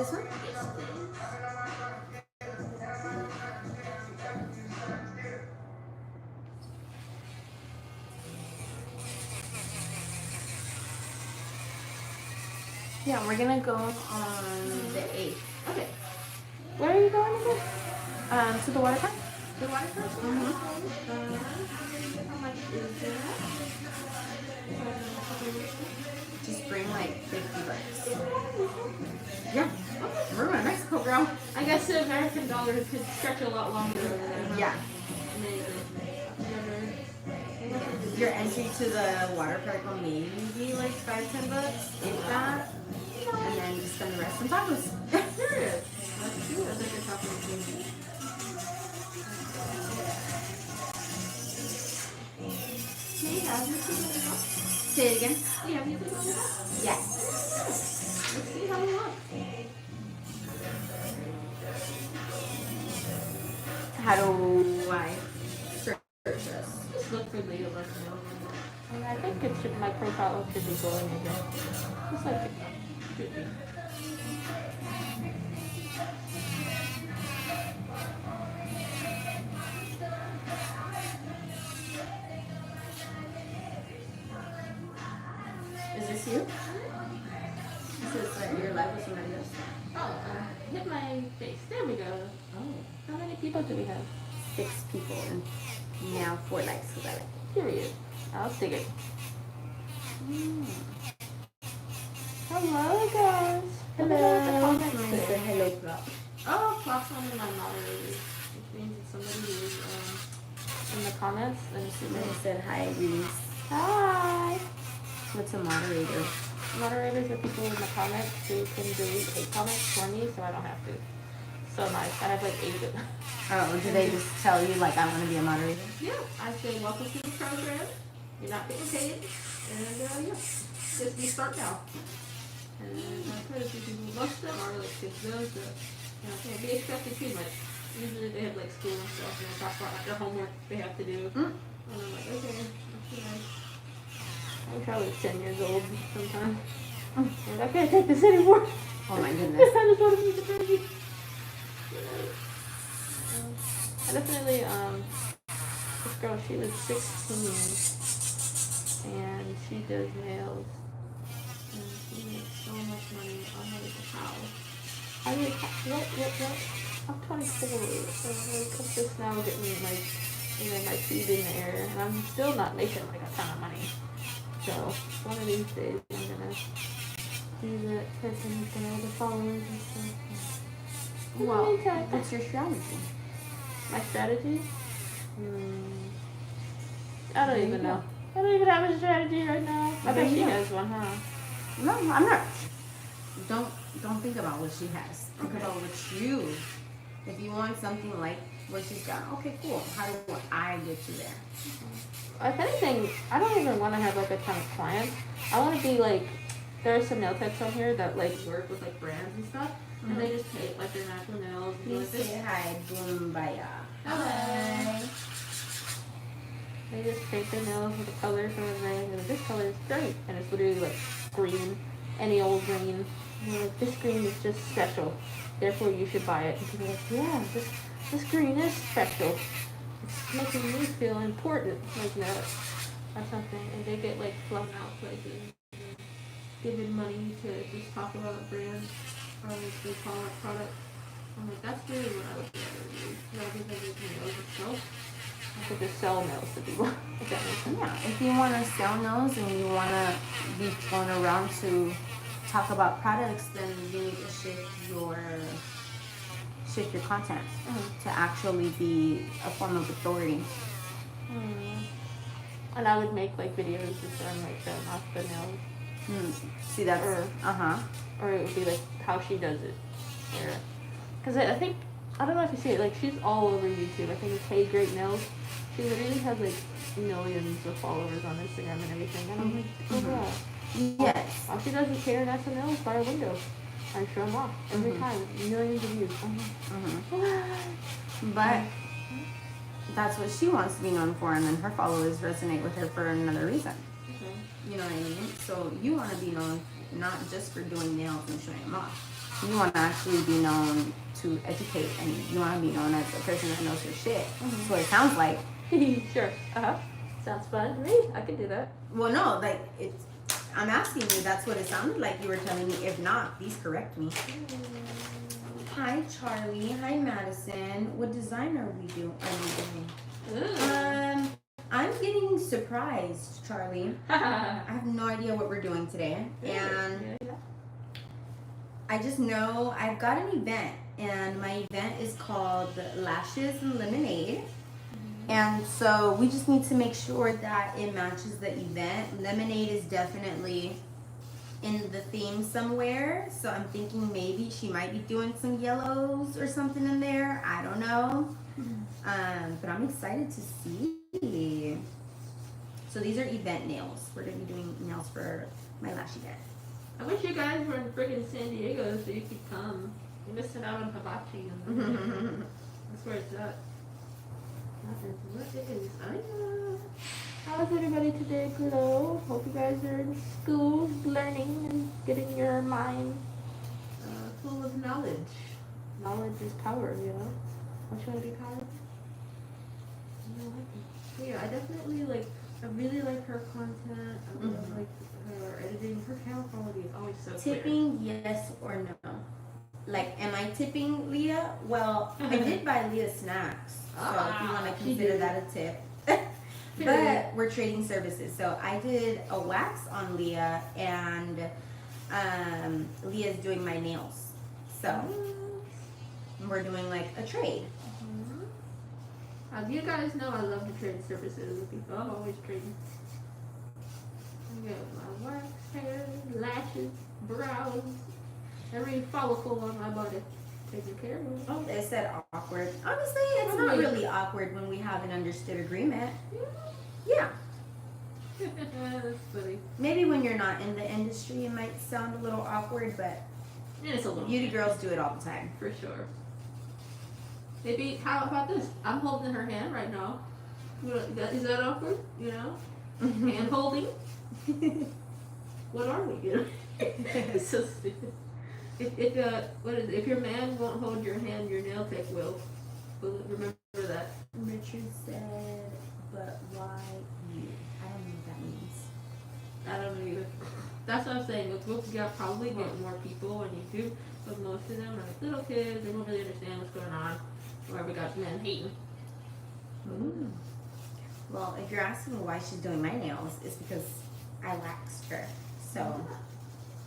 This one? Yes, please. Yeah, we're gonna go on the 8th. Okay. Where are you going again? To the water park. The waterfront? Mm-hmm. How much is that? Just bring like $50. Yeah. Yeah. We're going to Mexico, girl. I guess the American dollar could stretch a lot longer over there. Huh? Yeah. Amazing. Your entry to the water park will maybe be like $5-10, if that. And then you spend the rest on tacos. Serious. That's true. That's like a taco machine. Do you have YouTube on the house? Say it again. Do you have YouTube on the house? Yes. Let's see how we look. How do I search this? Just look for Leo Luxembourg. And I think it should, my profile should be going again. Just like it should be. Is this you? This is your live with somebody else. Oh, hit my face. There we go. Oh. How many people do we have? 6 people. And now 4 likes. So that Period. I'll stick it. Mm. Hello, guys. Hello. Comments Nice there. to hello club. Oh, plus one of my moderators, which means that somebody is in the comments. Let me see. Somebody said hi, greetings. Hi. What's a moderator? Moderators are people in the comments who can delete hate comments for me, so I don't have to. So nice. I have like 8 of them. Oh, do they just tell you like I want to be a moderator? Yeah, I say welcome to the program. You're not getting paid, and yeah, just you start now. And I try to see people. Most of them are like kids, those that can't be expected too much. Usually they have like school and stuff, and they talk about like their homework they have to do. And I'm like, okay, that's nice. I'm probably 10 years old sometimes. And I can't take this anymore. Oh my goodness. I just want to be the baby. I definitely, this girl, she was 16, and she does nails, and she makes so much money. I'm like, how? I mean, what? I'm 24, so like, I'm just now getting like, my feet in the air, and I'm still not making like a ton of money. So, one of these days, I'm gonna do that person who's gonna have the followers and stuff. Well, what's your strategy? My strategy? I don't even know. I don't even have a strategy right now. I bet she has one, huh? No, I'm not. Don't think about what she has. Think about what you. If you want something like what she's got, okay, cool. How do I get you there? If anything, I don't even want to have like a ton of clients. I want to be like, there are some nail techs on here that like work with like brands and stuff, and they just paint like their natural nails. Please Like say hi, Boombaya. Hi. They just paint their nails with a color from a brand, and this color is great, and it's literally like green, any old green. And they're like, this green is just special, therefore you should buy it. And people are like, yeah, this green is special. It's making me feel important, like that, or something. And they get like flown out places, and given money to just talk about brands or like they call it products. I'm like, that's really what I would rather do. Rather than just nails itself. I could just sell nails to people. If that makes sense. Yeah, if you want to sell nails and you want to be thrown around to talk about products, then you need to shift your content to actually be a form of authority. And I would make like videos just on like showing off the nails. See, that's Or it would be like how she does it. Because I think, I don't know if you see it, like she's all over YouTube. I think it's Hey Great Nails. She literally has like millions of followers on Instagram and everything. And I'm like, oh wow. Yes. All she does is paint her natural nails by a window and show them off every time. Millions of views. But that's what she wants to be known for, and then her followers resonate with her for another reason. You know what I mean? So you want to be known not just for doing nails and showing them off. You want to actually be known to educate, and you want to be known as a person that knows her shit. That's what it sounds like. Sure. Sounds fun to me. I could do that. Well, no, like it's. I'm asking you. That's what it sounded like you were telling me. If not, please correct me. Hi, Charlie. Hi, Madison. What design are we doing? I'm getting surprised, Charlie. I have no idea what we're doing today, and I just know I've got an event, and my event is called Lashes and Lemonade. And so we just need to make sure that it matches the event. Lemonade is definitely in the theme somewhere. So I'm thinking maybe she might be doing some yellows or something in there. I don't know. But I'm excited to see. So these are event nails. We're going to be doing nails for my lash event. I wish you guys were in freaking San Diego so you could come. You're missing out on hibachi. That's where it's at. How's everybody today, Glow? Hope you guys are in school, learning, and getting your mind full of knowledge. Knowledge is power, you know? Don't you want to be powerful? Yeah, I definitely I really like her content. I really like her editing. Her camera quality is always so Tipping, clear. Yes or no? Like, am I tipping Leah? Well, I did buy Leah snacks. So if you want to consider that a tip. But we're trading services. So I did a wax on Leah, and Leah's doing my nails. So we're doing like a trade. You guys know I love to trade services with people. I'm always trading. I got my wax, hair, lashes, brows, every follicle on my body. Taking care of it. Oh, they said awkward. Honestly, it's not really awkward when we have an understood agreement. Yeah. That's funny. Maybe when you're not in the industry, it might sound a little awkward, but it's a little beauty girls do it all the time. For sure. Maybe, how about this? I'm holding her hand right now. Is that awkward? You know? Hand holding? What are we? You know? It's so stupid. If your man won't hold your hand, your nail tech will. Remember that. Richard said, but why you? I don't know what that means. I don't know either. That's what I'm saying. We'll probably get more people on YouTube, but most of them are like little kids. They don't really understand what's going on. Or we got men hating. Well, if you're asking why she's doing my nails, it's because I waxed her. So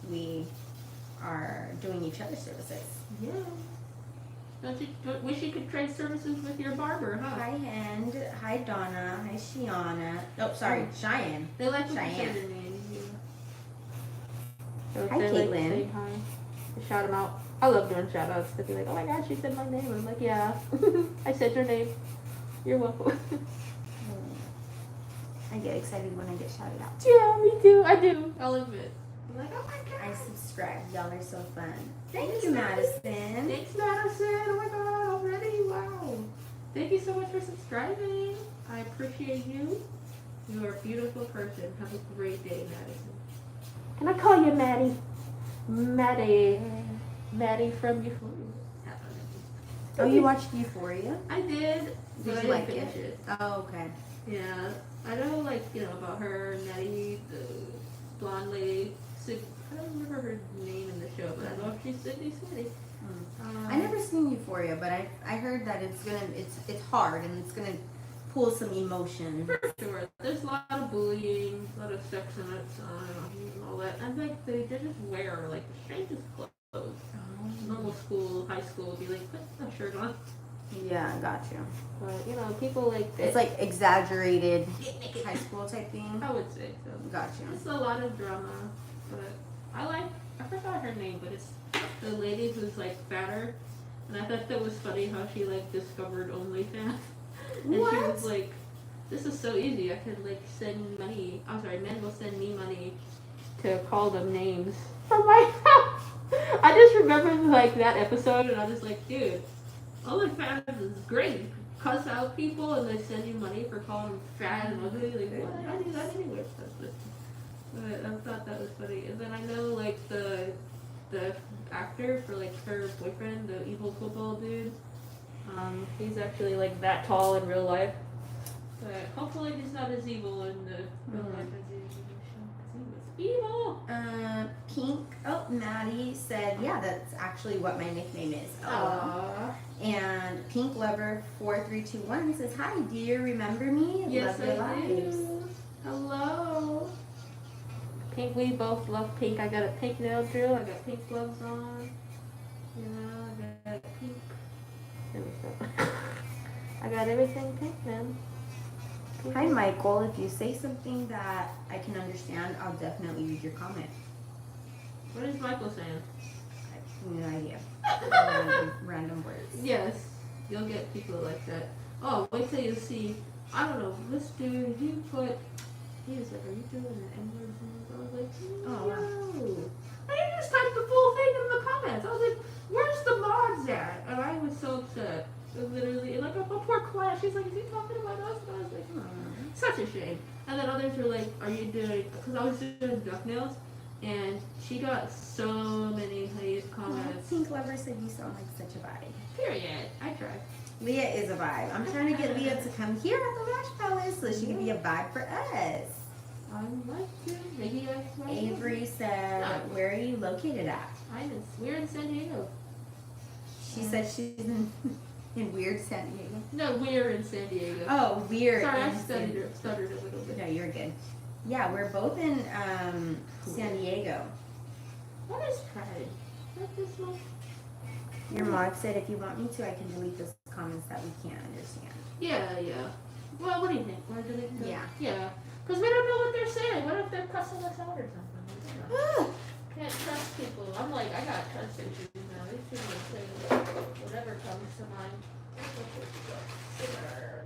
we are doing each other's services. Yeah. Don't you wish you could trade services with your barber, huh? Hi, Hand. Hi, Donna. Hi, Shiana. Oh, sorry, Cheyenne. They like to Cheyenne. say their names. Yeah. Hi, Caitlin. Hi. Shout them out. I love doing shout outs. They'll be like, oh my gosh, she said my name. I'm like, yeah. I said your name. You're welcome. I get excited when I get shouted out. Yeah, me too. I do. I'll admit. I'm like, oh my god. I subscribe. Y'all are so fun. Thank you, Madison. Thanks, Madison. Oh my god, already? Wow. Thank you so much for subscribing. I appreciate you. You are a beautiful person. Have a great day, Madison. Can I call you Maddie? Maddie from Euphoria. Oh, you watched Euphoria? I did. Did you like it? Oh, okay. Yeah. I know, about her, Nettie, the blonde lady. I don't remember her name in the show, but I know she's Sydney Smitty. I never seen Euphoria, but I heard that it's hard and it's gonna pull some emotion. For sure. There's a lot of bullying, a lot of sex in it, and all that. I think they just wear the strangest clothes. Normal school, high school, be like, put a shirt on. Yeah, got you. But people like that. It's like exaggerated high school type thing. I would say so. Got you. It's a lot of drama, but I forgot her name, but it's the lady who's fatter, and I thought that was funny how she discovered OnlyFans, and what? she was like, "This is so easy. I could send money. I'm sorry, men will send me money to call them names from my house." I just remember that episode, and I was like, "Dude, OnlyFans is great. You cuss out people, and they send you money for calling them fat and ugly. What? I do that anyway." But I thought that was funny. And then I know the actor actor for like her boyfriend, the evil football dude. He's actually like that tall in real life. But hopefully he's not as evil in the real life as he was in the show. Because he was evil. Pink. Oh, Maddie said, yeah, that's actually what my nickname is. Aww. And Pink Lover 4321 says, hi, do you remember me? Yes, love your I lives. do. Hello. Pink, we both love pink. I got a pink nail drill. I got pink gloves on. You know, I got pink. There we go. I got everything pink, man. Pink. Hi, Michael. If you say something that I can understand, I'll definitely read your comment. What is Michael saying? I have no idea. Random words. Yes, you'll get people like that. Oh, wait till you see. I don't know, this dude, he was like, are you doing an N-word thing? I was like, Oh, wow. no. I just typed the full thing in the comments. I was like, where's the mods at? And I was so upset. Literally, like, my poor class, she's like, is he talking about us? And I was like, such a shame. And then others were like, are you doing, because I was doing duck nails, and she got so many hate comments. Pink Lover said you sound like such a vibe. Period. I tried. Leah is a vibe. I'm trying to get Leah to come here at the Lash Palace so she can be a vibe for us. I'd like to. Maybe I Avery said, where are you located at? We're in San Diego. She said she's in weird San Diego. No, we're in San Diego. Oh, weird. Sorry, I stuttered a little bit. No, you're good. Yeah, we're both in San Diego. What is Pride? What this one? Your mod said if you want me to, I can delete those comments that we can't understand. Yeah. Well, what do you think? Want to delete them? Yeah. Yeah. Because we don't know what they're saying. What if they're cussing us out or something? Can't trust people. I'm like, I got trust issues now. These people are saying whatever comes to mind.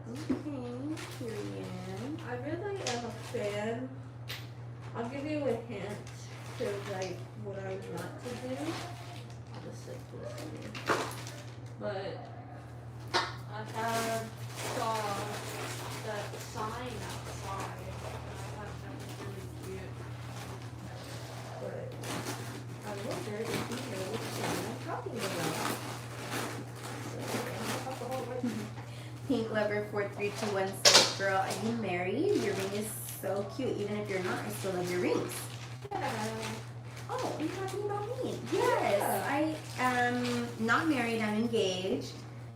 Okay, period. I really am a fan. I'll give you a hint to like what I want to do. I'll just stick to this here. But I have saw that sign outside. I thought that was really cute. But I wonder if you know which sign I'm talking about. So, I'll the whole way. Pink Lover 4321 says, girl, are you married? Your ring is so cute. Even if you're not, I still love your rings. Yeah. Oh, you're talking about me. Yes, Yeah. I am not married. I'm engaged.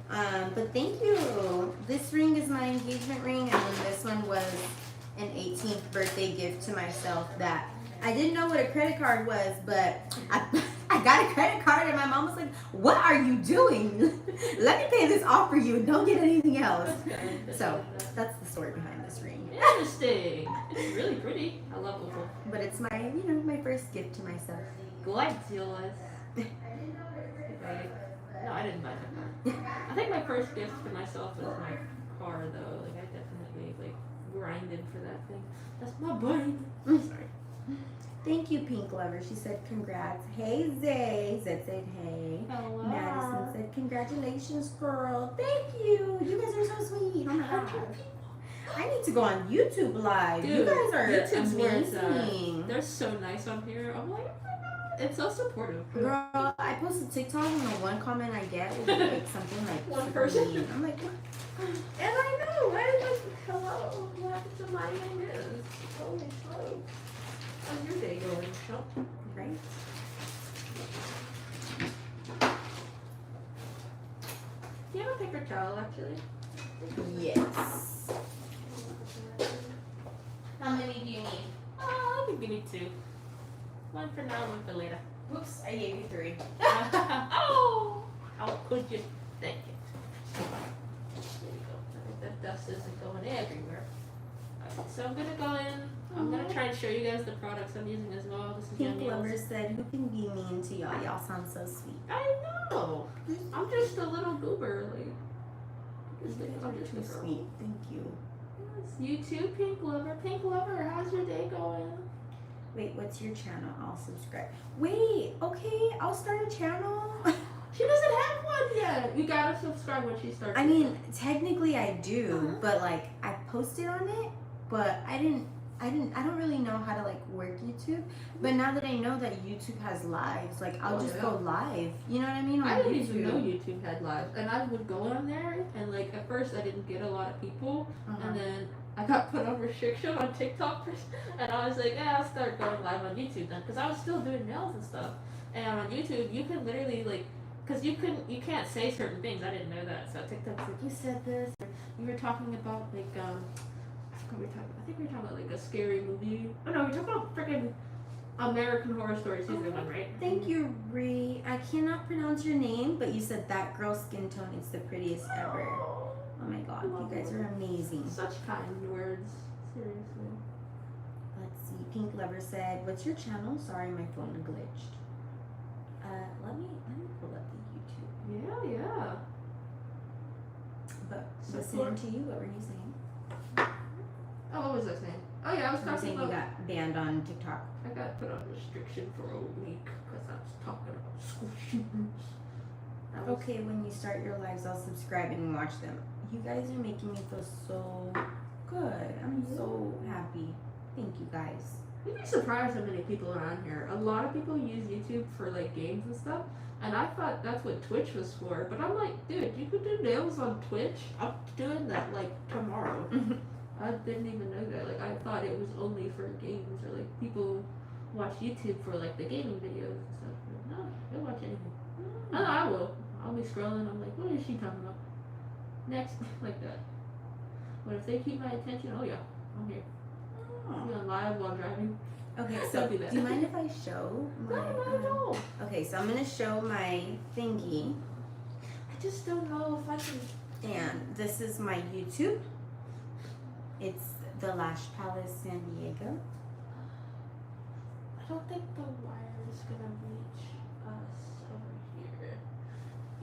But thank you. This ring is my engagement ring, and then this one was an 18th birthday gift to myself that I didn't know what a credit card was, but I got a credit card, and my mom was like, what are you doing? Let me pay this off for you and don't get anything else. So that's the story behind this ring. Interesting. It's really pretty. I love opal. But it's my, my first gift to myself. Gladiolus. No, I didn't buy that car. I think my first gift for myself was my car, though. Like, I definitely, grinded for that thing. That's my bike. Sorry. Thank you, Pink Lover. She said congrats. Hey, Zay. Zed said hey. Hello. Madison said congratulations, girl. Thank you. You guys are so sweet. Oh my god. I need to go on YouTube Live. Dude, you guys are YouTube's where it's amazing. They're so nice on here. I'm like, oh my god. It's so supportive. Girl, I posted TikTok and the one comment I get will be like something like One super person? mean. I'm like, what? And I know. I was like, hello. What happened to my news? Holy smoke. How's your day going, Michelle? Right? Do you have a paper towel, actually? Yes. How many do you need? Oh, I think you need two. One for now, one for later. Whoops, I gave you 3. Oh! How could you? Thank you. There you go. That dust isn't going everywhere. Alright, so I'm gonna go in. I'm gonna try and show you guys the products I'm using as well. This is Pink Yummy. Lover said, who can be mean to y'all? Y'all sound so sweet. I know. I'm just a little goober. Like, I'm just Too a girl. sweet. Thank you. Yes, you too, Pink Lover. Pink Lover, how's your day going? Wait, what's your channel? I'll subscribe. Wait, okay, I'll start a channel. She doesn't have one yet. You gotta subscribe when she starts. I mean, technically I do, but like I posted on it, but I I don't really know how to like work YouTube, but now that I know that YouTube has lives, like I'll just go live. You know what I mean? On I didn't YouTube. even know YouTube had lives, and I would go on there, and like at first I didn't get a lot of people, and then I got put on restriction on TikTok, and I was like, yeah, I'll start going live on YouTube then, because I was still doing nails and stuff, and on YouTube you can literally like, because you can't say certain things. I didn't know that, so TikTok's like, you said this, or you were talking about like I think we were talking about like a scary movie. Oh no, we're talking about freaking American Horror Story season 1, right? Thank you, Ree. I cannot pronounce your name, but you said that girl's skin tone is the prettiest ever. Oh my god, you guys are amazing. Such kind words. Seriously. Let's see. Pink Lover said, "What's your channel?" Sorry, my phone glitched. Let me pull up the YouTube. Yeah. But listening to you, what were you saying? Oh, what was I saying? Oh yeah, I was You were talking saying about. you got banned on TikTok. I got put on restriction for a week because I was talking about school shootings. Okay, when you start your lives, I'll subscribe and watch them. You guys are making me feel so good. I'm so happy. Thank you guys. You'd be surprised how many people are on here. A lot of people use YouTube for like games and stuff, and I thought that's what Twitch was for. But I'm like, dude, you could do nails on Twitch. I'm doing that like tomorrow. I didn't even know that. Like I thought it was only for games or like people watch YouTube for like the gaming videos and stuff. But no, they'll watch anything. No, I will. I'll be scrolling. I'm like, what is she talking about? Next, like that. But if they keep my attention, oh yeah, I'm here. I'm going live while driving. Okay, so do you mind if I show my? No. Okay, so I'm gonna show my thingy, I just don't know if I can. and this is my YouTube. It's the Lash Palace, San Diego. I don't think the wire is gonna reach us over here.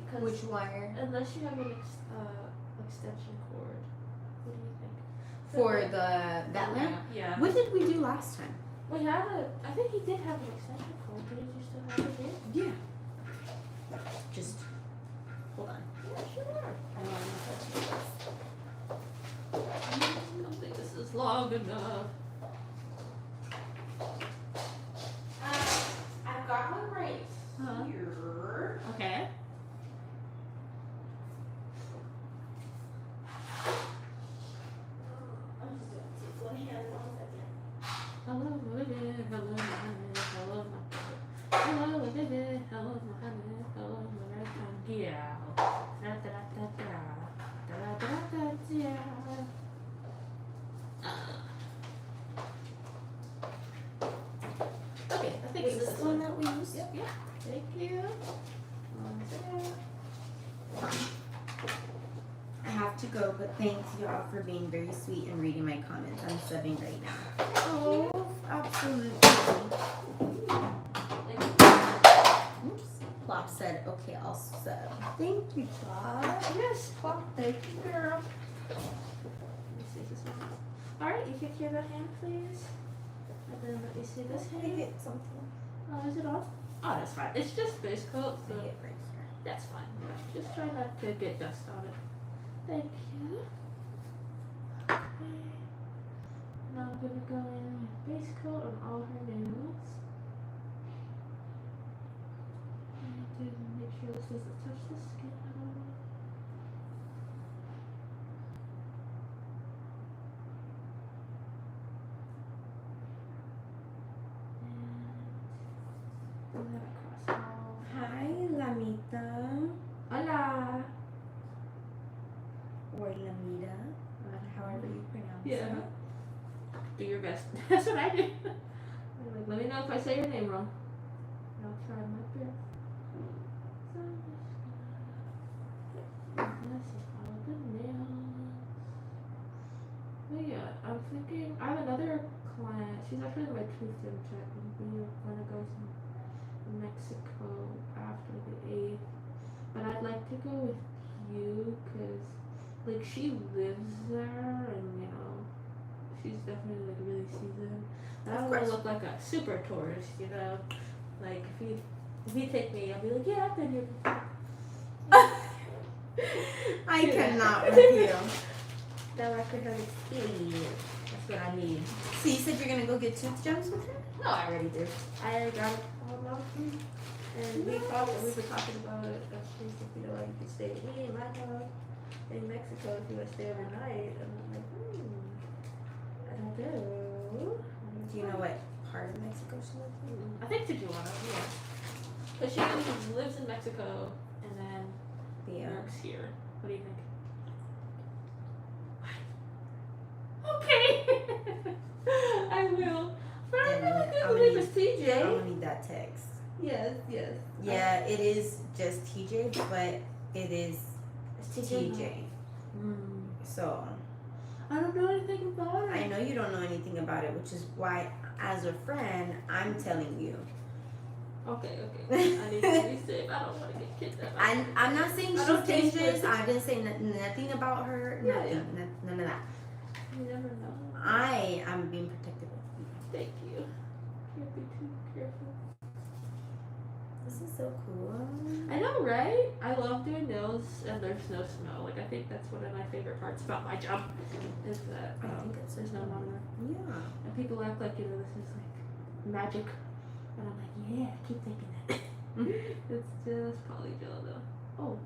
Because Which wire? unless you have an extension cord. What do you think? For that lamp? Yeah. What did we do last time? We had I think he did have an extension cord. Did you still have it here? Yeah. Just hold on. Yeah, sure. I don't think this is long enough. I've got one right here. Okay. I'm just gonna take one hand 1 second. Hello, baby. Hello, Mohammed. Hello, Hello, baby. Hello, Mohammed. Hello, my right-hand gal. Da-da-da-da-da. Da-da-da-da-da. Okay, I think Is it's this one that we used? Yep, yeah. Thank you. One second. I have to go, but thanks y'all for being very sweet and reading my comments. I'm subbing right now. Oh, absolutely. Oops. Plop said, okay, I'll sub. Thank you, Plop. Yes, Plop. Thank you, girl. Let me see this one. Alright, you can hear that hand, please. And then let me see this I hand. hit something. Oh, is it off? Oh, that's fine. It's just base coat, so I hit right here. that's fine. Just try not to get dust on it. Thank you. Okay. Now I'm gonna go in with base coat on all her nails. And make sure this doesn't touch the skin at all. And do that across all. Hi, Lamita. Hola. Or Lamita. However you pronounce Yeah. it. Do your best. That's what I do. I'm like, let me know if I say your name wrong. I'll try my best. So I'm just gonna mess with all the nails. But yeah, I'm thinking I have another client. She's actually my tooth gem check, and we are gonna go to Mexico after the 8th. But I'd like to go with you because, like, she lives there, and you know, she's definitely like really seasoned. And I don't want to look like a super tourist, you know. Like if you take me, I'll be like, yeah, I've been here before. I cannot with you. That record has experience. That's what I need. So you said you're gonna go get tooth gems with her? No, I already did. I already got it all last week. And we were talking about it. She's like, you know, like, you could stay with me in my house in Mexico if you want to stay overnight. And I'm like, I don't know. Do you know what part of Mexico she lives in? I think Tijuana, yeah. But she lives in Mexico and then works here. What do you think? Okay. I will. But I really do believe it's TJ. I'm gonna need that text. Yes, yes. Yeah, it is just TJ, but it is It's TJ. So I don't know anything about it. I know you don't know anything about it, which is why, as a friend, I'm telling you. Okay. I need to be safe. I don't want to get kidnapped. I'm not saying she's dangerous. I didn't say nothing about her. Yeah, Nothing. None of that. You never know. I am being protective of you. Thank you. Can't be too careful. This is so cool. I know, right? I love doing nails and there's no snow. Like, I think that's one of my favorite parts about my job is that I think it's there's no monitor. Yeah. And people act like, you know, this is like magic. And I'm like, yeah, keep thinking that. It's just polygel though. Oh.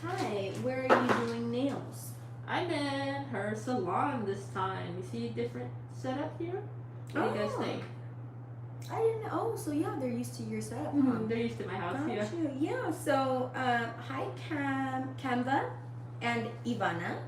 Hi, where are you doing nails? I'm in her salon this time. You see a different setup here? What do you guys think? I didn't know. Oh, so yeah, they're used to your setup. Huh? They're used to my house, yeah. Gotcha. Yeah. So, hi, Canva and Ivana.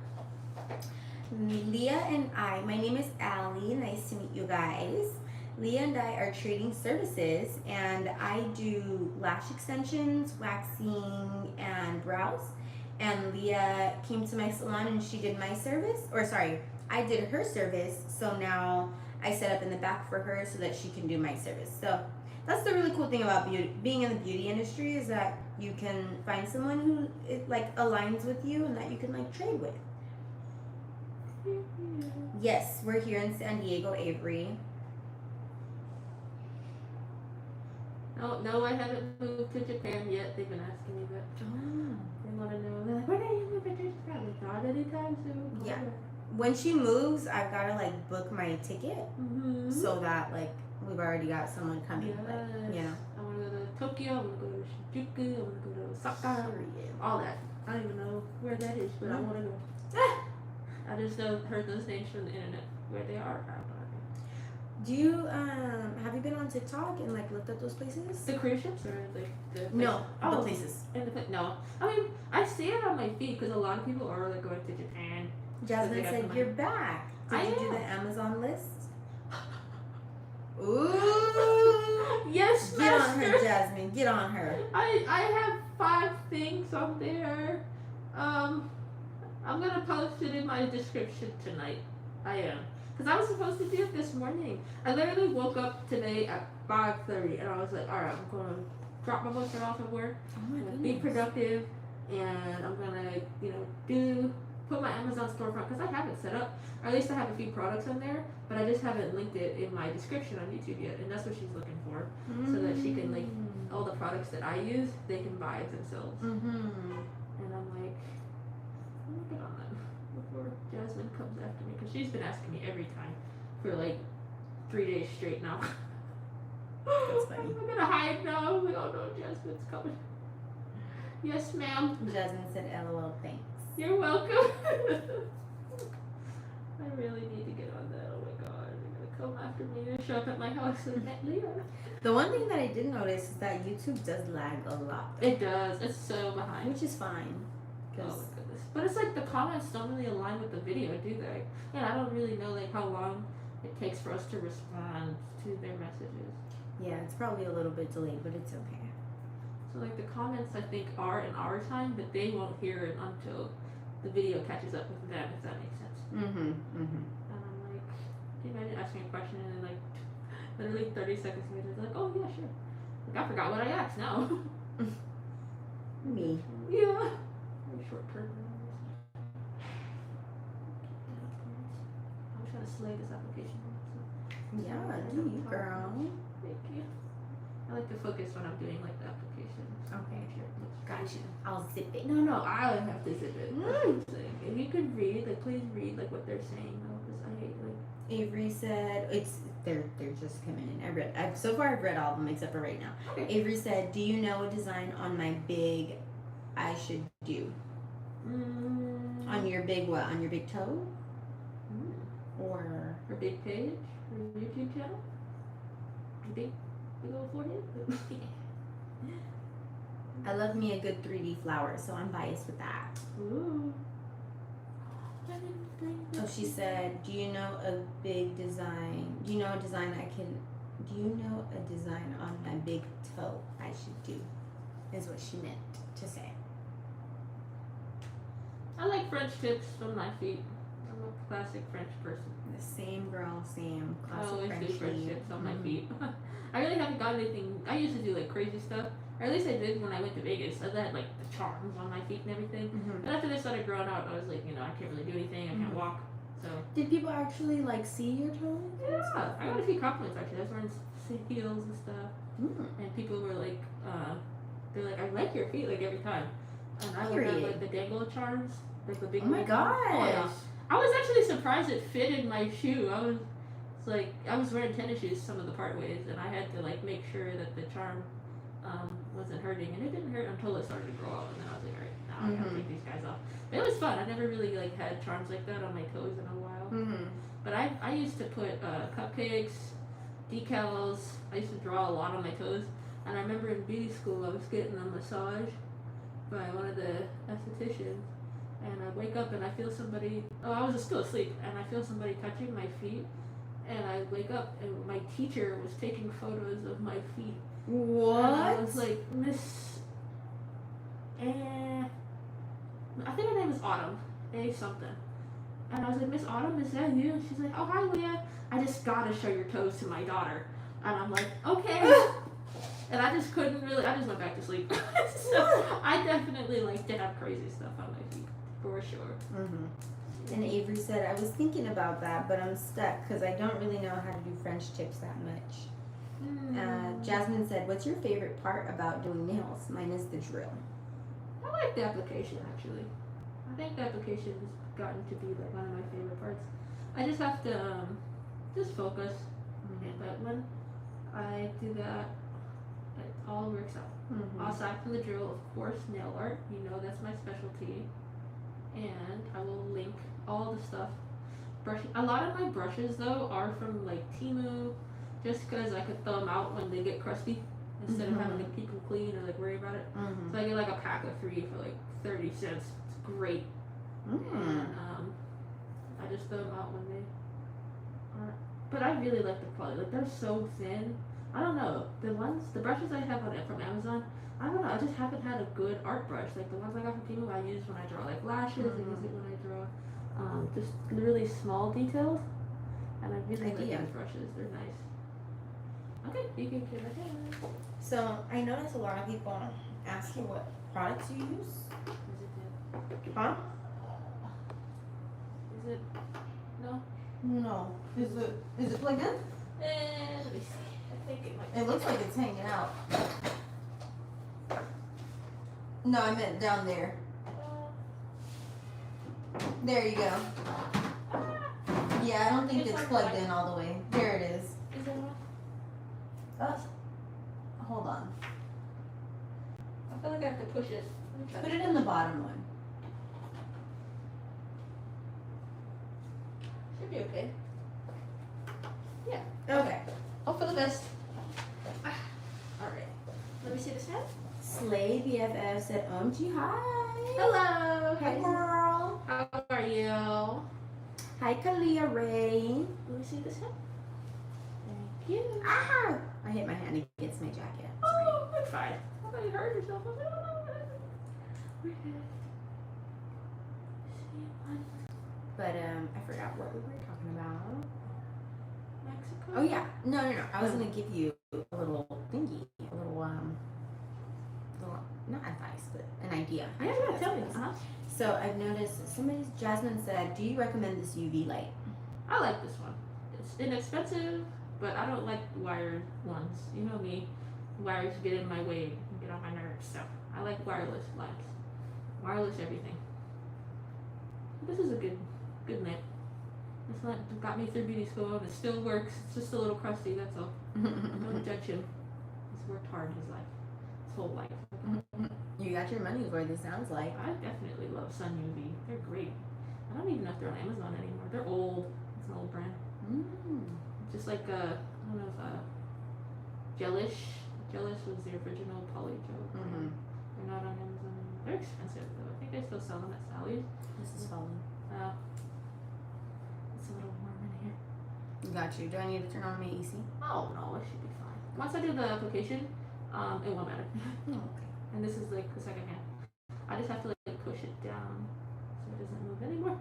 Leah and I. My name is Allie. Nice to meet you guys. Leah and I are trading services, and I do lash extensions, waxing, and brows. And Leah came to my salon and she did my service. Or sorry, I did her service. So now I set up in the back for her so that she can do my service. So that's the really cool thing about being in the beauty industry is that you can find someone who like aligns with you and that you can like trade with. Yes, we're here in San Diego, Avery. No, I haven't moved to Japan yet. They've been asking me that. They want to know. They're like, when are you moving to Japan? Not anytime soon. Yeah. When she moves, I've got to like book my ticket so that like we've already got someone coming. Yes. But, you know. I want to go to Tokyo. I want to go to Shinjuku. I want to go to Osaka. All that. I don't even know where that is, but I want to go. I just heard those names from the internet. Where they are, I don't know. Do you have you been on TikTok and like looked at those places? The cruise ships or like the places? No, the places. No, I mean I see it on my feed because a lot of people are like going to Japan. Jasmine said you're back. Did you do the Amazon list? Ooh. Yes, get on her, Jasmine. Get on her. I have 5 things on there. I'm gonna post it in my description tonight. I am. Because I was supposed to do it this morning. I literally woke up today at 5:30 and I was like, alright, I'm going to drop my boyfriend off at work, be productive, and I'm going to, put my Amazon storefront, because I have it set up, or at least I have a few products on there, but I just haven't linked it in my description on YouTube yet, and that's what she's looking for, so that she can, like, all the products that I use, they can buy it themselves. And I'm like, I'm gonna get on that before Jasmine comes after me, because she's been asking me every time for like 3 days straight now. That's funny. I'm gonna hide now. I'm like, oh no, Jasmine's coming. Yes, ma'am. Jasmine said, LOL, thanks. You're welcome. I really need to get on that. Oh my god, they're gonna come after me and show up at my house and met Leah. The one thing that I did notice is that YouTube does lag a lot. It does. It's so behind. Which is fine. Oh my goodness. But it's like the comments don't really align with the video, do they? And I don't really know like how long it takes for us to respond to their messages. Yeah, it's probably a little bit delayed, but it's okay. So like the comments I think are in our time, but they won't hear it until the video catches up with them, if that makes sense. And I'm like, can you imagine asking a question and then like literally 30 seconds later it's like, oh yeah, sure. Like I forgot what I asked now. Me. Yeah. Short term. I'm trying to slay this application. Yeah, do you, girl. Thank you. I like to focus when I'm doing like the application. Okay. Make sure it looks Gotcha. pretty. I'll zip it. No, I would have to zip it. That's what I'm saying. If you could read, like, please read like what they're saying. Because I hate like. Avery said they're just coming in. So far I've read all of them except for right now. Okay. Avery said, "Do you know a design on my big I should do? On your big what? On your big toe? Or Her big page, her YouTube channel, big old forehead." I love me a good 3D flower, so I'm biased with that." Ooh. Oh, she said, "Do you know a big design? Do you know a design Do you know a design on my big toe I should do?" Is what she meant to say. I like French tips on my feet. I'm a classic French person. The same girl, same I classic always do French Frenchie. tips on my feet. I really haven't got anything. I used to do like crazy stuff, or at least I did when I went to Vegas. I had like the charms on my feet and everything. Mhm. But after they started growing out, I was like, I can't really do anything. I can't walk. So Did people actually like see your toes? yeah, I got a few compliments actually. I was wearing heels and stuff, Mm. and people were like, they're like, "I like your feet," like every time. And I would have Period. like the dangle charms, like the big. Oh my ones. gosh. Oh, yeah. I was actually surprised it fitted my shoe. I was wearing tennis shoes some of the part ways, and I had to like make sure that the charm wasn't hurting, and it didn't hurt until it started to grow out, and then I was like, all right, now I gotta take these guys off. But it was fun. I never really like had charms like that on my toes in a while. Mm-hmm. But I used to put cupcakes, decals. I used to draw a lot on my toes, and I remember in beauty school I was getting a massage by one of the estheticians. And I wake up and I feel somebody. Oh, I was still asleep, and I feel somebody touching my feet. And I wake up, and my teacher was taking photos of my feet. What? And I was like, Miss. I think her name is Autumn. Something. And I was like, "Miss Autumn, is that you?" And she's like, "Oh, hi, Leah. I just gotta show your toes to my daughter." And I'm like, "Okay." And I just couldn't really. I just went back to sleep. So I definitely like to have crazy stuff on my feet. For sure. Mm-hmm. And Avery said, "I was thinking about that, but I'm stuck because I don't really know how to do French tips that much." Jasmine said, "What's your favorite part about doing nails?" Mine is the drill. I like the application actually. I think the application has gotten to be like one of my favorite parts. I just have to just focus. But when I do that, it all works out. Mm-hmm. Aside from the drill, of course, nail art. That's my specialty. And I will link all the stuff. A lot of my brushes though are from like Temu, just because I could throw them out when they get crusty instead of having to keep them clean or like worry about it. Mm-hmm. So I get like a pack of 3 for like 30 cents. It's great. Mm-hmm. And I just throw them out when they are. But I really like the quality. Like they're so thin. I don't know. The brushes I have on it from Amazon, I don't know. I just haven't had a good art brush. Like the ones I got from Temu, I use when I draw like lashes. I use it when I draw just really small details. And I really like those brushes. They're nice. Okay, you can get my hand. So I notice a lot of people ask you what products you use. Huh? Is it? No. No. Is it plugged in? Let me see. I think it might. It looks like it's hanging out. No, I meant down there. There you go. Yeah, I don't think it's plugged in all the way. There it is. Is it on? Hold on. I feel like I have to push it. Put it in the bottom one. Should be okay. Yeah. Okay. Hope for the best. Alright. Let me see this hand. Slay BFF said, "OMG, hi." Hello. Hi, girl. How are you? Hi, Kalia Ray. Let me see this hand. Thank you. Ah! I hit my hand against my jacket. Oh, you're fine. I thought you hurt yourself. I was like, oh, no. We're good. But I forgot what we were talking about. Mexico? Oh yeah, no. I was gonna give you a little thingy, a little not advice, but an idea. Yeah, tell me. So I've noticed Jasmine said, "Do you recommend this UV light?" I like this one. It's inexpensive, but I don't like wired ones. You know me. wires get in my way and get on my nerves. So I like wireless lamps. Wireless everything. This is a good lamp. This lamp got me through beauty school and it still works. It's just a little crusty, that's all. Don't judge him. He's worked hard his life. His whole life. You got your money's worth, it sounds like. I definitely love Sun UV. They're great. I don't even know if they're on Amazon anymore. They're old. It's an old brand. Just like I don't know if Gelish. Gelish was the original poly gel. They're not on Amazon anymore. They're expensive though. I think they still sell them at Sally's. This is falling. It's a little warm in here. Got you. Do I need to turn on my AC? Oh no, it should be fine. Once I do the application, it won't matter. Oh, okay. And this is like the second hand. I just have to like push it down so it doesn't move anymore.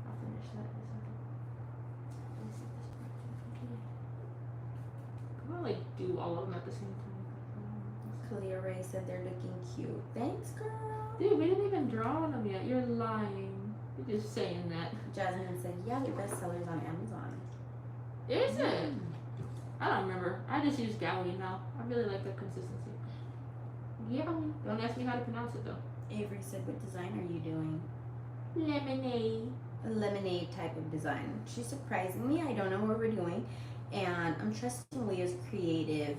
I'll finish that in a second. Let me see if this part can I want to like do all of them at the same time. Clea Ray said they're looking cute. Thanks, girl. Dude, we didn't even draw on them yet. You're lying. You're just saying that. Jasmine said, yeah, they're bestsellers on Amazon. Is it? I don't remember. I just use Gallery now. I really like the consistency. Yeah. Don't ask me how to pronounce it though. Avery said, what design are you doing? Lemonade. A lemonade type of design. She's surprising me. I don't know what we're doing. And I'm trusting Leah's creative,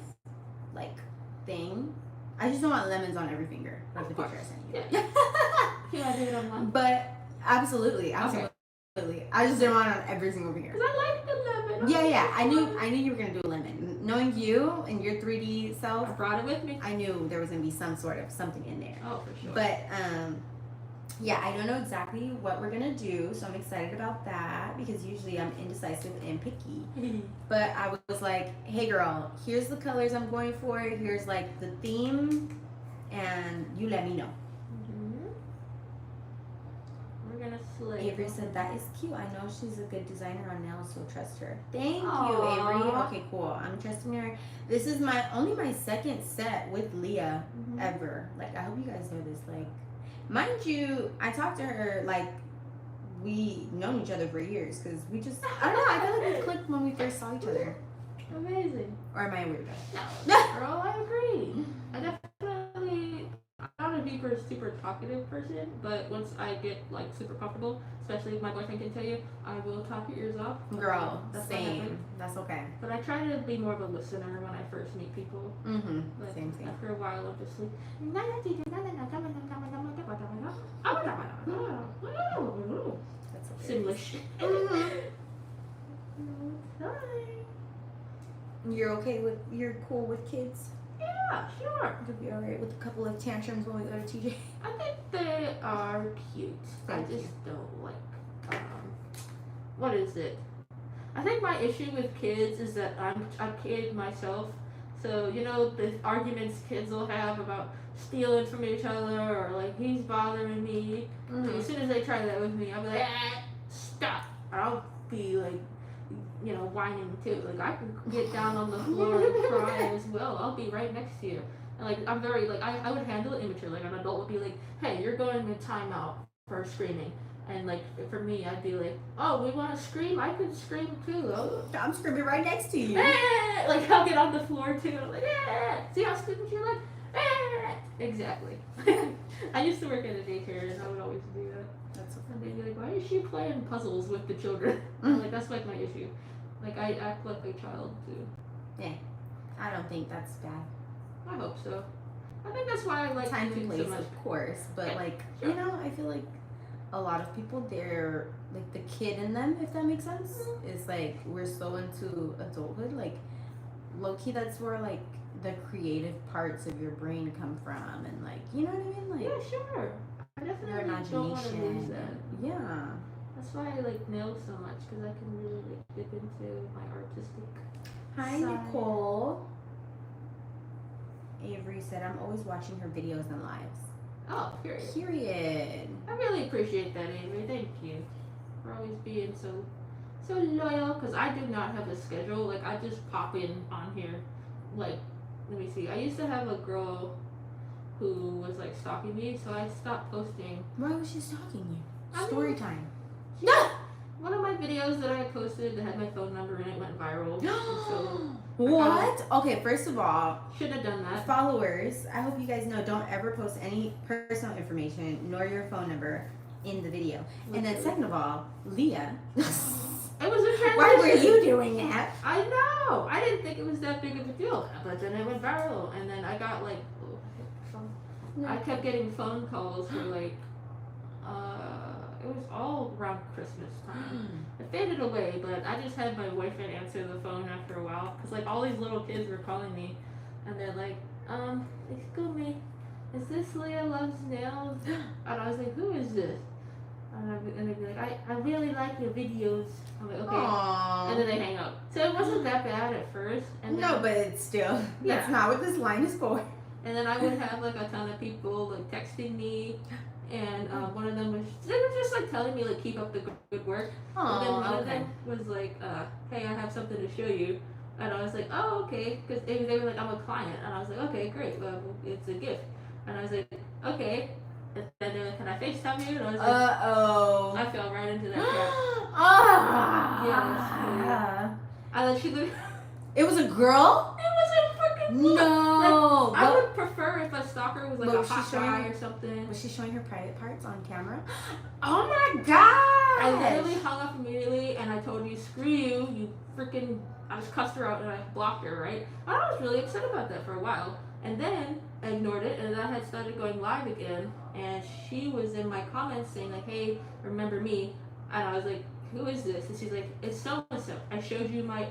like, thing. I just don't want lemons on every finger. Like the picture I sent you. Yeah. Yeah, I do it on one. But absolutely. I just didn't want it on every single finger. Cause I like the lemon. Yeah. I knew you were gonna do a lemon. Knowing you and your 3D self, I brought it with me. I knew there was gonna be some sort of something in there. Oh, for sure. But yeah, I don't know exactly what we're gonna do, so I'm excited about that because usually I'm indecisive and picky. But I was like, hey girl, here's the colors I'm going for, here's like the theme, and you let me know. We're gonna slay. Avery said that is cute. I know she's a good designer on nails, so trust her. Thank Aww. you, Avery. Okay, cool. I'm trusting her. This is only my second set with Leah ever. Like, I hope you guys know this. Like, mind you, I talked to her like we known each other for years because we just I don't know. I feel like we clicked when we first saw each other. Amazing. Or am I weird? No, girl, I agree. I'm not a super talkative person, but once I get like super comfortable, especially if my boyfriend can tell you, I will talk your ears off. Girl, That's same. That's okay. But I try to be more of a listener when I first meet people. But Same. after a while, I'm just like, That's Simlish. You're cool with kids? Yeah, sure. You'll be alright with a couple of tantrums when we go to TJ. I think they are cute. Thank I just don't like, what is it? I think my issue with kids is that I'm a kid myself. So, you know, the arguments kids will have about stealing from each other or like, he's bothering me. As soon as they try that with me, I'll be like, stop. Or I'll be like, you know, whining too. Like, I can get down on the floor and cry as well. I'll be right next to you. And like, I'm very, like, I would handle it immature. Like, an adult would be like, hey, you're going in timeout for screaming. And like, for me, I'd be like, oh, we want to scream? I could scream too. Oh. I'm screaming right next to you. Like, I'll get on the floor too. I'm like, see how stupid you're like? Exactly. I used to work at a daycare and I would always do that. That's okay. And they'd be like, why is she playing puzzles with the children? I'm like, that's like my issue. Like, I act like a child too. Yeah. I don't think that's bad. I hope so. I think that's why I like Time and cooking place, so much. of course. But Yeah, like, sure. you know, I feel like a lot of people, they're like the kid in them, if that makes sense. It's like we're so into adulthood. Like, low key, that's where like the creative parts of your brain come from. And like, you know what I mean? Like, Yeah, sure. I your definitely don't want to lose imagination. that. Yeah. That's why I like nails so much, because I can really like dip into my artistic Hi, side. Nicole. Avery said, I'm always watching her videos and lives. Oh, period. Period. I really appreciate that, Avery. Thank you for always being so loyal. Because I do not have a schedule. Like, I just pop in on here. Like, let me see. I used to have a girl who was like stalking me, so I stopped posting. Why was she stalking you? I Story mean- time. No. One of my videos that I posted that had my phone number in it went viral. So what? Okay, first of all, should have done that. Followers, I hope you guys know, don't ever post any personal information nor your phone number in the video. And then second of all, Leah. It was a transition. Why were you doing that? I know. I didn't think it was that big of a deal, but then it went viral, and then I got like, I kept getting phone calls for like, it was all around Christmas time. It faded away, but I just had my boyfriend answer the phone after a while, because like all these little kids were calling me, and they're like, excuse me, is this Leah Loves Nails? And I was like, who is this? And they'd be like, I really like your videos. I'm like, okay. Aww. And then they hang up. So it wasn't that bad at first. And then, no, but it's still, that's not what this line is for. And then I would have like a ton of people like texting me. And one of them was, they were just like telling me like keep up the good work. Aww, And then one of them was like, hey, I have something to show you. And I was like, oh, okay. Because they were like, I'm a client. And I was like, okay, great. Well, it's a gift. And I was like, okay. And then they're like, can I FaceTime you? And I was like, uh-oh. I fell right into that trap. Ah. Yes. And then she looked. It was a girl? It was a freaking book. No. Like, I would prefer if a stalker was like But a was she hot showing guy her- or something. Was she showing her private parts on camera? Oh my god! I literally hung up immediately and I told you, screw you, you freaking. I just cussed her out and I blocked her, right? And I was really upset about that for a while. And then I ignored it and then I had started going live again. And she was in my comments saying, like, hey, remember me? And I was like, who is this? And she's like, it's so and so. I showed you my.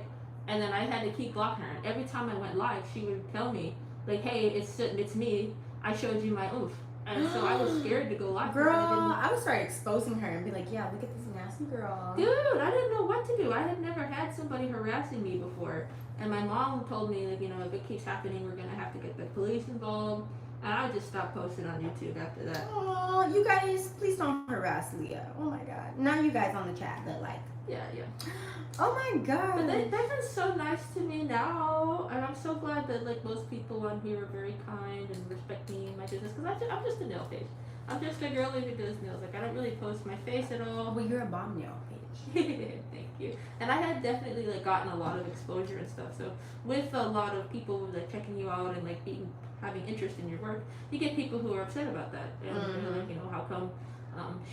And then I had to keep blocking her. And every time I went live, she would tell me, like, hey, it's me. I showed you my oomph. And so I was scared to go live. Girl, I would start exposing her and be like, yeah, look at this nasty girl. Dude, I didn't know what to do. I had never had somebody harassing me before. And my mom told me, like, you know, if it keeps happening, we're going to have to get the police involved. And I just stopped posting on YouTube after that. Oh, you guys, please don't harass Leah. Oh my god. Not you guys on the chat, but like. Yeah. Oh my god. But they've been so nice to me now. And I'm so glad that, like, most people on here are very kind and respect me and my business. Because I'm just a nail page. I'm just a girly who does nails. Like, I don't really post my face at all. Well, you're a bomb nail page. Thank you. And I had definitely like gotten a lot of exposure and stuff. So with a lot of people like checking you out and like having interest in your work, you get people who are upset about that. And they're like, you know, how come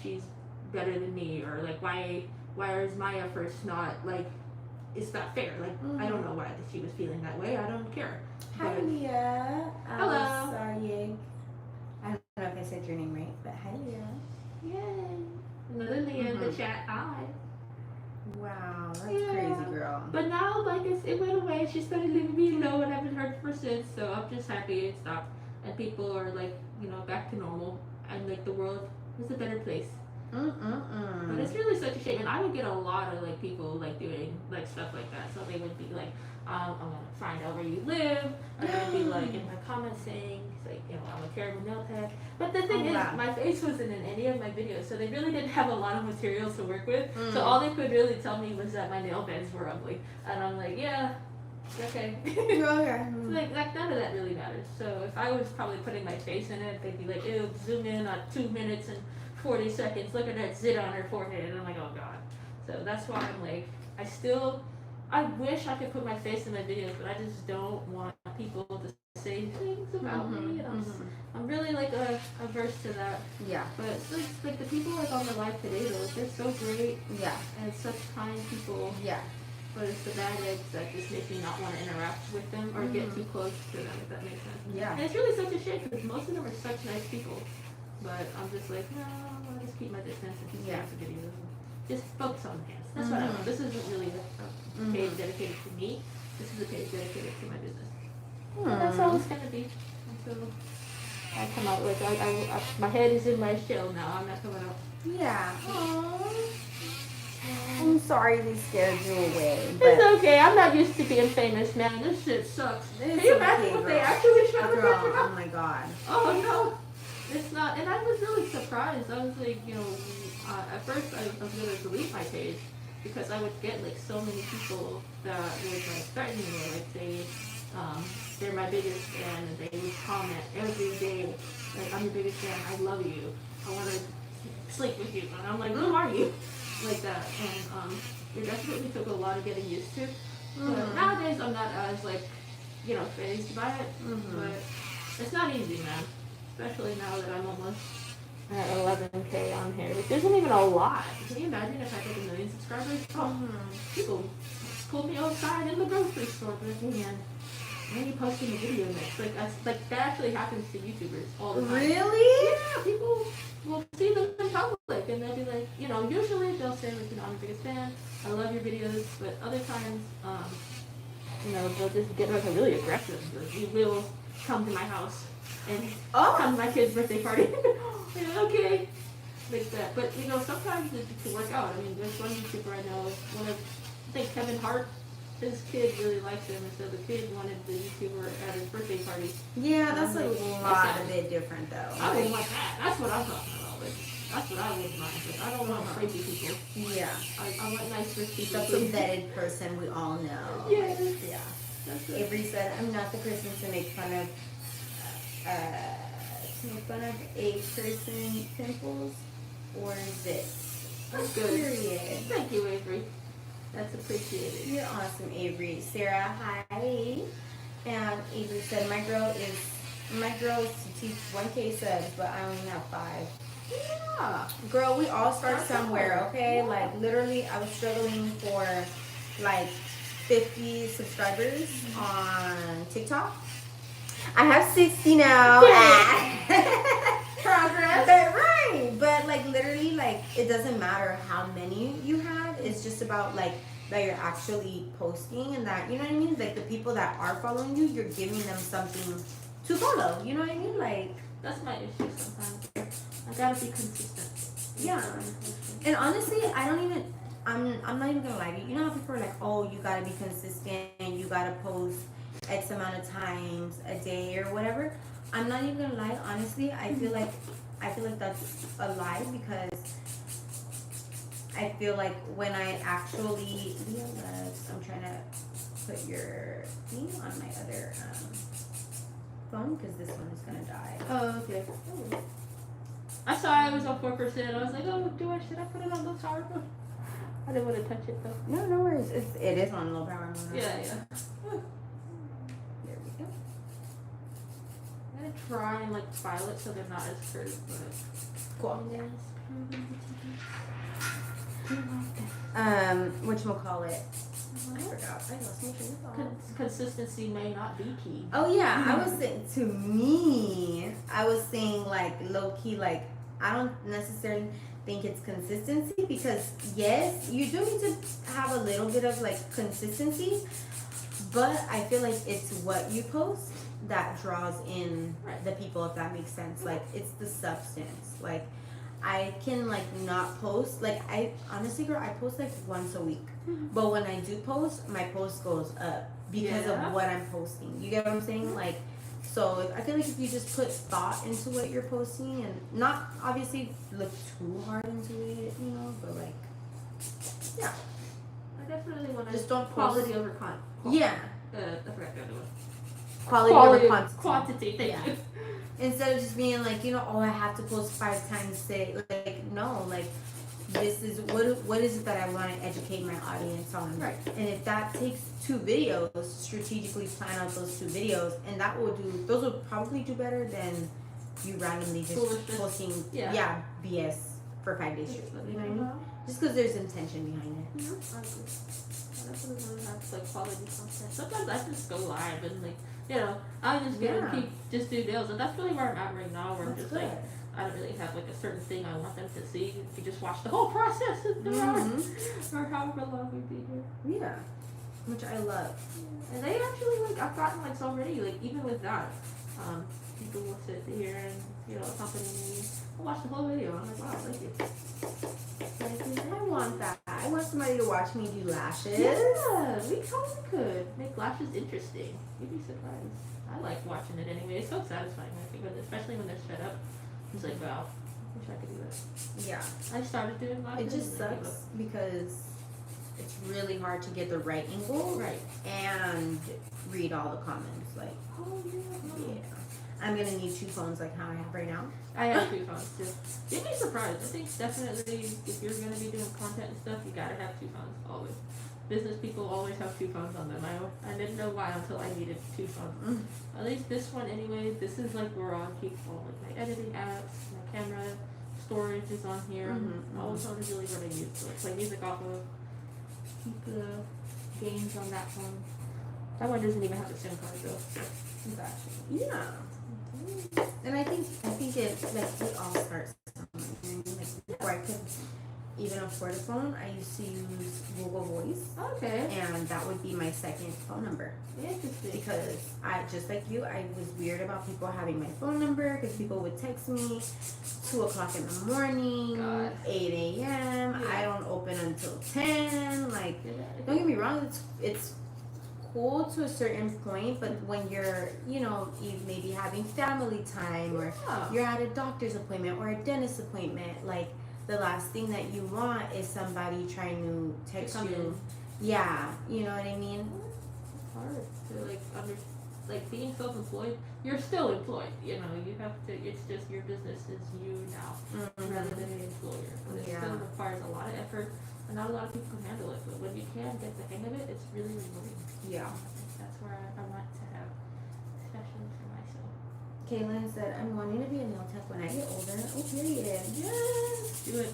she's better than me, or like why is Maya first not like, it's not fair. Like I don't know why she was feeling that way. I don't care. Hi, But- Leah. Hello. Sorry. I don't know if I said your name right, but hi, Leah. Yay. Another Leah in the chat. Hi. Wow, that's Yeah. crazy, girl. But now, like, it went away. She started leaving me alone, and I haven't heard from her since. So I'm just happy it stopped, and people are like, you know, back to normal, and like the world is a better place. But it's really such a shame, and I would get a lot of like people like doing like stuff like that. So they would be like, I'm gonna find out where you live. Or they'd be like in my comments saying, like, you know, I'm a terrible nail tech. But the thing is, my face wasn't in any of my videos, so they really didn't have a lot of material to work with. So all they could really tell me was that my nail beds were ugly, and I'm like, yeah, okay. So, like none of that really matters. So if I was probably putting my face in it, they'd be like, ew, zoom in on 2 minutes and 40 seconds. Look at that zit on her forehead, and I'm like, oh god. So that's why I'm like, I wish I could put my face in my videos, but I just don't want people to say things about me. And I'm really like averse to that. Yeah. But it's like the people like on the live today though, they're so great Yeah. and such kind people. Yeah. But it's the bad eggs that just make me not want to interact with them or get too close to them, if that makes sense. Yeah. And it's really such a shame because most of them are such nice people. But I'm just like, no, I'll just keep my distance and keep the videos. Just focus on the hands. That's what I want. This isn't really a page dedicated to me. This is a page dedicated to my business. So that's all it's gonna be until I come out. Like I my head is in my shell now. I'm not coming out. Yeah. Aww. I'm sorry we scared you away. But It's okay. I'm not used to being famous, man. This shit sucks. Can you imagine if they actually shut the picture Oh up? my god. Oh no. It's not, and I was really surprised. I was like, you know, at first I was going to delete my page because I would get like so many people that would like threaten me or like say they're my biggest fan, and they would comment every day like, I'm your biggest fan, I love you, I want to sleep with you, and I'm like, who are you? like that, and it definitely took a lot of getting used to. Mm-hmm. But nowadays, I'm not as like, phased by it. Mm-hmm. But it's not easy, man. Especially now that I'm almost at 11K on here, which isn't even a lot. Can you imagine if I had like 1 million subscribers? Oh, people pulled me outside in the grocery store, but man, when are you posting a video next? Like that actually happens to YouTubers all the time. Really? Yeah, people will see them in public and they'll be like, usually they'll say like, I'm your biggest fan, I love your videos, but other times, they'll just get like really aggressive. Like, you will come to my house and come to my kid's birthday party. Okay. Like that. But, sometimes it can work out. I mean, there's one YouTuber I know, I think Kevin Hart, his kid really likes him, and so the kid wanted the YouTuber at his birthday party. Yeah, that's a lot of it different though. I wouldn't want that. That's what I'm talking about. Like, that's what I wouldn't mind. Like, I don't want crazy people. Yeah. I want nice rich people. That's a vetted person we all know. Yes. Like, yeah. Avery said, I'm not the person to make fun of a person's pimples or this. That's good. Period. Thank you, Avery. That's appreciated. You're awesome, Avery. Sarah, hi. And Avery said, my goal is to teach 1K subs, but I only have 5. Yeah. Girl, we all start somewhere, okay? Yeah. Like, literally, I was struggling for, like, 50 subscribers on TikTok. I have 60 now. Progress. Right. But, like, literally, like, it doesn't matter how many you have. It's just about, like, that you're actually posting and that, you know what I mean? Like, the people that are following you, you're giving them something to follow. You know what I mean? Like, that's my issue sometimes. I gotta be consistent. Yeah. And honestly, I'm not even gonna lie to you. You know how people are like, oh, you gotta be consistent, you gotta post X amount of times a day or whatever. I'm not even gonna lie, honestly, I feel like that's a lie, because I feel like when I actually I'm trying to put your thing on my other phone because this one is gonna die. Oh, okay. I saw it was on 4%. I was like, oh, should I put it on low power mode? I didn't want to touch it though. No worries. It is on low power mode. Yeah. There we go. I'm gonna try and like file it so they're not as curved, but cool. Whatchamacallit? I forgot. I lost my train of thought. Consistency may not be key. Oh yeah, I was saying like low key, like I don't necessarily think it's consistency, because yes, you do need to have a little bit of like consistency, but I feel like it's what you post that draws in the people, if that makes sense. Like it's the substance. Like I can like not post, like I honestly, girl, I post like once a week, but when I do post, my post goes up because of what I'm posting. You get what I'm saying? Like, so I feel like if you just put thought into what you're posting and not obviously look too hard into it, you know, but like, yeah. I definitely want to just don't quality over quantity. Yeah. I forgot the other one. Quality over quantity. Quantity, thank you. Instead of just being like, you know, oh, I have to post 5 times a day. Like, no, like, this is, what is it that I want to educate my audience on? Right. And if that takes 2 videos, strategically plan out those 2 videos, and those will probably do better than you randomly just posting, BS for 5 days straight. You know what I mean? Just because there's intention behind it. I definitely want to have like quality content. Sometimes I just go live and like, I'm just gonna just do deals, and that's really where I'm at right now. Where I'm just like, I don't really have like a certain thing I want them to see. If you just watch the whole process or however long we be here. Yeah, which I love. And they actually like, I've gotten like so many, like even with that, people will sit here and accompany me. I'll watch the whole video. I'm like, wow, thank you. I want that. I want somebody to watch me do lashes. Yeah, we totally could make lashes interesting. You'd be surprised. I like watching it anyway. It's so satisfying, I think, especially when they're sped up. It's like, wow, I wish I could do that. Yeah. I started doing lashes. It just sucks because it's really hard to get the right angle. Right. And read all the comments. Like, oh, yeah. I'm gonna need 2 phones like how I have right now. I have 2 phones too. You'd be surprised. I think definitely if you're gonna be doing content and stuff, you gotta have 2 phones always. Business people always have 2 phones on them. I didn't know why until I needed 2 phones. At least this one anyway. This is like where I'll keep all like my editing apps, my camera storage is on here. All the phone is really what I use. So play music off of. Keep the games on that phone. That one doesn't even have a SIM card though. Yeah. And I think it all starts somewhere. Like before I could even afford a phone, I used to use Google Voice. Okay. And that would be my second phone number. Interesting. Because I, just like you, I was weird about people having my phone number because people would text me 2 o'clock in the morning, God. 8 a.m. Yeah. I don't open until 10. Like, don't get me wrong, it's cool to a certain point, but when you're, you know, you maybe having family time or you're at a doctor's appointment or a dentist appointment, like the last thing that you want is somebody trying to text you. Yeah, you know what I mean? It's hard to like being self-employed. You're still employed, you know. You have to. It's just your business is you now, rather than an employer. But it still requires a lot of effort, and not a lot of people can handle it. But when you can get the hang of it, it's really rewarding. Yeah. I think that's where I want to have, especially for myself. Kaylin said, I'm wanting to be a nail tech when I get older. Oh, period. Yes, do it.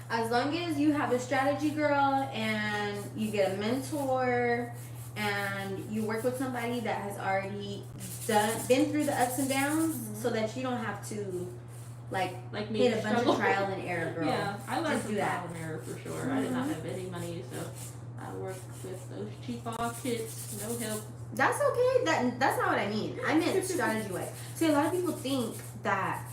As long as you have a strategy, girl, and you get a mentor, and you work with somebody that has already been through the ups and downs, so that you don't have to, like me, hit a bunch of trial and error, girl. Yeah, I learned Just from do that. trial and error for sure. I did not have any money, so I worked with those cheap off kits, no help. That's okay. That's not what I mean. I meant strategy wise. See, a lot of people think that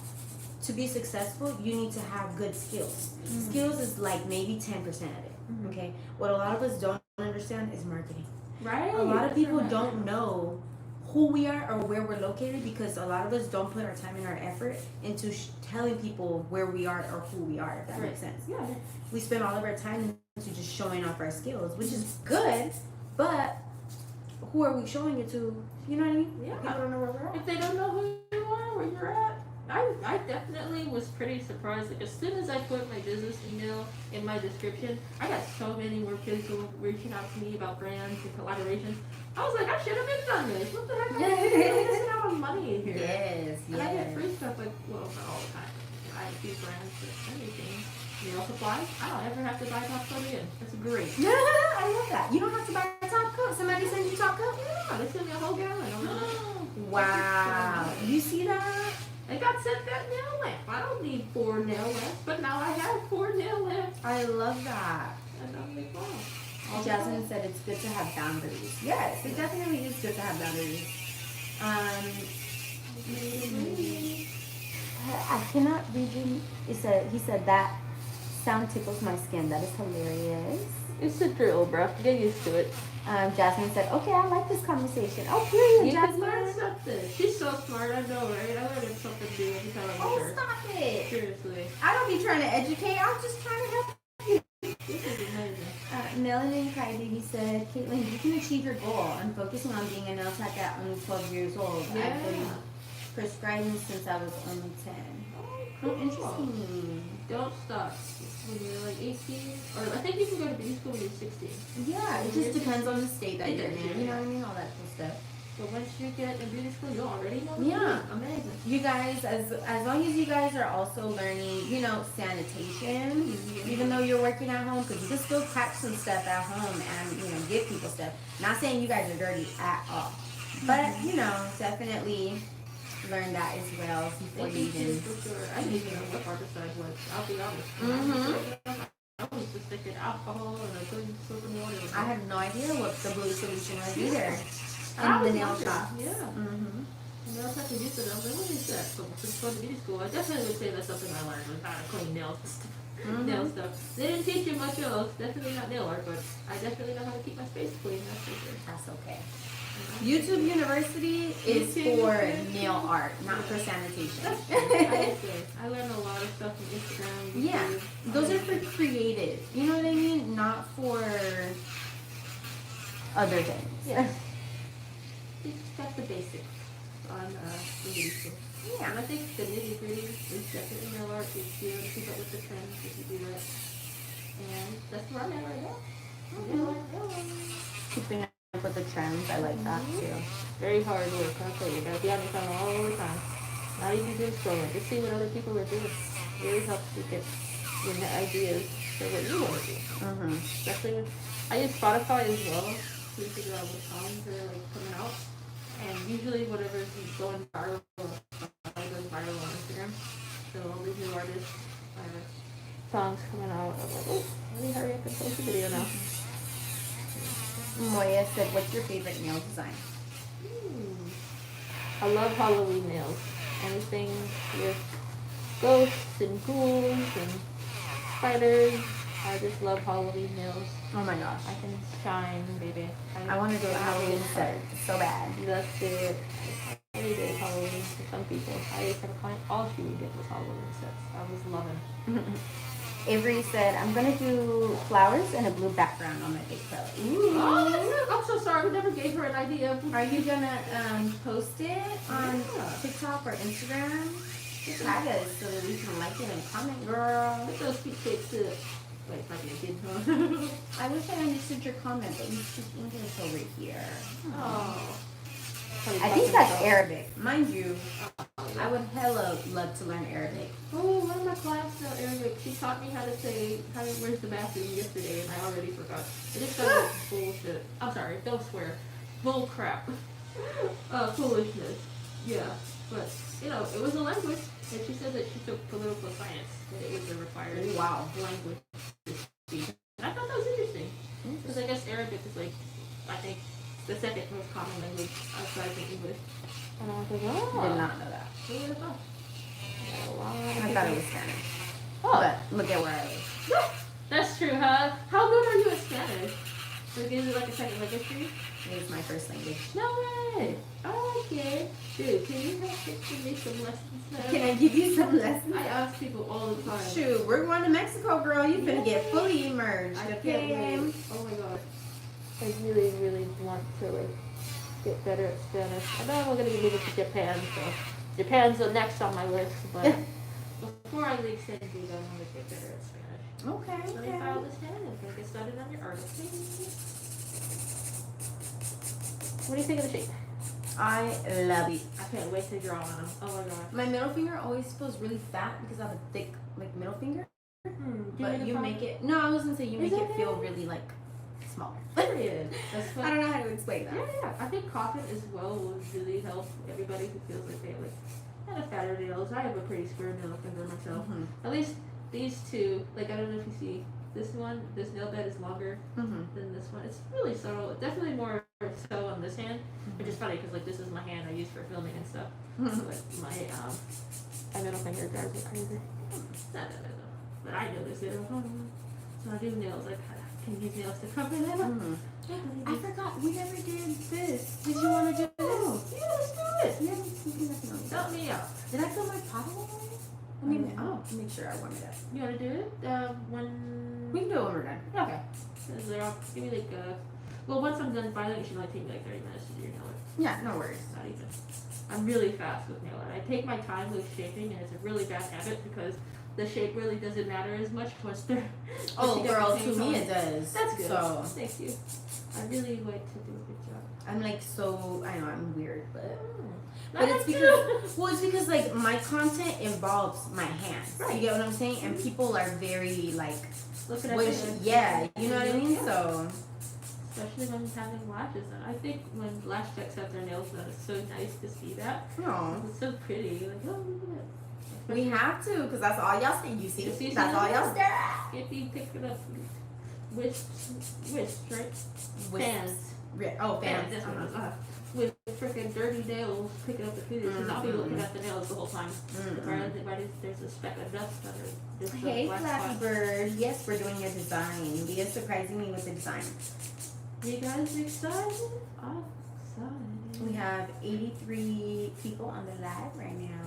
to be successful, you need to have good skills. Skills is like maybe 10% of it. Okay. What a lot of us don't understand is marketing. Right. A lot of people don't know who we are or where we're located because a lot of us don't put our time and our effort into telling people where we are or who we are, if that makes sense. Yeah. We spend all of our time into just showing off our skills, which is good, but who are we showing it to? You know what I mean? Yeah. People don't know where we're at. If they don't know who you are, where you're at. I definitely was pretty surprised. Like, as soon as I put my business email in my description, I got so many more people reaching out to me about brands and collaborations. I was like, I should have been done this. What the heck? I'm missing out on money in here. Yes, And I get free stuff, like, well, not all the time. I have a few brands for anything. Nail supplies, I don't ever have to buy top coat again. That's great. I love that. You don't have to buy a top coat. Somebody sends you top coat? Yeah, they sent me a whole gallon. Wow. You see that? I got sent that nail lamp. I don't need 4 nail lamps, but now I have 4 nail lamps. I love that. And I'm like, wow. Jasmine said it's good to have boundaries. Yes, it definitely is good to have boundaries. I cannot read him. He said that sound tickles my skin. That is hilarious. It's a drill, bro. Get used to it. Jasmine said, okay, I like this conversation. Oh, period, You can Jasmine. learn something. She's so smart, I know, right? I learned something new every time I meet her. Stop it. Seriously. I don't be trying to educate. I'm just trying to help you. This is amazing. Melanin Crybaby said, Caitlin, you can achieve your goal. I'm focusing on being a nail tech at only 12 years old. Yeah. I've been prescribing since I was only 10. Oh, interesting. Don't stop. When you're like 18, or I think you can go to beauty school when you're 16. Yeah, it just depends on the state that you're in. Yeah. You know what I mean? All that cool stuff. But once you get in beauty school, you already know. Yeah. Amazing. You guys, as long as you guys are also learning, you know, sanitation, even though you're working at home, because you can still crack some stuff at home and, you know, give people stuff. Not saying you guys are dirty at all. But, you know, definitely learn that as well before you even. For sure. I didn't even know what herbicide was. I'll be honest. I was just thinking alcohol and I put soap and water. I had no idea what the blue solution was either. I And the was nail wondering. shop. Yeah. Nail tech and use it. I was like, what is that? So just go to beauty school. I definitely would say that's something I learned was how to clean nails and stuff. Nail stuff. They didn't teach you much else. Definitely not nail art, but I definitely know how to keep my space clean. That's for sure. That's okay. YouTube University is for nail art, not for sanitation. I learned a lot of stuff from Instagram. YouTube. Yeah, those are for creative. You know what I mean? Not for other things. Yeah. Just got the basics. on the YouTube. Yeah. And I think the nitty gritty is definitely nail art. If you keep up with the trends, if you do that. And that's where I'm at right now. Keeping up with the trends, I like that too. Very hard work, I'll tell you. You gotta be on your phone all the time. Not even just scrolling. Just see what other people are doing. It really helps you get ideas for what you want to do. Especially when I use Spotify as well to figure out what songs are like coming out. And usually whatever is going viral goes viral on Instagram. So all these new artists songs coming out. I'm like, oh, let me hurry up and post a video now. Moya said, what's your favorite nail design? I love Halloween nails. Anything with ghosts and ghouls and spiders. I just love Halloween nails. Oh my gosh. I can shine, baby. I want to do a Halloween set so bad. Let's do it. Every day Halloween for some people. I used to have a client, all she would get was Halloween sets. I was loving. Avery said, I'm going to do flowers and a blue background on my big pillow. Ooh. Oh, I'm so sorry. We never gave her an idea. Are you going to post it on TikTok or Instagram? Tag us so that we can like it and comment, girl. Look at those feet pics too. Wait, it's like a kid, huh? I wish I understood your comment, but you speak English over here. Oh. I think that's Arabic. Mind you, I would hella love to learn Arabic. Oh, one of my class know Arabic. She taught me how to say, where's the bathroom yesterday, and I already forgot. I just got like bullshit. I'm sorry, don't swear. Bull crap. Foolishness. Yeah. But, you know, it was a language, and she said that she took political science, and it was a required language to speak. And I thought that was interesting. Because I guess Arabic is like, I think, the second most common language outside of English. And I was like, oh. Did not know that. Who would have thought? I thought it was Spanish. Oh. But look at where I live. That's true, huh? How good are you at Spanish? Like, is it like a second language for you? It is my first language. No way! I like it. Dude, can you help give me some lessons now? Can I give you some lessons? I ask people all the time. Shoot, we're going to Mexico, girl. You're gonna get fully immersed. I Okay. can't wait. Oh my god. I really, really want to like get better at Spanish. I know I'm gonna be moving to Japan, so Japan's the next on my list, but before I leave San Diego, I want to get better at Spanish. Okay, Let me file this head and get started on your article. What do you think of the shape? I love it. I can't wait to draw on them. Oh my god. My middle finger always feels really fat because I have a thick, like, middle finger. But you make it. No, I was gonna say you make it feel really like small. Period. That's I don't know how to explain that. Yeah. I think cotton as well will really help everybody who feels like they like kind of fatter nails. I have a pretty square middle finger myself. At least these two. Like I don't know if you see this one. This nail bed is longer than this one. It's really subtle. Definitely more so on this hand, which is funny because like this is my hand I use for filming and stuff. But my middle finger drives me crazy. No. But I know this. So I do nails. I can use nails to cover that up. I forgot we never did this. Did you want to do this? Yeah, let's do it. Yeah, Help me out. did I fill my bottle already? Make sure I warmed it up. You want to do it? We can do it when we're done. Okay. Give me like well, once I'm done filing, it should only take me like 30 minutes to do your nail art. Yeah, no worries. Not even. I'm really fast with nail art. I take my time with shaping, and it's a really bad habit because the shape really doesn't matter as much once they're. Oh, girl, to me it does. That's good. So thank you. I really like to do a good job. I'm like so. I know I'm weird, but. But it's because like my content involves my hands. Right. You get what I'm saying? And people are very like, looking at you know what I mean? So. Especially when having lashes on. I think when lash techs have their nails done, it's so nice to see that. Oh. It's so pretty. Like, oh, look at it. We have to, because that's all y'all see. You see? That's all y'all stare at. If you pick it up, whisk, right? Fans. Fans. That's what I was with freaking dirty nails, picking up the fingers, because I'll be looking at the nails the whole time. There's a speck of dust under. Hey, Flappy Bird. Yes, we're doing your design. You guys surprising me with the design. You guys excited? I'm excited. We have 83 people on the live right now.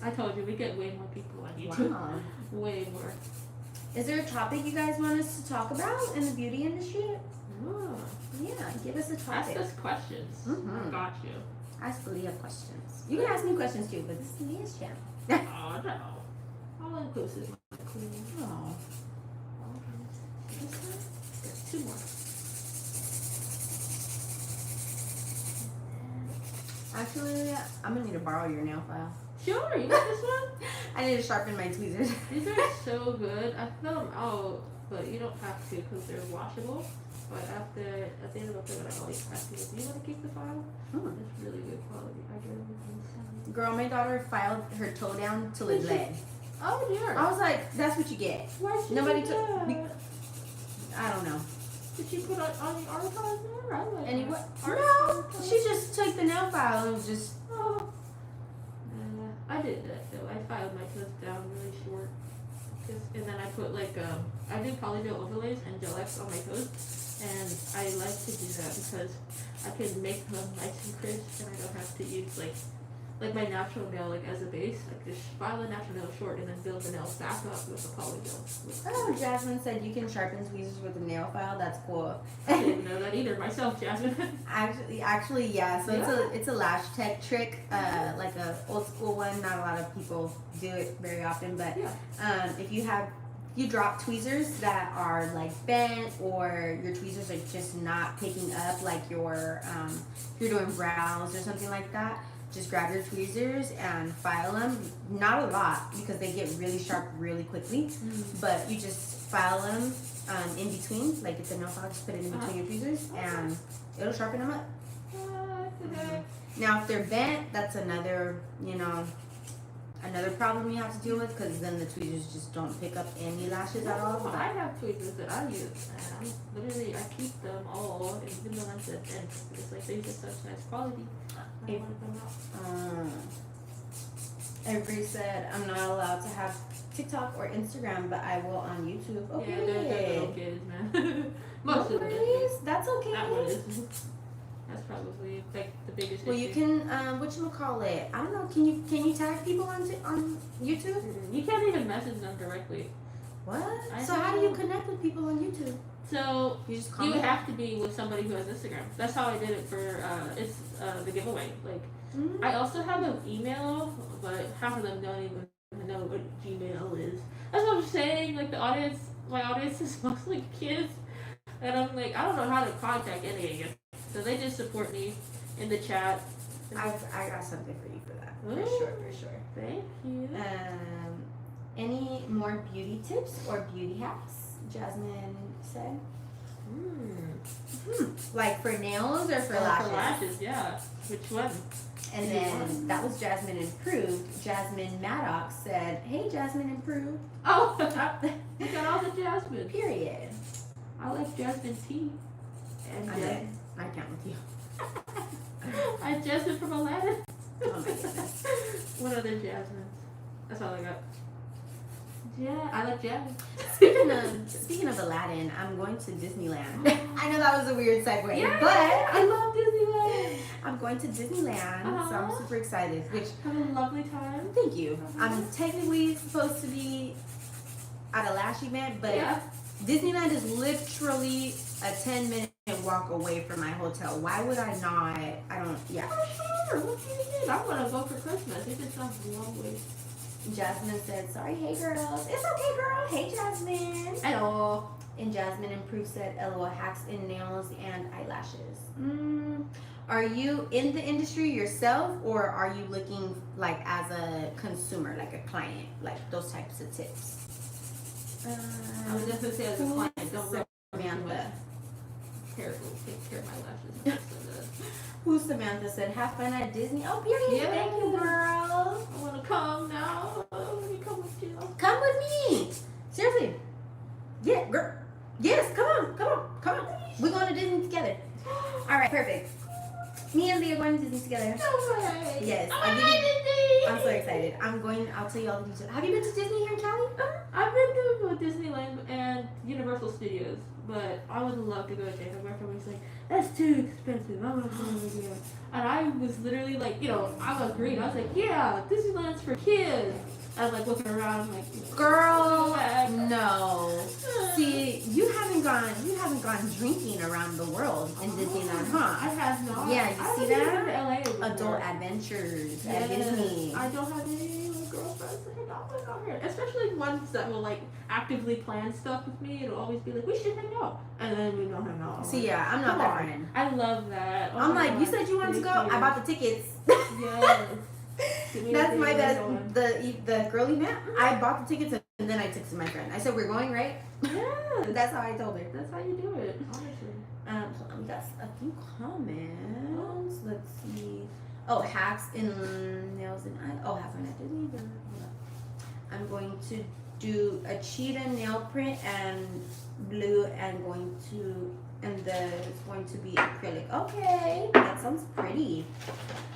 I told you, we get way more people on YouTube. Wow. Way more. Is there a topic you guys want us to talk about in the beauty industry? Oh. Yeah, give us a topic. Ask us questions. I got you. Ask Leah questions. You can ask me questions too, but this is Leah's channel. Oh no. All inclusive, my queen. Oh. This one? There's 2 more. Actually, I'm gonna need to borrow your nail file. Sure, you got this one? I need to sharpen my tweezers. These are so good. I fill them out, but you don't have to because they're washable. But at the end of the thing, I always ask you, do you want to keep the file? It's really good quality. I get everything. Girl, my daughter filed her toe down till it bled. Oh dear. I was like, that's what you get. Why she Nobody do took. that? I don't know. Did she put on the archive there? I like Any that. what? Art- No, archive? she just took the nail file and was just. Oh. I did that though. I filed my toes down really short. And then I put like, I do polygel overlays and gel X on my toes. And I like to do that because I can make them nice and crisp and I don't have to use like my natural nail like as a base. Like just file the natural nail short and then build the nail back up with a polygel. Oh, Jasmine said you can sharpen tweezers with a nail file. That's cool. I didn't know that either myself, Jasmine. Actually, yeah. So it's a lash tech trick, like a old school one. Not a lot of people do it very often, but if you drop tweezers that are like bent or your tweezers are just not picking up, like you're doing brows or something like that, just grab your tweezers and file them. Not a lot because they get really sharp really quickly, but you just file them in between, like if the nail file, just put it in between your tweezers and it'll sharpen them up. Now if they're bent, that's another problem you have to deal with because then the tweezers just don't pick up any lashes at all. I have tweezers that I use and I keep them all, and even the ones that bend, it's like they're just such nice quality. I don't want them out. Everybody said I'm not allowed to have TikTok or Instagram, but I will on YouTube. Okay. Yeah, they're little kids, man. Most of them. That's okay. That one is. That's probably like the biggest Well, issue. you can whatchamacallit? I don't know. Can you tag people on YouTube? You can't even message them directly. What? I So how do you connect with people on YouTube? So You just you comment? have to be with somebody who has Instagram. That's how I did it for the giveaway. Like I also have an email, but half of them don't even know what Gmail is. That's what I'm saying. Like my audience is mostly kids, and I'm like, I don't know how to contact any of you. So they just support me in the chat. I got something for you for that. Ooh. For sure. Thank you. Any more beauty tips or beauty hacks? Jasmine said. Like for nails or for lashes? For lashes, yeah. Which one? And then that was Jasmine Improved. Jasmine Maddox said, "Hey, Jasmine Improved." Oh, look at all the jasmine. Period. I like jasmine tea. And I can't with you. I jasmine from Aladdin. Oh my goodness. What other jasmines? That's all I got. Yeah, I like jasmine. Speaking of Aladdin, I'm going to Disneyland. I know that was a weird segue, Yeah, but I love Disneyland. I'm going to Disneyland, so I'm super excited. Which Have a lovely time. thank you. I'm technically supposed to be at a Lash event, but Disneyland is literally a 10-minute walk away from my hotel. Why would I not? I don't. Yeah. For sure. What do you need? I want to go for Christmas. It just sounds a long way. Jasmine said, "Sorry, hey girls." It's okay, girl. Hey, Jasmine. Hello. And Jasmine Improved said, "LOL, hacks in nails and eyelashes." Are you in the industry yourself, or are you looking like as a consumer, like a client, like those types of tips? I was just gonna say as a client, don't rub too much. Samantha. Careful, take care of my lashes. Who's Samantha said, "Have fun at Disney." Oh, period. Yeah. Thank you, girl. I want to come now. Let me come with you. Come with me. Seriously. Yeah, girl. Yes, come on. We're going to Disney together. All right, perfect. Me and Leah going to Disney together. No way. Yes. I'm so excited. I'll tell you all the details. Have you been to Disney here in Cali? I've been to Disneyland and Universal Studios, but I would love to go to Jacob. My friend was like, "That's too expensive. I want to go over there." And I was literally like, I agreed. I was like, "Yeah, Disneyland's for kids." I was like looking around, like, Girl, no. See, you haven't haven't gone drinking around the world in Disneyland, huh? I have not. Yeah, you see that? LA Adult adventures at Disney. I don't have any like, girlfriends that hang out with out here, especially ones that will like actively plan stuff with me. It'll always be like, we should hang out, and then we don't hang out. See, yeah, I'm not that friend. I love that. I'm like, you said you wanted to go. I bought the tickets. Yes. That's my best. The girl event. I bought the tickets and then I texted my friend. I said we're going, right? Yeah. That's how I told her. That's how you do it, honestly. So we got a few comments. Let's see. Oh, hacks in nails and eyes. Oh, have fun at Disney. I'm going to do a cheetah nail print and blue and it's going to be acrylic. Okay, that sounds pretty.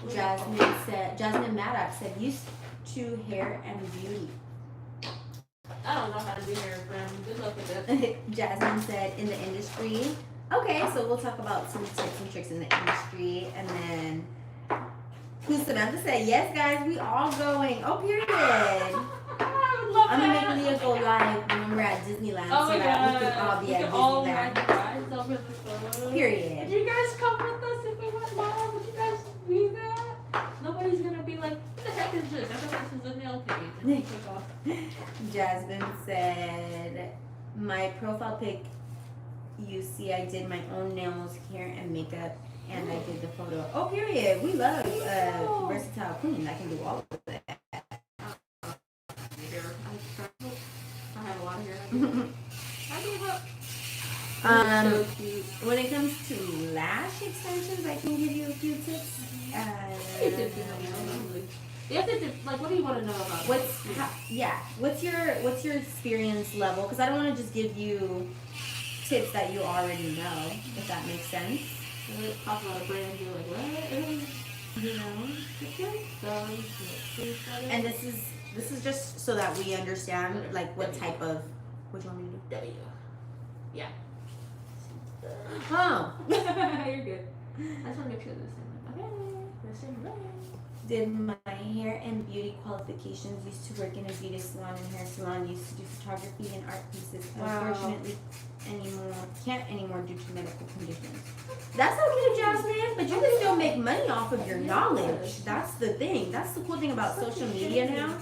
Jasmine Maddox said used to hair and beauty. I don't know how to do hair, friend. Good luck with that. Jasmine said in the industry. Okay, so we'll talk about some tips and tricks in the industry, and then Samantha said, yes, guys, we all going. Oh, period. I'm gonna make Leah go live when we're at Disneyland, so that we can all be at Disneyland. Period. Did you guys come with us if we went live? Would you guys do that? Nobody's gonna be like, what the heck is this? I thought this was a nail page. Jasmine said, my profile pic, you see I did my own nails, hair, and makeup, and I did the photo. Oh, period. We love versatile queen that can do all of that. I have a lot of hair. I gave up. So cute. When it comes to lash extensions, I can give you a few tips. You have to do, like, what do you want to know about? What's your experience level? Because I don't want to just give you tips that you already know, if that makes sense. Talk about a brand, you're like, what? You know, and this is just so that we understand like what type of. What do you want me to do? W. Yeah. Oh. You're good. I just want to make sure this thing. Okay. This thing right. Did my hair and beauty qualifications. Used to work in a beauty salon and hair salon. Used to do photography and art pieces. Wow. Unfortunately, can't anymore due to medical conditions. That's okay, Jasmine, but you can still make money off of your knowledge. That's the thing. That's the cool thing about social media now,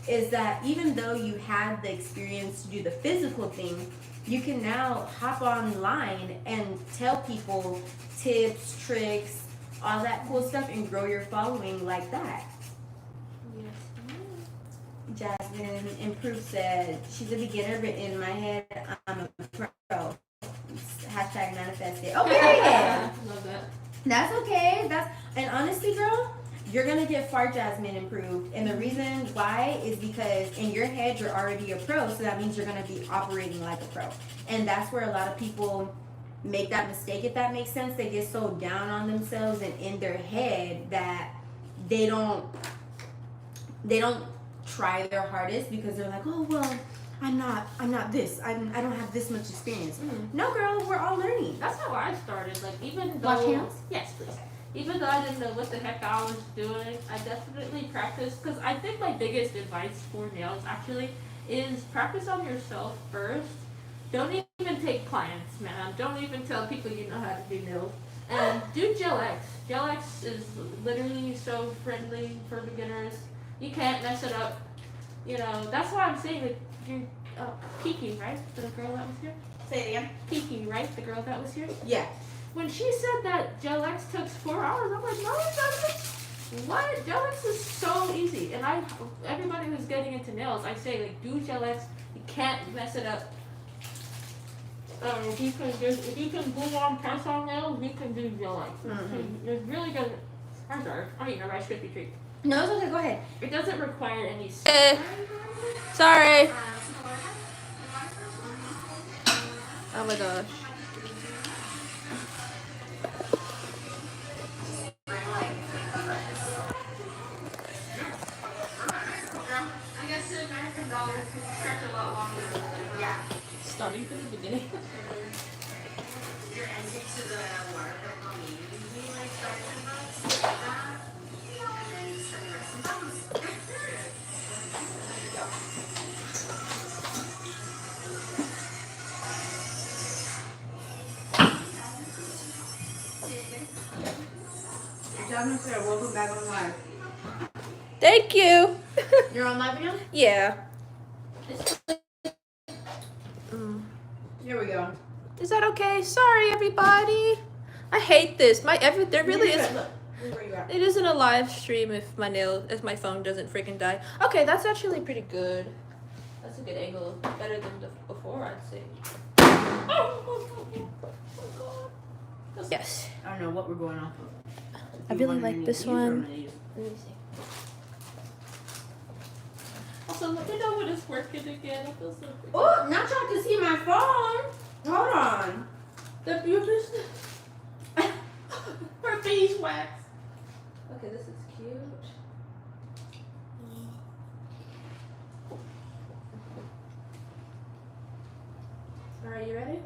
is that even though you had the experience to do the physical thing, you can now hop online and tell people tips, tricks, all that cool stuff, and grow your following like that. Yes. Jasmine Improved said, she's a beginner, but in my head, I'm a pro. Hashtag manifest it. Oh, period. Love that. That's okay. And honestly, girl, you're gonna get far, Jasmine Improved. And the reason why is because in your head, you're already a pro, so that means you're gonna be operating like a pro. And that's where a lot of people make that mistake, if that makes sense. They get so down on themselves and in their head that they don't try their hardest because they're like, oh well, I'm not this. I don't have this much experience. No, girl, we're all learning. That's how I started. Like, even though Wash hands? Yes, please. Even though I didn't know what the heck I was doing, I definitely practiced, because I think my biggest advice for nails actually is practice on yourself first. Don't even take clients, man. Don't even tell people you know how to do nails. And do Gel X. Gel X is literally so friendly for beginners. You can't mess it up. You know, that's why I'm saying that you're peeking, right? The girl that was here? Say it again. Peeking, right? The girl that was here? Yeah. When she said that Gel X took 4 hours, I'm like, no, it doesn't. What? Gel X is so easy. And everybody who's getting into nails, I say, like, do Gel X. You can't mess it up. If you can glue on press on nails, you can do Gel X. It's really good. I'm sorry. I'm eating a Rice Krispie treat. No, it's okay. Go ahead. It doesn't require any. Sorry. Oh my gosh. I guess the American dollar stretch a lot longer. Yeah. Starting from the beginning. You're ending to the water usually like starting Jasmine said, welcome back on live. Thank you. You're on live again? Yeah. Here we go. Is that okay? Sorry, everybody. I hate this. There really is. Look, where you at? It isn't a live stream if my phone doesn't freaking die. Okay, that's actually pretty good. That's a good angle. Better than before, I'd say. Yes. I don't know what we're going off of. I really like this one. Let me see. Also, let me know when it's working again. I feel so freaking. Oh, not y'all can see my phone. Hold on. The beauty's her beeswax. Okay, this is cute. Alright, you ready?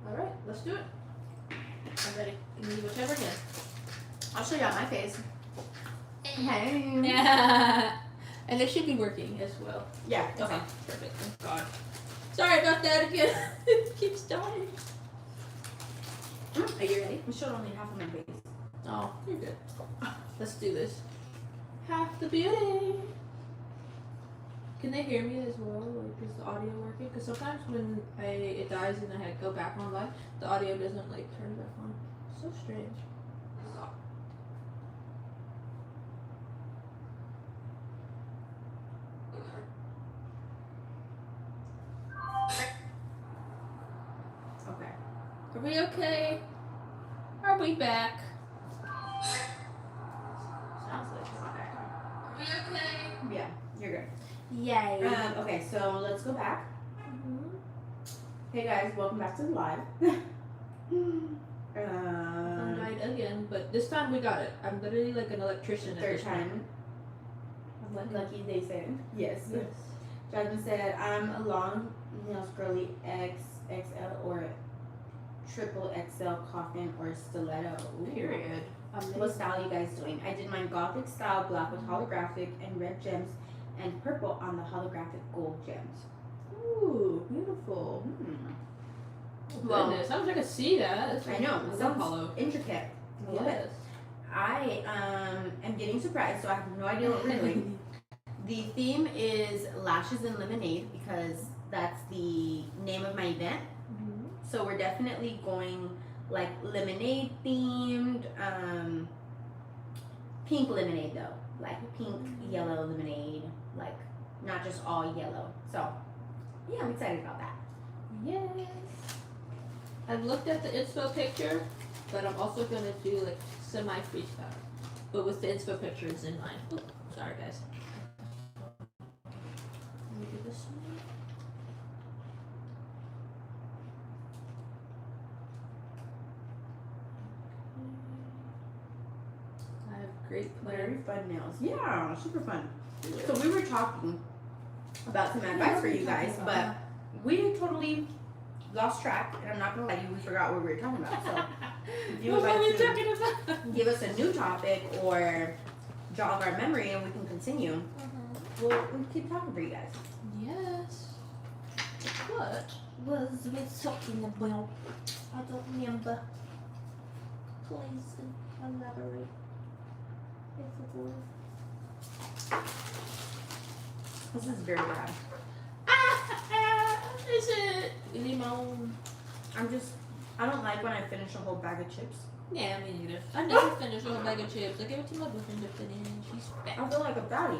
Alright, let's do it. I'm ready. You can use whichever hand. I'll show y'all my face. Hey. Yeah. And it should be working as well. Yeah. Okay, perfect. Thank God. Sorry about that again. It keeps dying. Are you ready? I'm showing only half of my face. Oh, you're good. Let's do this. Half the beauty. Can they hear me as well? Like, is the audio working? Because sometimes when it dies and I go back on live, the audio doesn't like turn back on. So strange. Okay. Are we okay? Are we back? Sounds like we're back. Are we okay? Yeah, you're good. Yay. Okay, so let's go back. Hey guys, welcome back to the live. Phone died again, but this time we got it. I'm literally like an electrician at Third this point. time. I'm Lucky they said. Yes. Yes. Jasmine said, I'm a long nails girly XXL or triple XL coffin or stiletto. Ooh. Period. What style are you guys doing? I did my gothic style black with holographic and red gems and purple on the holographic gold gems. Ooh, beautiful. Well, Goodness, I wish I could see that. That's I know. It It's sounds hollow. intricate. I love it. Yes. I am getting surprised, so I have no idea what we're doing. The theme is Lashes and Lemonade because that's the name of my event. So we're definitely going like lemonade themed, pink lemonade though, like pink yellow lemonade, like not just all yellow. So yeah, I'm excited about that. Yes. I've looked at the inspo picture, but I'm also gonna do like semi freestyle, but with the inspo pictures in mind. Ooh, sorry guys. Let me do this one. I have great Very plans. fun nails. Yeah, super fun. So we were talking about some advice for you guys, but we totally lost track, and I'm not gonna lie to you, we forgot what we were talking about. So if you would What were like we to talking about? give us a new topic or jog our memory and we can continue, we'll keep talking for you guys. Yes. What? Was we talking about? I don't remember. Please elaborate. This is very bad. Is it limon? I don't like when I finish a whole bag of chips. Yeah, me neither. I never finished a whole bag of chips. I gave it to my boyfriend to finish. She's fat. I feel like a fatty.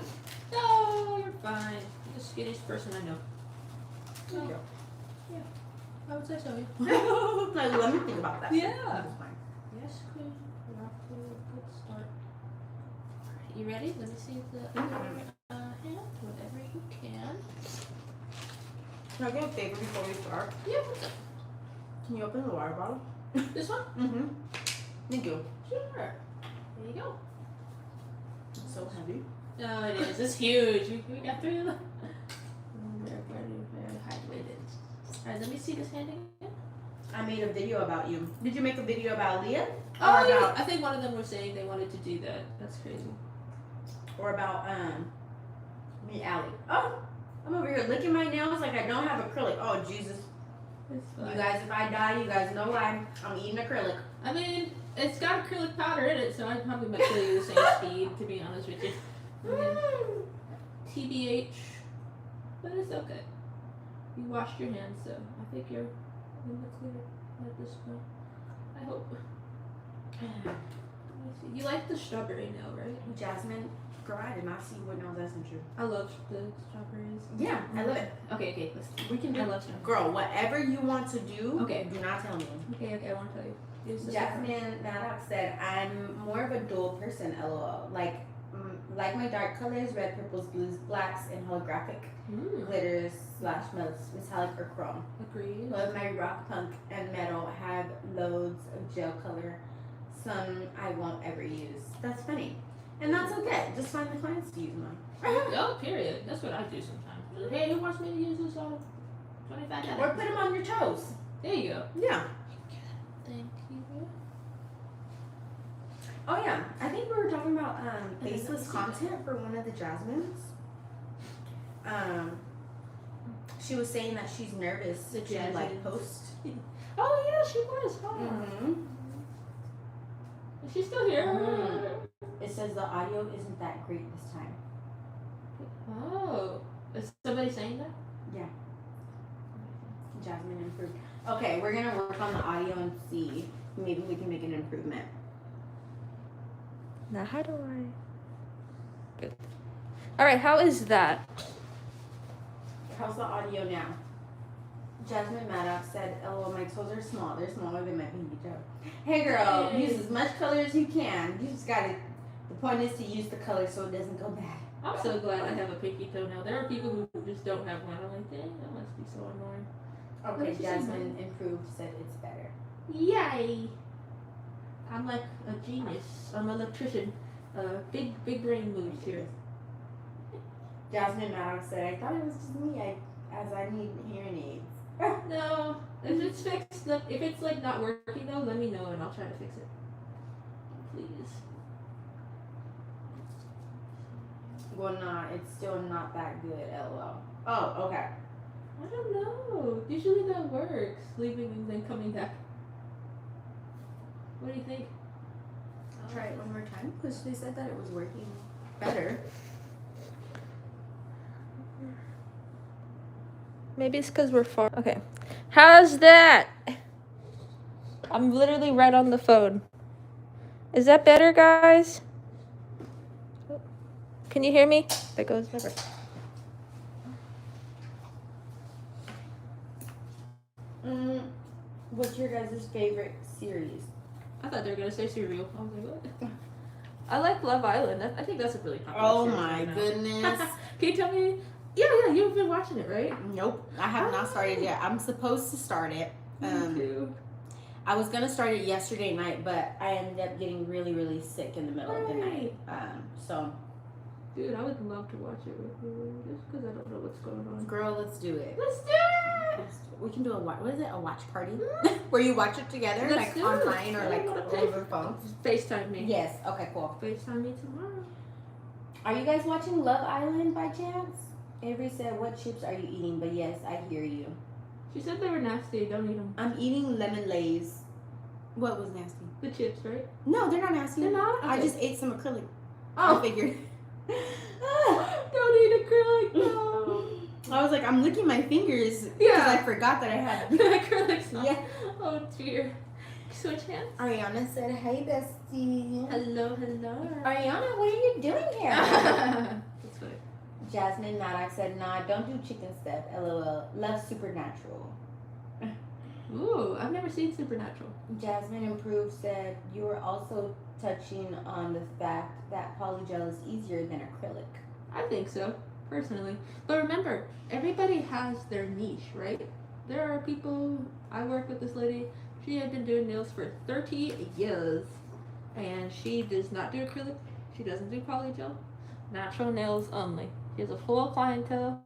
No, you're fine. You're the skinniest person I know. Thank you. I would say so. Like, let me think about that. Yeah. That's fine. Yes, queen. We're off to a good start. Alright, you ready? Let me see the other hand. Whatever you can. Can I get a favor before we start? Yeah, what's up? Can you open the water bottle? This one? Mm-hmm. Thank you. Sure. There you go. It's so heavy. No, it is. It's huge. We got through the. Very hydrated. Alright, let me see this hand again. I made a video about you. Did you make a video about Leah? Oh, Or yeah. about, I think one of them were saying they wanted to do that. That's crazy. or about me, Allie. Oh, I'm over here licking my nails like I don't have acrylic. Oh Jesus. It's You fine. guys, if I die, you guys know why. I'm eating acrylic. I mean, It's got acrylic powder in it, so I probably might kill you the same speed, to be honest with you. Again, TBH, but it's okay. You washed your hands, so I think you're in the clear at this point. I hope. Let me see. You like the strawberry nail, right? Jasmine, girl, I did not see what nails that's true. I love the strawberries. Yeah, I love it. Okay, let's do. We can do. I love strawberries. Girl, whatever you want to do. Okay. Do not tell me. Okay, I want to tell you. Jasmine Maddox said, "I'm more of a dual person. LOL. Like my dark colors, red, purples, blues, blacks, and holographic glitters / metallic or chrome. Agreed. Love my rock, punk, and metal. Have loads of gel color. Some I won't ever use. That's funny, and that's okay. Just find the clients to use mine. Oh, period. That's what I do sometimes. Hey, who wants me to use this on $25? Or put them on your toes. There you go. Yeah. Thank you. Oh yeah, I think we were talking about faceless content for one of the Jasmines. She was saying that she's nervous to like post. Oh yeah, she was. Huh? Mm-hmm. Is she still here? Mm-hmm. It says the audio isn't that great this time. Oh, is somebody saying that? Yeah. Jasmine improved. Okay, we're gonna work on the audio and see maybe we can make an improvement. Now how do I? Good. All right, how is that? How's the audio now? Jasmine Maddox said, "LOL, my toes are small. They're smaller than my pinky toe." Hey girl, use as much color as you can. You just gotta. The point is to use the color so it doesn't go bad. I'm so glad I have a pinky toe now. There are people who just don't have one. I'm like, dang, that must be so annoying. Okay, Jasmine improved. Said it's better. Yay! I'm like a genius. I'm an electrician. Big brain moves here. Jasmine Maddox said, "I thought it was just me. As I need hearing aids." No, if it's fixed, if it's like not working though, let me know and I'll try to fix it. Please. Well, nah, it's still not that good. LOL. Oh, okay. I don't know. Usually that works. Leaving and then coming back. What do you think? Try it one more time because they said that it was working better. Maybe it's because we're far. Okay. How's that? I'm literally right on the phone. Is that better, guys? Can you hear me? There goes never. What's your guys' favorite series? I thought they were going to say cereal. I was like, what? I like Love Island. I think that's a really popular Oh series my right now. goodness. Can you tell me? Yeah, you've been watching it, right? Nope, I have not started yet. I'm supposed to start it. Me too. I was gonna start it yesterday night, but I ended up getting really, really sick in the middle of the night. So, dude, I would love to watch it with you, just because I don't know what's going on. girl, let's do it. Let's do it. We can do a what is it? A watch party where you watch it together, Let's like do online it. or like over phone. FaceTime me. Yes. Okay. Cool. FaceTime me tomorrow. Are you guys watching Love Island by chance? Avery said, "What chips are you eating?" But yes, I hear you. She said they were nasty. Don't eat them. I'm eating lemon lays. What was nasty? The chips, right? No, they're not nasty. They're not? I Okay. just ate some acrylic. Oh. I figured. Don't eat acrylic. No. I was like, I'm licking my fingers because Yeah. I forgot that I had. Acrylic sauce. Yeah. Oh dear. Switch hands. Ariana said, "Hey, bestie." Hello. Ariana, what are you doing here? That's funny. Jasmine Maddox said, "Nah, don't do chicken stuff. LOL. Love Supernatural." Ooh, I've never seen Supernatural. Jasmine Improved said, "You were also touching on the fact that polygel is easier than acrylic." I think so, personally. But remember, everybody has their niche, right? There are people, I work with this lady, she had been doing nails for 30 years. And she does not do acrylic, she doesn't do polygel, natural nails only. She has a full clientele,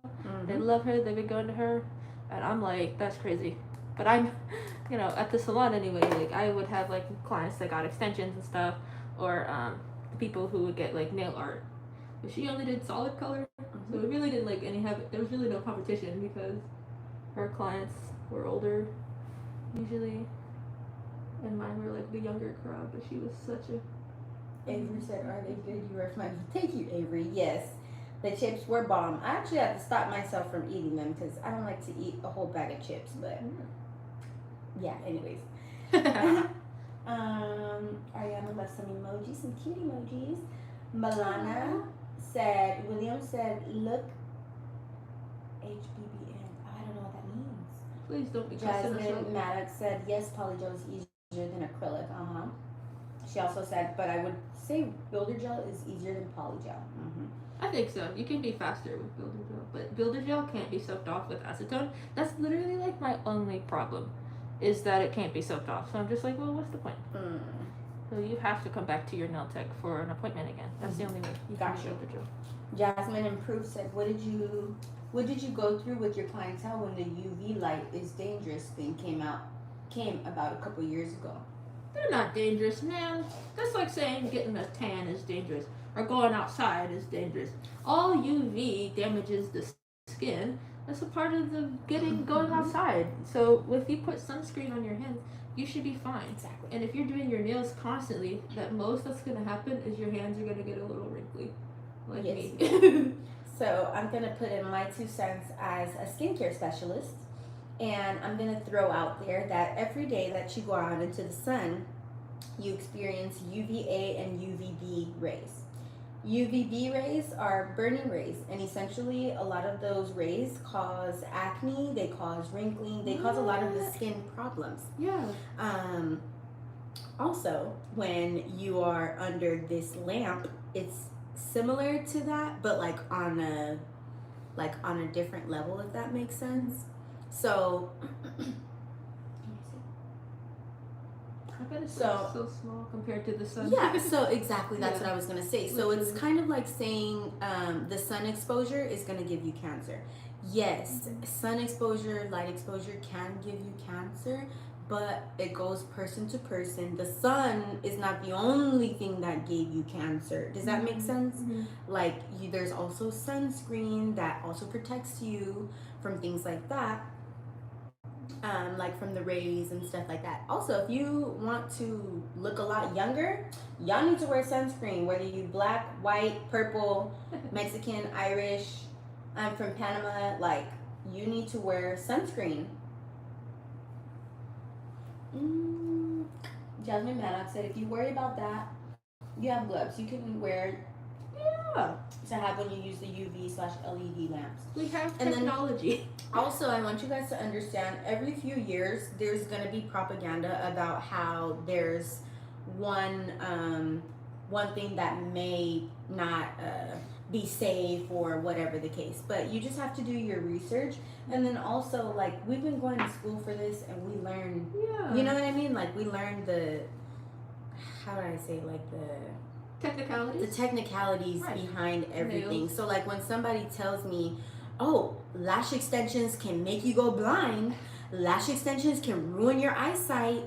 they love her, they've been going to her, and I'm like, that's crazy. But I'm, at the salon anyway, like I would have like clients that got extensions and stuff, or people who would get like nail art. But she only did solid color, so it really didn't like there was really no competition because her clients were older, usually. and mine were like the younger crowd, but she was such a... Avery said, "Are they good? You were fine." Thank you, Avery. Yes, the chips were bomb. I actually had to stop myself from eating them because I don't like to eat a whole bag of chips. But yeah, anyways. Ariana left some emojis, some cute emojis. Milana said, William said, "Look, HBBN." I don't know what that means. Please don't be cussing us Jasmine out. Maddox said, "Yes, polygel is easier than acrylic." She also said, "But I would say builder gel is easier than polygel." I think so. You can be faster with builder gel, but builder gel can't be soaked off with acetone. That's literally like my only problem, is that it can't be soaked off. So I'm just like, well, what's the point? So you have to come back to your nail tech for an appointment again. That's the only way you can Gotcha. do builder gel. Jasmine Improved said, What did you go through with your clientele when the UV light is dangerous thing came about a couple years ago?" They're not dangerous, man. That's like saying getting a tan is dangerous or going outside is dangerous. All UV damages the skin. That's a part of the going outside. So if you put sunscreen on your hands, you should be fine. Exactly. And if you're doing your nails constantly, that most that's gonna happen is your hands are gonna get a little wrinkly, like me. So I'm gonna put in my 2 cents as a skincare specialist. And I'm going to throw out there that every day that you go out into the sun, you experience UVA and UVB rays. UVB rays are burning rays, and essentially a lot of those rays cause acne, they cause wrinkling, they cause a lot of the skin problems. Yeah. Also, when you are under this lamp, it's similar to that, but like on a different level, if that makes sense. So, I bet it's so small compared to the sun. Yeah, so exactly, that's what I was going to say. So it's kind of like saying the sun exposure is going to give you cancer. Yes, sun exposure, light exposure can give you cancer, but it goes person to person. The sun is not the only thing that gave you cancer. Does that make sense? Like, there's also sunscreen that also protects you from things like that. Like from the rays and stuff like that. Also, if you want to look a lot younger, y'all need to wear sunscreen, whether you black, white, purple, Mexican, Irish, I'm from Panama, like, you need to wear sunscreen. Jasmine Maddox said, if you worry about that, you have gloves. You can wear to have when you use the UV/LED lamps. We have technology. Also, I want you guys to understand, every few years there's going to be propaganda about how there's one thing that may not be safe or whatever the case, but you just have to do your research. And then also, like, we've been going to school for this, and we learn, you know what I mean, like, we learn the, how do I say, like, the technicalities behind everything. Nails. So like when somebody tells me, oh, lash extensions can make you go blind, lash extensions can ruin your eyesight,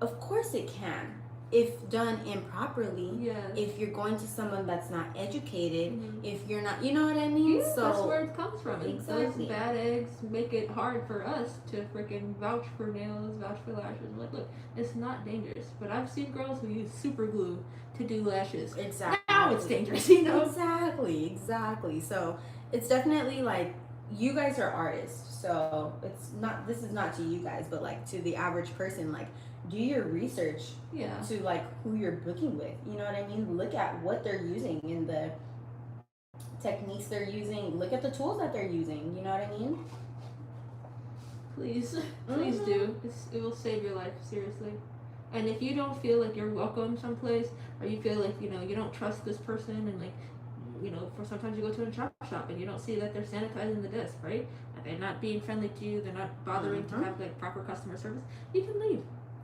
of course it can, if done improperly. If you're going to someone that's not educated, if you're not, you know what I mean? So that's where it comes from. Exactly. Those bad eggs make it hard for us to freaking vouch for nails, vouch for lashes. Like, look, it's not dangerous, but I've seen girls who use super glue to do lashes. Exactly. Now it's dangerous, you know? Exactly. So it's definitely like, you guys are artists, so it's not, this is not to you guys, but like to the average person, like, do your research to like who you're booking with, you know what I mean? Look at what they're using and the techniques they're using, look at the tools that they're using, you know what I mean? Please do. It will save your life, seriously. And if you don't feel like you're welcome someplace, or you feel like, you know, you don't trust this person, and like, you know, for sometimes you go to a shop and you don't see that they're sanitizing the desk, right? And they're not being friendly to you, they're not bothering to have like proper customer service, you can leave.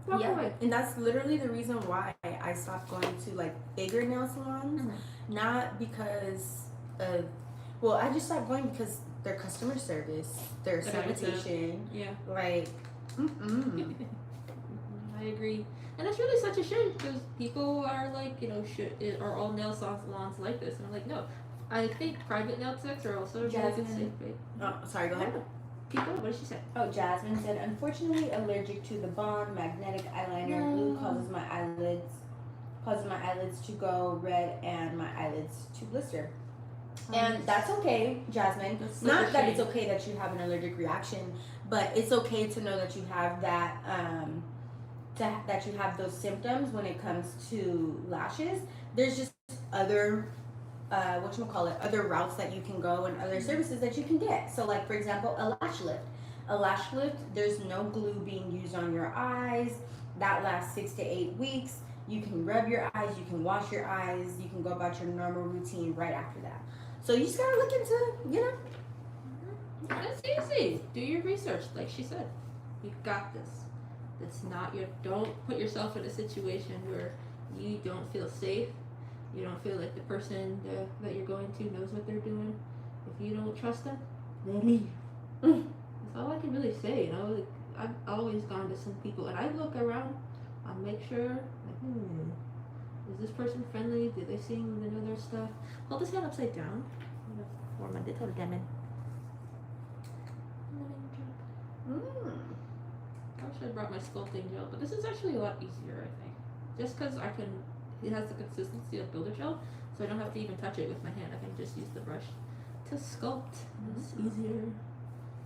Walk away. And that's literally the reason why I stopped going to like bigger nail salons. Not because of, well, I just stopped going because their customer service, their sanitation, like, I agree. And it's really such a shame because people are like, you know, are all nail salons like this? And I'm like, no. I think private nail techs are also a really good safe bet. Oh, sorry, go ahead. Keep going. What did she say? Oh, Jasmine said, unfortunately allergic to the Bond magnetic eyeliner. Glue causes my eyelids to go red and my eyelids to blister. And that's okay, Jasmine. That's Not that it's okay that you have an allergic reaction, but it's okay to know that you have that, that you have those symptoms when it comes to lashes. There's just other, other routes that you can go and other services that you can get. So, like for example, a lash lift. A lash lift, there's no glue being used on your eyes. That lasts 6 to 8 weeks. You can rub your eyes, you can wash your eyes, you can go about your normal routine right after that. So you just gotta look into, That's easy. Do your research, like she said. You got this. That's not don't put yourself in a situation where you don't feel safe. You don't feel like the person that you're going to knows what they're doing. If you don't trust them, then leave. That's all I can really say, Like, I've always gone to some people and I look around, I make sure, is this person friendly? Do they seem to know their stuff? Hold this hand upside down. Or my little lemon. I wish I brought my sculpting gel, but this is actually a lot easier, I think. Just because it has the consistency of builder gel, so I don't have to even touch it with my hand. I can just use the brush to sculpt. It's easier.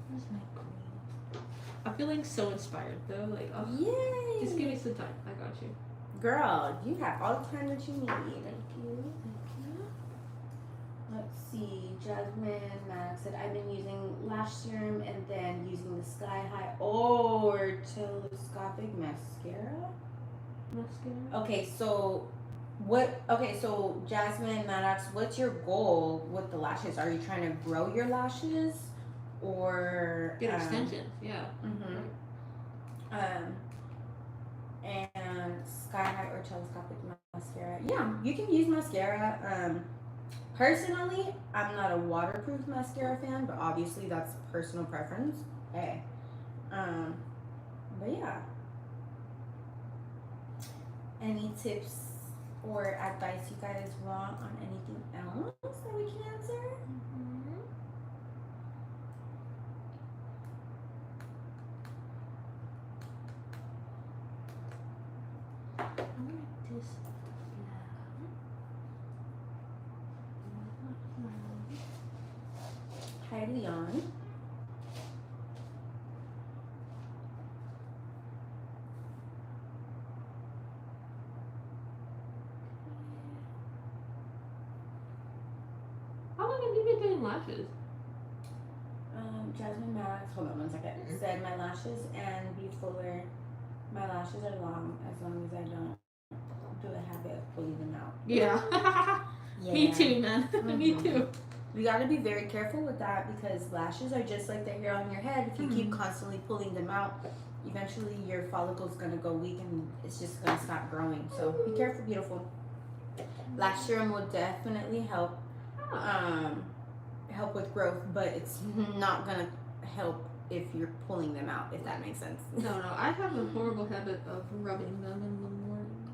Where's my green? I'm feeling so inspired though. Like, oh, yay! Just give me some time. I got you. Girl, you have all the time that you need. Thank you. Let's see. Jasmine Maddox said, I've been using lash serum and then using the Sky High or telescopic mascara. Okay, so Jasmine Maddox, what's your goal with the lashes? Are you trying to grow your lashes or get extensions? Yeah. And Sky High or telescopic mascara. Yeah, you can use mascara. Personally, I'm not a waterproof mascara fan, but obviously that's personal preference. Hey. But yeah. Any tips or advice you guys want on anything else that we can answer? Hi, Leon. How long have you been doing lashes? Jasmine Maddox, hold on one second, said my lashes and be fuller. My lashes are long as I don't do a habit of pulling them out. Yeah. Me too, man. Me too. You gotta be very careful with that because lashes are just like the hair on your head. If you keep constantly pulling them out, eventually your follicle's gonna go weak and it's just gonna stop growing. So be careful, beautiful. Lash serum will definitely help help with growth, but it's not gonna help if you're pulling them out, if that makes sense. No, I have a horrible habit of rubbing them in the morning.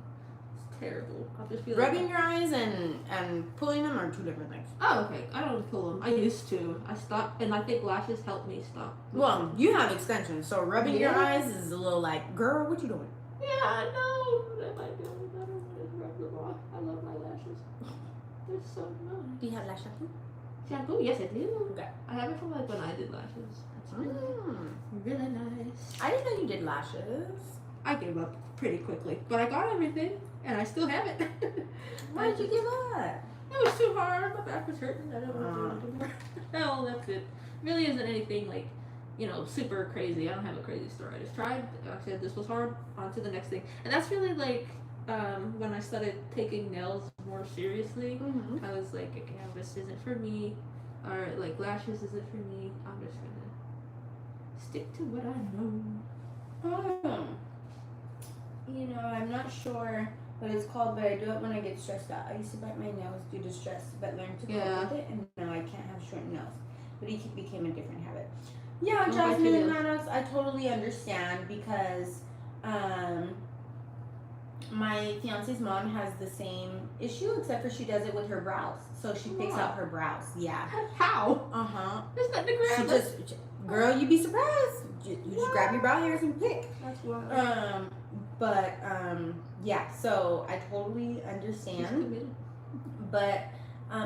It's terrible. I'll just be like, rubbing your eyes and pulling them are two different things. Oh, okay. I don't pull them. I used to. I stopped, and I think lashes help me stop. Well, you have extensions, so rubbing your eyes is a little like, girl, what you doing? Yeah, I know. That might be a little better when I rub them off. I love my lashes. They're so nice. Do you have lash shampoo? Shampoo? Yes, I do. Okay. I have it from like when I did lashes. That's really nice. I didn't know you did lashes. I gave up pretty quickly, but I got everything, and I still have it. Why did you give up? It was too hard. My back was hurting. I don't want to do it anymore. No, that's it. Really isn't anything like, super crazy. I don't have a crazy story. I just tried. I said this was hard. On to the next thing. And that's really like when I started taking nails more seriously. I was like, okay, this isn't for me. Or like lashes isn't for me. I'm just gonna stick to what I know. I'm not sure what it's called, but I do it when I get stressed out. I used to bite my nails due to stress, but learned to cope with it, and now I can't have short nails. But it became a different habit. Yeah, Jasmine and Maddox, I totally understand because my fiance's mom has the same issue, except for she does it with her brows. So she picks out her brows. Yeah. How? Uh-huh. Isn't that the grandma? Girl, you'd be surprised. You just grab your brow hairs and pick. That's wild. Yeah, so I totally understand. But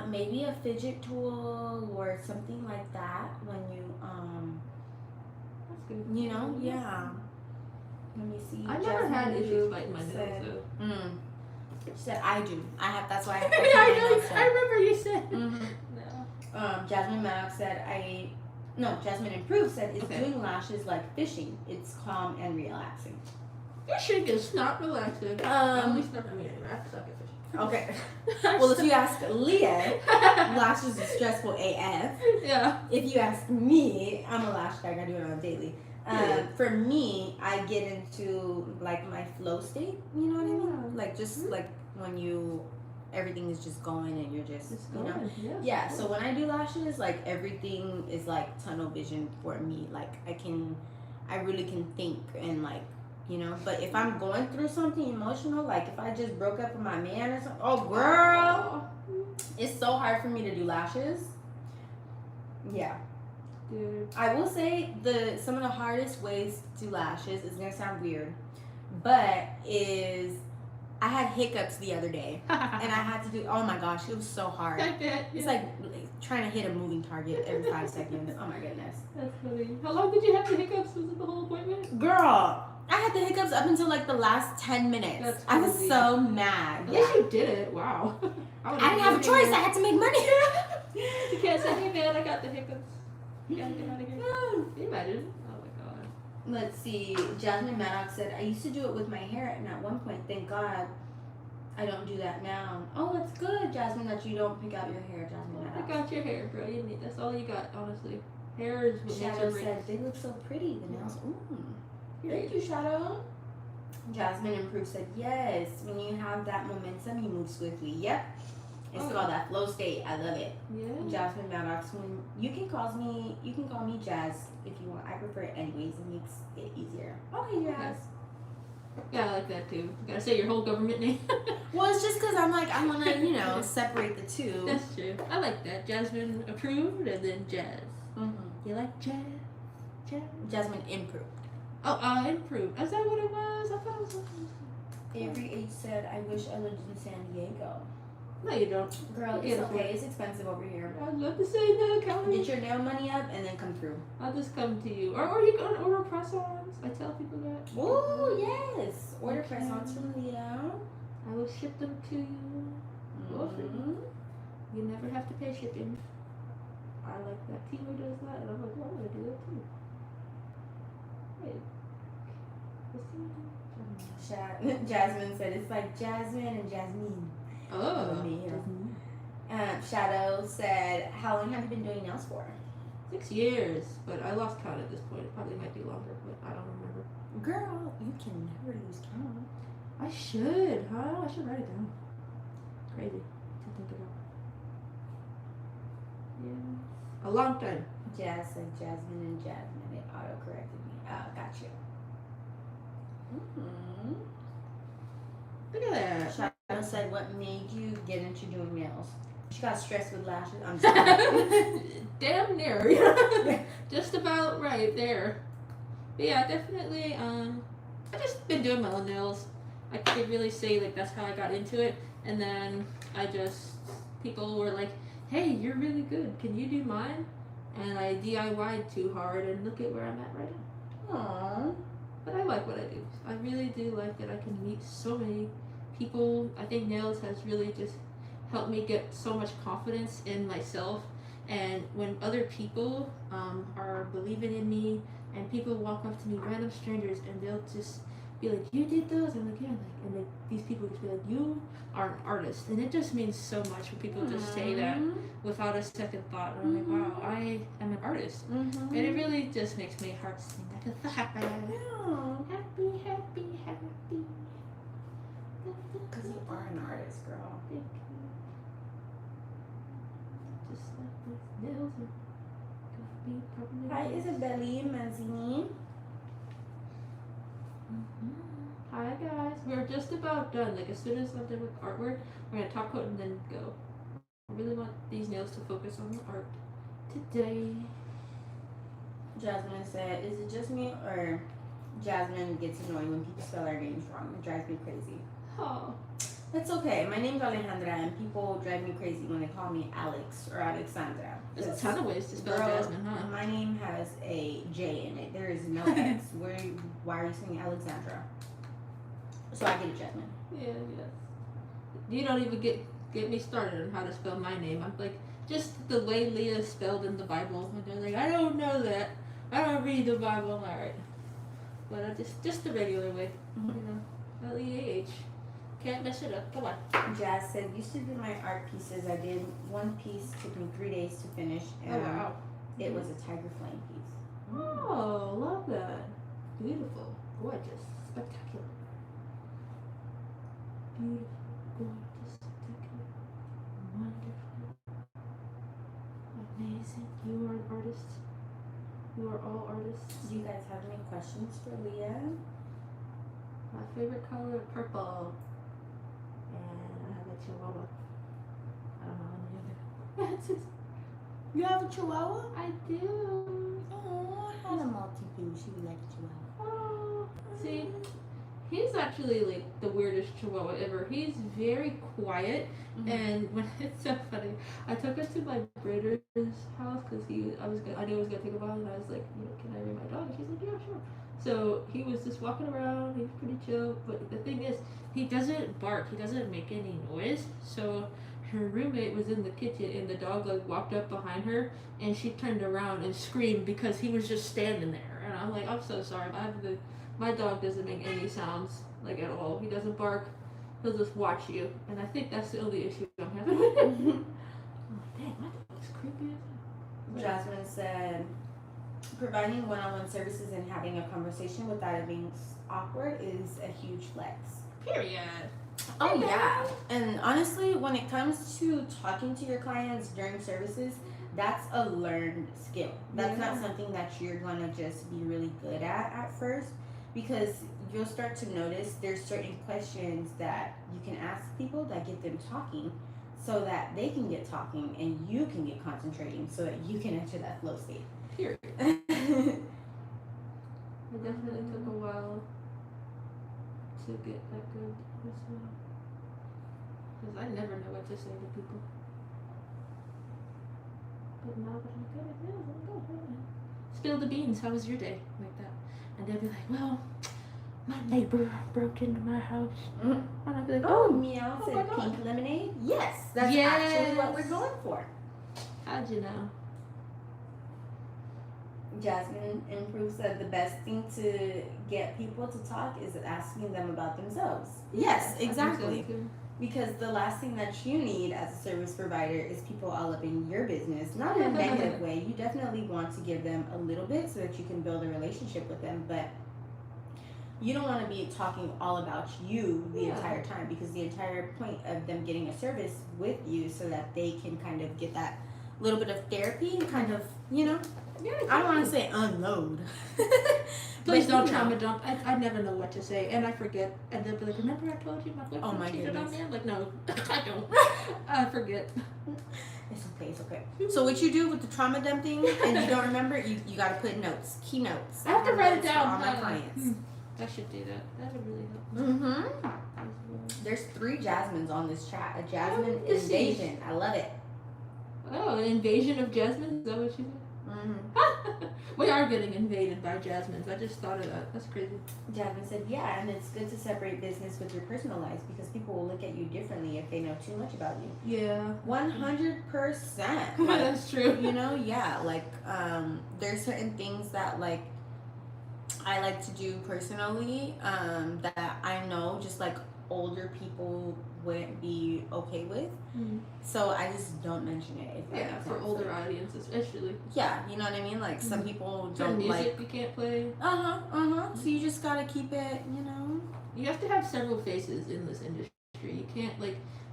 maybe a fidget tool or something like that when you That's good. you know, yeah. Let me see. I never had issues biting my nails though. She said I do. I have. That's why I have to I remember you said. Mm-hmm. No. Jasmine Maddox said Jasmine Improved said it's doing lashes like fishing. It's calm and relaxing. Fishing is not relaxing. At least not for me anyway. I suck at fishing. Okay. Well, if you ask Leah, lashes is stressful AF. Yeah. If you ask me, I'm a lash tag. I do it on a daily. For me, I get into like my flow state. You know what I mean? Like just like when everything is just going and you're just you know. Yes, Yeah. So when I do lashes, like everything is like tunnel vision for me. Like I really can think and like. You know, but if I'm going through something emotional, like if I just broke up with my man or something, oh girl, it's so hard for me to do lashes. Yeah. Dude. I will say some of the hardest ways to do lashes is gonna sound weird, but I had hiccups the other day and I had to do. Oh my gosh, it was so hard. It's like trying to hit a moving target every 5 seconds. Oh my goodness. That's funny. How long did you have the hiccups? Was it the whole appointment? Girl. I had the hiccups up until like the last 10 minutes. I was so mad. At least you did it. Wow. I didn't have a choice. I had to make money. You can't say, hey man, I got the hiccups. You gotta get out of here. Can you imagine? Oh my god. Let's see. Jasmine Maddox said, I used to do it with my hair, and at one point, thank God, I don't do that now. Oh, it's good, Jasmine, that you don't pick out your hair, Jasmine Maddox. Pick out your hair, bro. That's all you got, honestly. Hair is what Shadow said, they look so pretty, the nails. Ooh. Thank you, Shadow. Jasmine Improved said, yes, when you have that momentum, you move swiftly. Yep. It's called that flow state. I love it. Yeah. Jasmine Maddox, you can call me Jazz if you want. I prefer it anyways. It makes it easier. Okay, Jazz. Yeah, I like that too. You gotta say your whole government name. Well, it's just because I want to, separate the two. That's true. I like that. Jasmine Approved and then Jazz. Mm-hmm. You like Jazz? Jasmine Improved. Oh, Improved. Is that what it was? I thought it was. Avery H said, I wish I lived in San Diego. No, you don't. Girl, it's okay. It's expensive over here. I'd love to say no, Kelly. Get your nail money up and then come through. I'll just come to you. Or you can order press-ons. I tell people that. Oh, yes. Order press-ons from Leah. I will ship them to you. Mm-hmm. You never have to pay shipping. I like that team who does that. And I'm like, well, I'm going to do that too. Wait. Jasmine said it's like Jasmine and Jasmine. Oh. Shadow said, how long have you been doing nails for? 6 years, but I lost count at this point. It probably might be longer, but I don't remember. Girl, you can never lose count. I should, huh? I should write it down. Crazy to think about. Yeah. A long time. Jazz said Jasmine and Jasmine. It auto-corrected me. Got you. Mm-hmm. Look at that. Shadow said, what made you get into doing nails? She got stressed with lashes. I'm sorry. Damn near. Just about right there. But yeah, definitely. I just been doing my own nails. I could really say like that's how I got into it. And then people were like, hey, you're really good. Can you do mine? And I DIY'd too hard and look at where I'm at right now. Aww. But I like what I do. I really do like that I can meet so many people. I think nails has really just helped me get so much confidence in myself. And when other people are believing in me and people walk up to me, random strangers, and they'll just be like, you did those? I'm like, yeah. And then these people just be like, you are an artist. And it just means so much when people just say that without a second thought. And I'm like, wow, I am an artist. And it really just makes my heart sing. I feel happy. Happy, happy, happy. Because you are an artist, girl. Thank you. Just like these nails are gonna be probably. Hi, Isabelle Mazzini. Hi guys, we're just about done. Like as soon as I'm done with artwork, we're gonna top coat and then go. I really want these nails to focus on the art today. Jasmine said, "Is it just me or Jasmine gets annoyed when people spell our names wrong? It drives me crazy." Oh. It's okay. My name's Alejandra, and people drive me crazy when they call me Alex or Alexandra. There's a ton of ways to spell Girl, Jasmine, huh? my name has a J in it. There is no X. Why are you saying Alexandra? So I get it, Jasmine. Yeah, yes. You don't even get me started on how to spell my name. I'm like, just the way Leah is spelled in the Bible. And they're like, I don't know that. I don't read the Bible. Alright. But I just the regular way. Mm-hmm. You know, Leah. Can't mess it up. Come on. Jazz said, "Used to do my art pieces. I did one piece, took me 3 days to finish, and Oh, wow. it was a tiger flame piece." Oh, love that. Beautiful. Gorgeous. Spectacular. Beautiful. Gorgeous. Spectacular. Wonderful. Amazing. You are an artist. You are all artists. Do you guys have any questions for Leah? My favorite color, purple. And I have a chihuahua. I don't know any other. You have a chihuahua? I do. Oh, I had a Maltipoo. She would like a chihuahua. Oh. See, he's actually like the weirdest chihuahua ever. He's very quiet, and when it's so funny, I took her to my brother's house because I knew he was gonna take a bath, and I was like, can I bring my dog? And she's like, yeah, sure. So he was just walking around. He was pretty chill. But the thing is, he doesn't bark. He doesn't make any noise. So her roommate was in the kitchen, and the dog like walked up behind her, and she turned around and screamed because he was just standing there. And I'm like, I'm so sorry. My dog doesn't make any sounds like at all. He doesn't bark. He'll just watch you. And I think that's the only issue I'm having with him. Oh, dang, my dog is creepy as hell. Jasmine said, "Providing one-on-one services and having a conversation without it being awkward is a huge flex." Period. Oh yeah. And honestly, when it comes to talking to your clients during services, that's a learned skill. That's not something that you're going to just be really good at first, because you'll start to notice there's certain questions that you can ask people that get them talking, so that they can get talking and you can get concentrating so that you can enter that flow state. Period. It definitely took a while to get that good as well. Because I never know what to say to people. But now that I'm good at it, I'm good. Spill the beans. How was your day? Like that. And they'll be like, well, my neighbor broke into my house. And I'll be like, Oh, oh, Meow oh said my God. pink lemonade. Yes, that's Yes. actually what we're going for. How'd you know? Jasmine Improve said the best thing to get people to talk is asking them about themselves. Yes, exactly. Because the last thing that you need as a service provider is people all up in your business. Not in a negative way. You definitely want to give them a little bit so that you can build a relationship with them, but you don't want to be talking all about you the entire time, because the entire point of them getting a service with you so that they can kind of get that little bit of therapy and kind of, I don't want to say unload. Please But, don't trauma dump. I never know what to say, and I forget. And they'll be like, remember I told you my boyfriend my cheated on goodness. me? I'm like, no, I don't. I forget. It's okay. So what you do with the trauma dumping and you don't remember, you got to put notes, key notes. I have to write it notes for down. all my clients. I should do that. That would really help. There's 3 Jasmines on this chat. A Jasmine Oh, this is- invasion. I love it. Oh, an invasion of jasmines? Is that what you said? We are getting invaded by jasmines. I just thought of that. That's crazy. Jasmine said, yeah, and it's good to separate business with your personal life, because people will look at you differently if they know too much about you. Yeah. 100%. That's true. There's certain things that, I like to do personally, that I know just, older people wouldn't be okay with. So I just don't mention it. If that makes for sense. older audiences, especially. Yeah, you know what I mean? Some people don't music you can't play. So you just gotta keep it, You have to have several faces in this industry.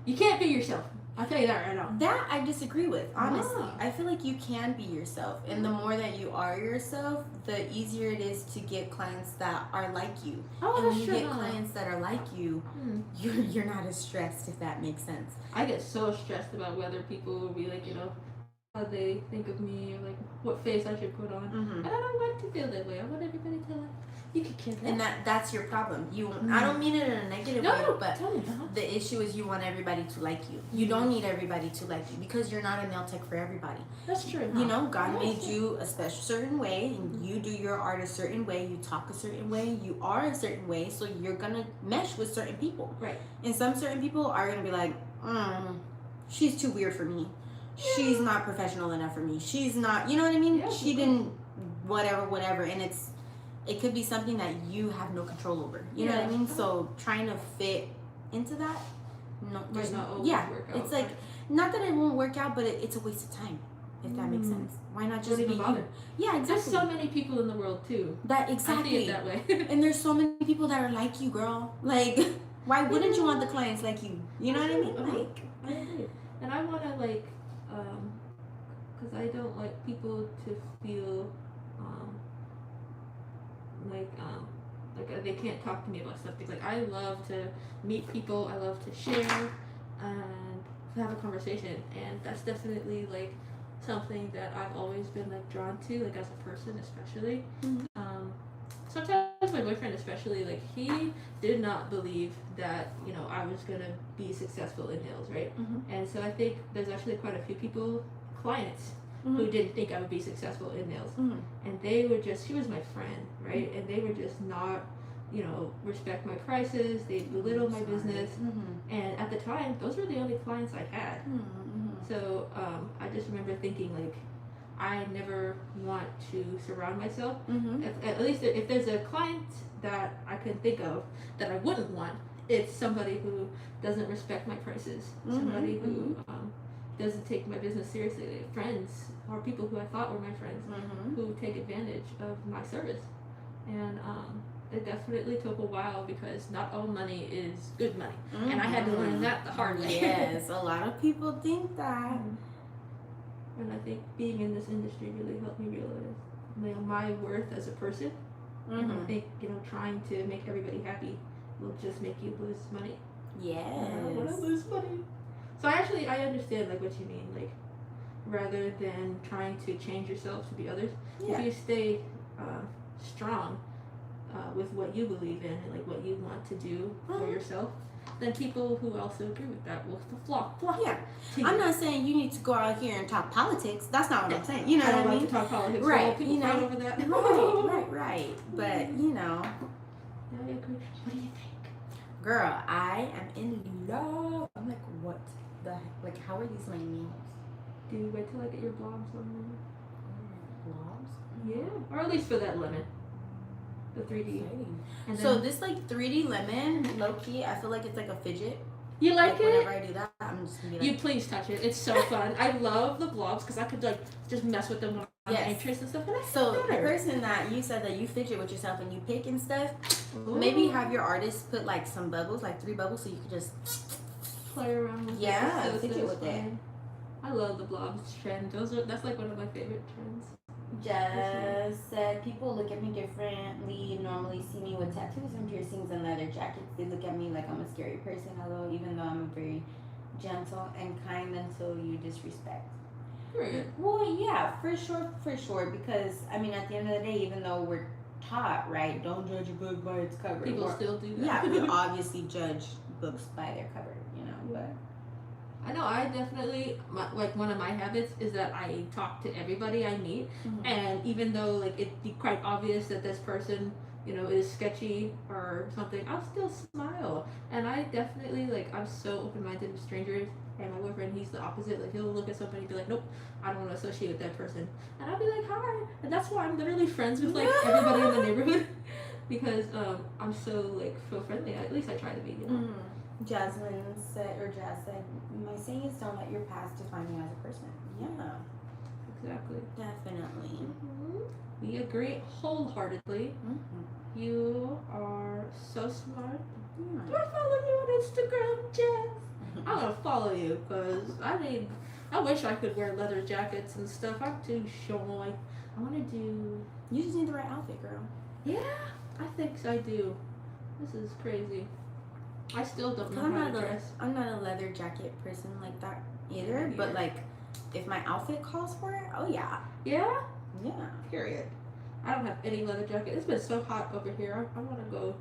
You can't be yourself. I'll tell you that right now. That I disagree with, honestly. Wow. I feel like you can be yourself, and the more that you are yourself, the easier it is to get clients that are like you. And when you get clients that are like you, you're not as stressed, if that makes sense. I get so stressed about whether people will be how they think of me or like what face I should put on. And I don't like to feel that way. I want everybody to like, you could kill that. And that's your problem. I don't mean it in a negative way, but tell me, the issue is you want everybody to like you. You don't need everybody to like you because you're not a nail tech for everybody. That's true. You know, God made you a special certain way, and you do your art a certain way. You talk a certain way. You are a certain way, so you're gonna mesh with certain people. Right. And some certain people are gonna be like, she's too weird for me. She's not professional enough for me. She's not, you know what I mean? Yeah, she didn't, whatever, and it could be something that you have no control over. You know what I mean? So trying to fit into that, no, there's not no, always yeah, work out. it's like, not that it won't work out, but it's a waste of time, if that makes sense. Why not just be bother? Yeah, exactly. There's so many people in the world too. That exactly. I see it that way. And there's so many people that are like you, girl. Like, why wouldn't you want the clients like you? You know what I mean? Like, I agree. And I want to like, because I don't like people to feel like they can't talk to me about stuff. Because like I love to meet people. I love to share and have a conversation. And that's definitely like something that I've always been like drawn to, like as a person especially. Sometimes my boyfriend especially, like he did not believe that, you know, I was gonna be successful in nails, right? And so I think there's actually quite a few people, clients, who didn't think I would be successful in nails. And they were just, she was my friend, right? And they were just not, you know, respect my prices, they belittle my business. And at the time, those were the only clients I had. So I just remember thinking like, I never want to surround myself. At least if there's a client that I can think of that I wouldn't want, it's somebody who doesn't respect my prices, somebody who doesn't take my business seriously, like friends or people who I thought were my friends who take advantage of my service. And it definitely took a while because not all money is good money. And I had to learn that the hard way. Yes, a lot of people think that. And I think being in this industry really helped me realize, you know, my worth as a person. And I think, you know, trying to make everybody happy will just make you lose money. Yes. I don't want to lose money. So I understand like what you mean. Like, rather than trying to change yourself to be others, if you stay strong with what you believe in and like what you want to do for yourself, then people who also agree with that will flock. Yeah. I'm not saying you need to go out here and talk politics. That's not what I'm saying. You know what I mean? I don't like to talk politics. Right. People you know, fight over that. Right. But, you know. Yeah, I agree. What do you think? Girl, I am in love. I'm like, what the heck? Like, how are these my nails? Do you wait till I get your blobs on them? Blobs? Yeah. Or at least for that lemon. The 3D. And so this like 3D lemon, low key, I feel like it's like a fidget. You like it? Whenever I do that, I'm just gonna be like, you please touch it. It's so fun. I love the blobs because I could like just mess with them when I'm anxious and stuff. And so the person that you said that you fidget with yourself and you pick and stuff, maybe have your artist put like some bubbles, like 3 bubbles, so you could just play around with it. Fidget with it. I love the blobs trend. That's like one of my favorite trends. Just said people look at me differently. Normally see me with tattoos and piercings and leather jackets. They look at me like I'm a scary person, although even though I'm very gentle and kind until you disrespect. Right. Well, yeah, for sure. Because I mean, at the end of the day, even though we're taught, right, don't judge a book by its cover. People still do that. Yeah, we obviously judge books by their cover, you know. But I know, I definitely, like one of my habits is that I talk to everybody I meet, and even though like it'd be quite obvious that this person, you know, is sketchy or something, I'll still smile. And I definitely, like, I'm so open-minded with strangers, and my boyfriend, he's the opposite. Like, he'll look at somebody and be like, nope, I don't want to associate with that person. And I'll be like, hi. And that's why I'm literally friends with, like, everybody in the neighborhood, because I'm so, like, so friendly. At least I try to be, you know. Jasmine said, my saying is don't let your past define you as a person. Yeah. Exactly. Definitely. We agree wholeheartedly. You are so smart. Do I follow you on Instagram, Jess? I'm gonna follow you because I wish I could wear leather jackets and stuff. I'm too shy. I want to do. You just need the right outfit, girl. Yeah, I think I do. This is crazy. I still don't know how to dress. I'm not a leather jacket person like that either, but like if my outfit calls for it, oh yeah. Yeah? Yeah. Period. I don't have any leather jacket. It's been so hot over here. I want to go.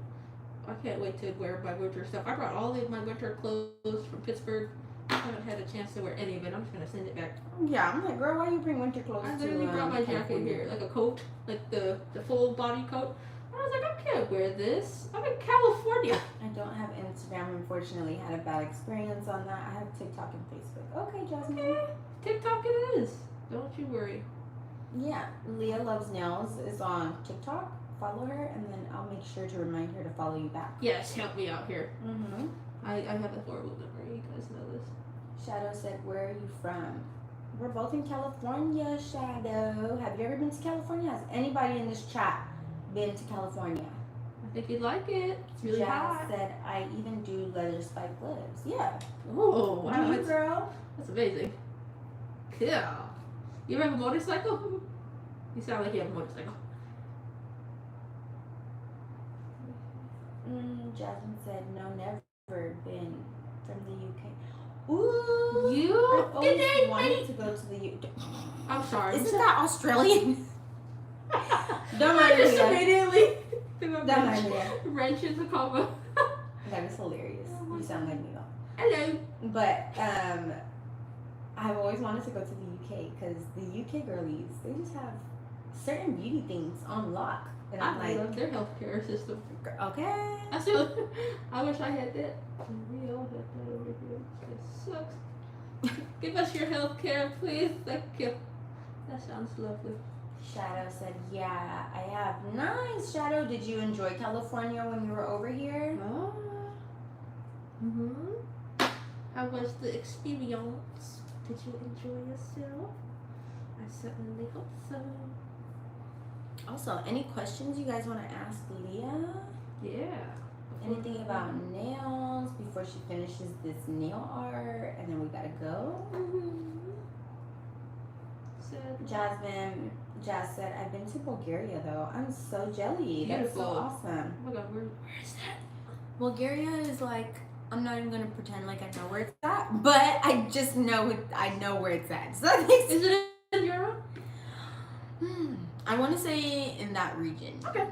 I can't wait to wear my winter stuff. I brought all of my winter clothes from Pittsburgh. I haven't had a chance to wear any of it. I'm just going to send it back. Yeah, I'm like, girl, why you bring winter clothes I to literally brought my jacket California? here, like a coat, like the full body coat. And I was like, I can't wear this. I'm in California. I don't have Instagram, unfortunately. Had a bad experience on that. I have TikTok and Facebook. Okay, Jasmine. Okay. TikTok it is. Don't you worry. Yeah, Leah Loves Nails is on TikTok. Follow her, and then I'll make sure to remind her to follow you back. Yes, help me out here. Mm-hmm. I have a horrible memory. You guys know this. Shadow said, where are you from? We're both in California, Shadow. Have you ever been to California? Has anybody in this chat been to California? I think you'd like it. It's really Jazz hot. said, I even do leather spike gloves. Yeah. Oh, wow. Do you, girl? That's amazing. Cool. You ever have a motorcycle? You sound like you have a motorcycle. Jasmine said, no, never been from the UK. Ooh. You? I've always wanted to go to the UK. I'm sorry. Isn't that Australian? Don't I mind just me. immediately Don't mind me. wrench in the combo. That is hilarious. You sound like me though. Hello. But I've always wanted to go to the UK because the UK girlies, they just have certain beauty things on lock. And I'm I like, love their healthcare system. okay. I wish I had that. We all had that over here. It sucks. Give us your healthcare, please. Thank you. That sounds lovely. Shadow said, yeah, I have. Nice, Shadow. Did you enjoy California when you were over here? How was the experience? Did you enjoy yourself? I certainly hope so. Also, any questions you guys want to ask Leah? Yeah. Anything about nails before she finishes this nail art, and then we gotta go? Jazz said, I've been to Bulgaria though. I'm so jelly. That's so Beautiful. awesome. Oh my god, where is that? Bulgaria is like, I'm not even gonna pretend like I know where it's at, but I just know I know where it's at. So that makes Is it in Europe? I want to say in that region. Okay.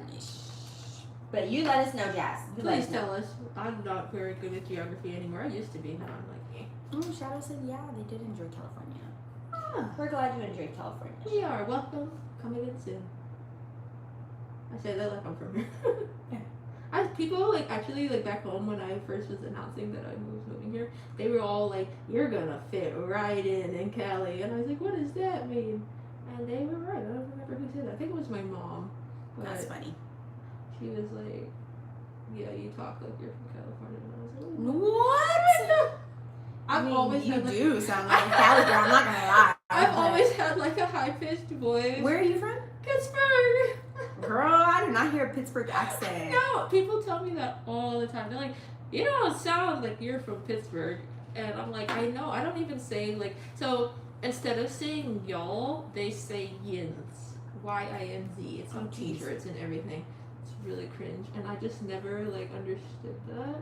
But you let us know, Jazz. You let Please us know. tell us. I'm not very good with geography anymore. I used to be. Now I'm like, Shadow said, yeah, they did enjoy California. Ah, We're glad you enjoyed California. we are welcome. Coming in soon. I say that like I'm from here. People like actually like back home when I first was announcing that I was moving here, they were all like, "You're gonna fit right in Cali," and I was like, "What does that mean?" And they were right. I don't remember who said that. I think it was my mom. That's funny. She was like, "Yeah, you talk like you're from California," and I was like, What? I've always you had, like, do sound like a Cali girl. I'm not gonna lie. I've always had like a high pitched voice. Where are you from? Pittsburgh. Girl, I do not hear a Pittsburgh accent. No, people tell me that all the time. They're like, "You don't sound like you're from Pittsburgh," and I'm like, I know. I don't even say like so. Instead of saying y'all, they say yins. YINZ. It's on t-shirts and everything. It's really cringe, and I just never like understood that.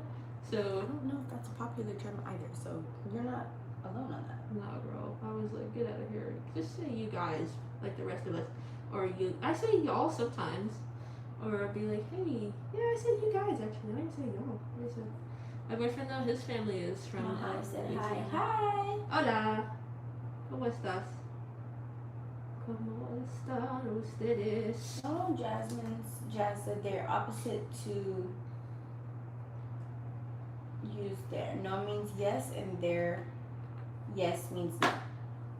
So I don't know if that's a popular term either, so you're not alone on that. nah, girl. I was like, get out of here. Just say you guys, like the rest of us, or you. I say y'all sometimes, or I'd be like, hey, yeah, I said you guys actually. I didn't say y'all. I said my boyfriend though. His family is from. I said hi. Louisiana. Hi. Hola. ¿Cómo estás? ¿Cómo están ustedes? Oh, Jazz said they're opposite to use there. No means yes, and their yes means no.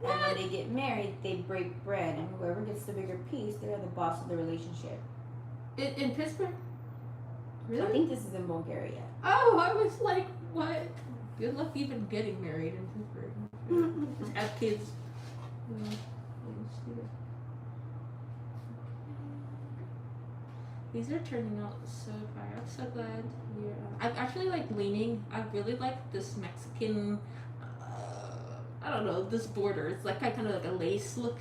And when they get married, they break bread, and whoever gets the bigger piece, they're the boss of the relationship. In Pittsburgh? I Really? think this is in Bulgaria. Oh, I was like, what? Good luck even getting married in Pittsburgh. Just have kids. These are turning out so fire. I'm so glad you're. I'm actually like leaning. I really like this Mexican. I don't know, this border. It's like kind of like a lace look.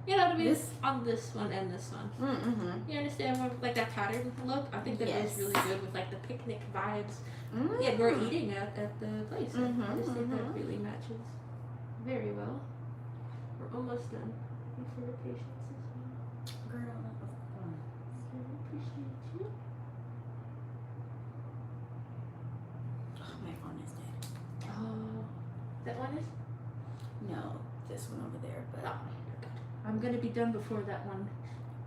You know what I mean? This? On this one and this one. Mm-hmm. You understand what, like that pattern look? I think that Yes. is really good with like the picnic vibes. Mm-hmm. Yeah, we're eating at the place. I just think Mhm. that really matches very well. We're almost done. Thanks for your patience as well. Girl, of course. I appreciate you. Oh, my phone is dead. Oh, that one is? No, this one over there, but. No. I'm gonna be done before that one.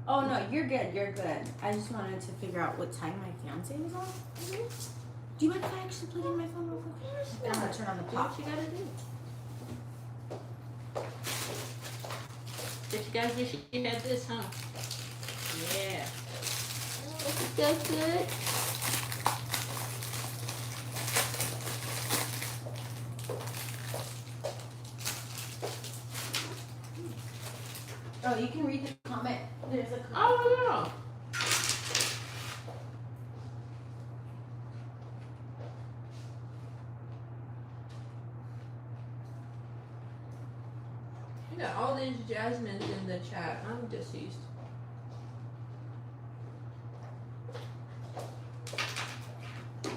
Oh no, you're good. You're good. I just wanted to figure out what time my fiance was on. Do you mind if I actually plug in my phone real quick? I'm gonna turn on the Do pop. what you gotta do. Did you guys wish you had this, huh? Yeah. Oh, it feels good. Oh, you can read the comment. There's a comment. Oh, yeah. You got all these Jasmines in the chat. I'm deceased. I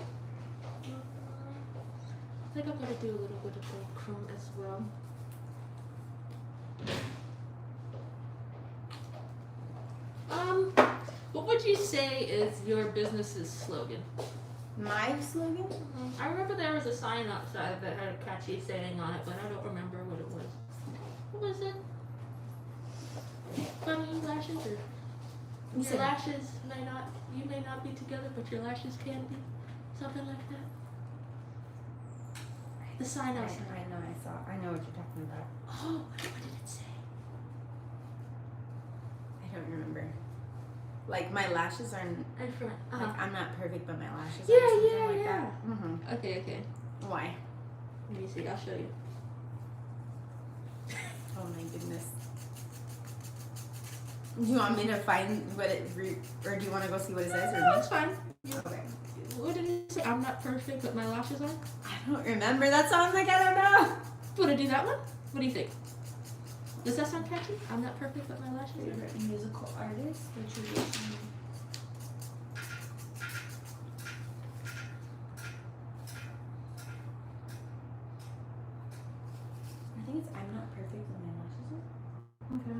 think I'm gonna do a little bit of the chrome as well. What would you say is your business's slogan? My slogan? I remember there was a sign outside that had a catchy saying on it, but I don't remember what it was. What was it? Funny lashes, or your lashes you may not be together, but your lashes can be, something like that. The sign outside. I know what you're talking about. Oh, what did it say? I don't remember. Like my lashes are. In front. Like I'm not perfect, but my lashes. Yeah, are something yeah, like yeah. That. Mm-hmm. Okay. Why? Let me see. I'll show you. Oh my goodness. Do you want me to find what it or do you want to go see what it says? No, it's fine. Okay. What did it say? I'm not perfect, but my lashes are. I don't remember that song. Like I don't know. Want to do that one? What do you think? Does that sound catchy? I'm not perfect, but my lashes are. Favorite musical artist or traditional? I think it's I'm not perfect with my lashes are. Okay.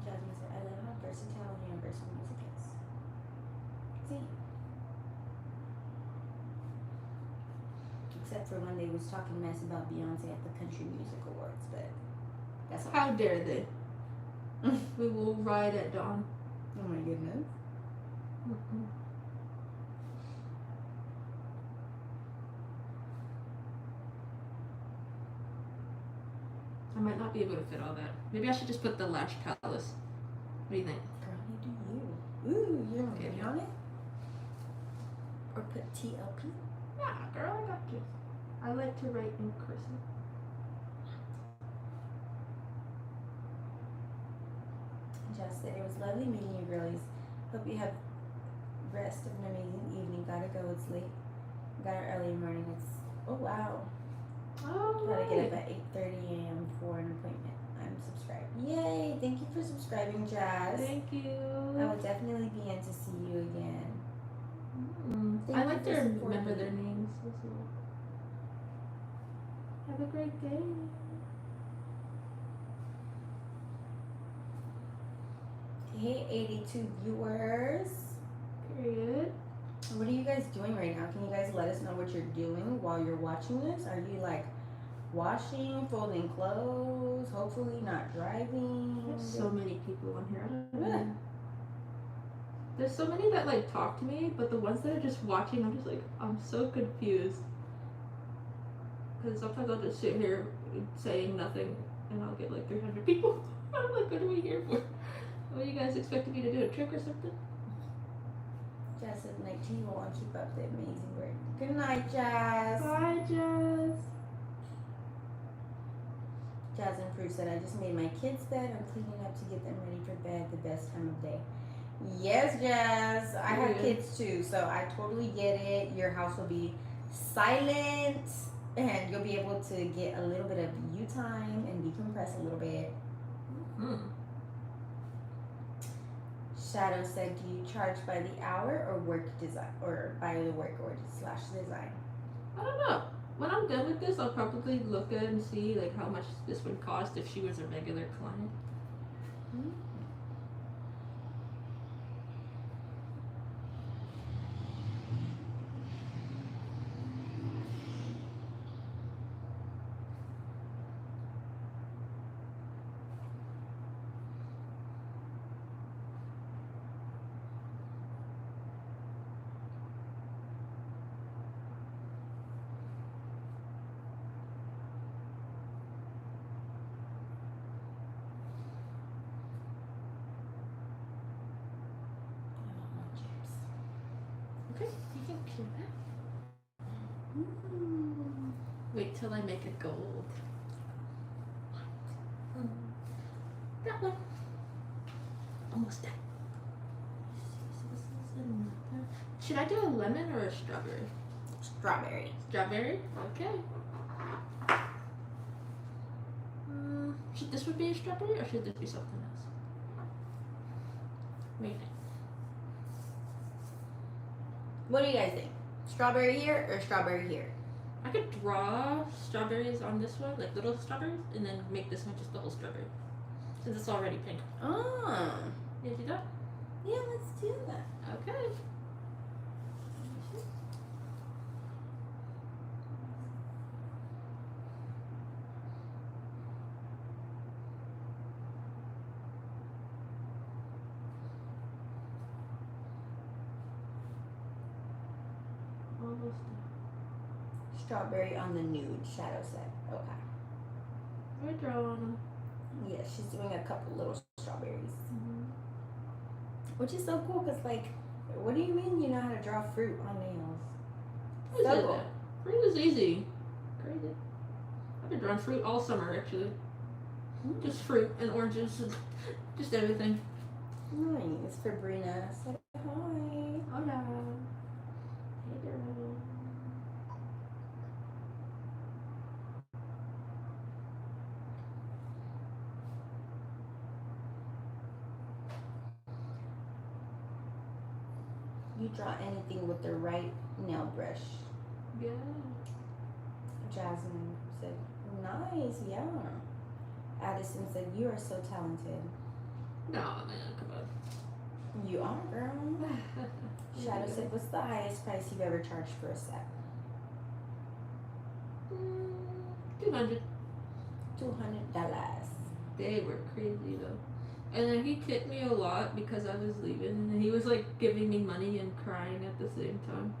Jasmine said, I love how versatile and universal music is. See? Except for when they was talking mess about Beyonce at the Country Music Awards, but that's all. How dare they? We will ride at dawn. Oh my goodness. I might not be able to fit all that. Maybe I should just put the Lash Palace. What do you think? Girl, you do you. Ooh, you don't Okay. get on it? Or put TLP? Yeah, girl, I got you. I like to write in cursive. Jess said, it was lovely meeting you girlies. Hope you have rest of an amazing evening. Gotta go, it's late. Got it early in the morning. It's, oh wow. Oh, Gotta get up at 8:30 a.m. for an appointment. I'm subscribed. Yay! Thank you for subscribing, Jazz. Thank you. I will definitely be in to see you again. I like to supporting remember me. their names as well. Have a great day. Hey, 82 viewers. Period. What are you guys doing right now? Can you guys let us know what you're doing while you're watching this? Are you like washing, folding clothes, hopefully not driving? There's so many people on here. I don't Yeah. know. There's so many that like talk to me, but the ones that are just watching, I'm just like, I'm so confused. Because sometimes I'll just sit here saying nothing, and I'll get like 300 people. I'm like, what are we here for? What do you guys expecting me to do? A trick or something? Jazz said night to you all and keep up the amazing work. Good night, Jazz. Bye, Jess. Jazz improved said, I just made my kids' bed. I'm cleaning up to get them ready for bed. The best time of day. Yes, Jazz. I have Yeah. kids too, so I totally get it. Your house will be silent, and you'll be able to get a little bit of you time and decompress a little bit. Shadow said, do you charge by the hour or work design or by the work or slash design? I don't know. when I'm done with this, I'll probably look at and see like how much this would cost if she was a regular client. Okay, you can clear that. Wait till I make it gold. That one. Almost done. Should I do a lemon or a strawberry? Strawberry. Strawberry? Okay. Should this would be a strawberry or should this be something else? Wait. What do you guys think? Strawberry here or strawberry here? I could draw strawberries on this one, like little strawberries, and then make this one just the whole strawberry. Since it's already pink. Oh. You do that? Yeah, let's do that. Okay. Almost done. Strawberry on the nude shadow set. Okay. We're drawing. Yeah, she's doing a couple little strawberries. Which is so cool because, like, what do you mean you know how to draw fruit on nails? So cool. Fruit is easy. Crazy. I've been drawing fruit all summer, actually. Just fruit and oranges and just everything. Nice. Sabrina said hi. Hola. Hey, girl. You draw anything with the right nail brush. Yeah. Jasmine said, nice, yeah. Addison said, you are so talented. No, man, come on. You are, girl. Shadow said, what's the highest price you've ever charged for a set? $200. $200. They were crazy though. And then he tipped me a lot because I was leaving, and he was like giving me money and crying at the same time.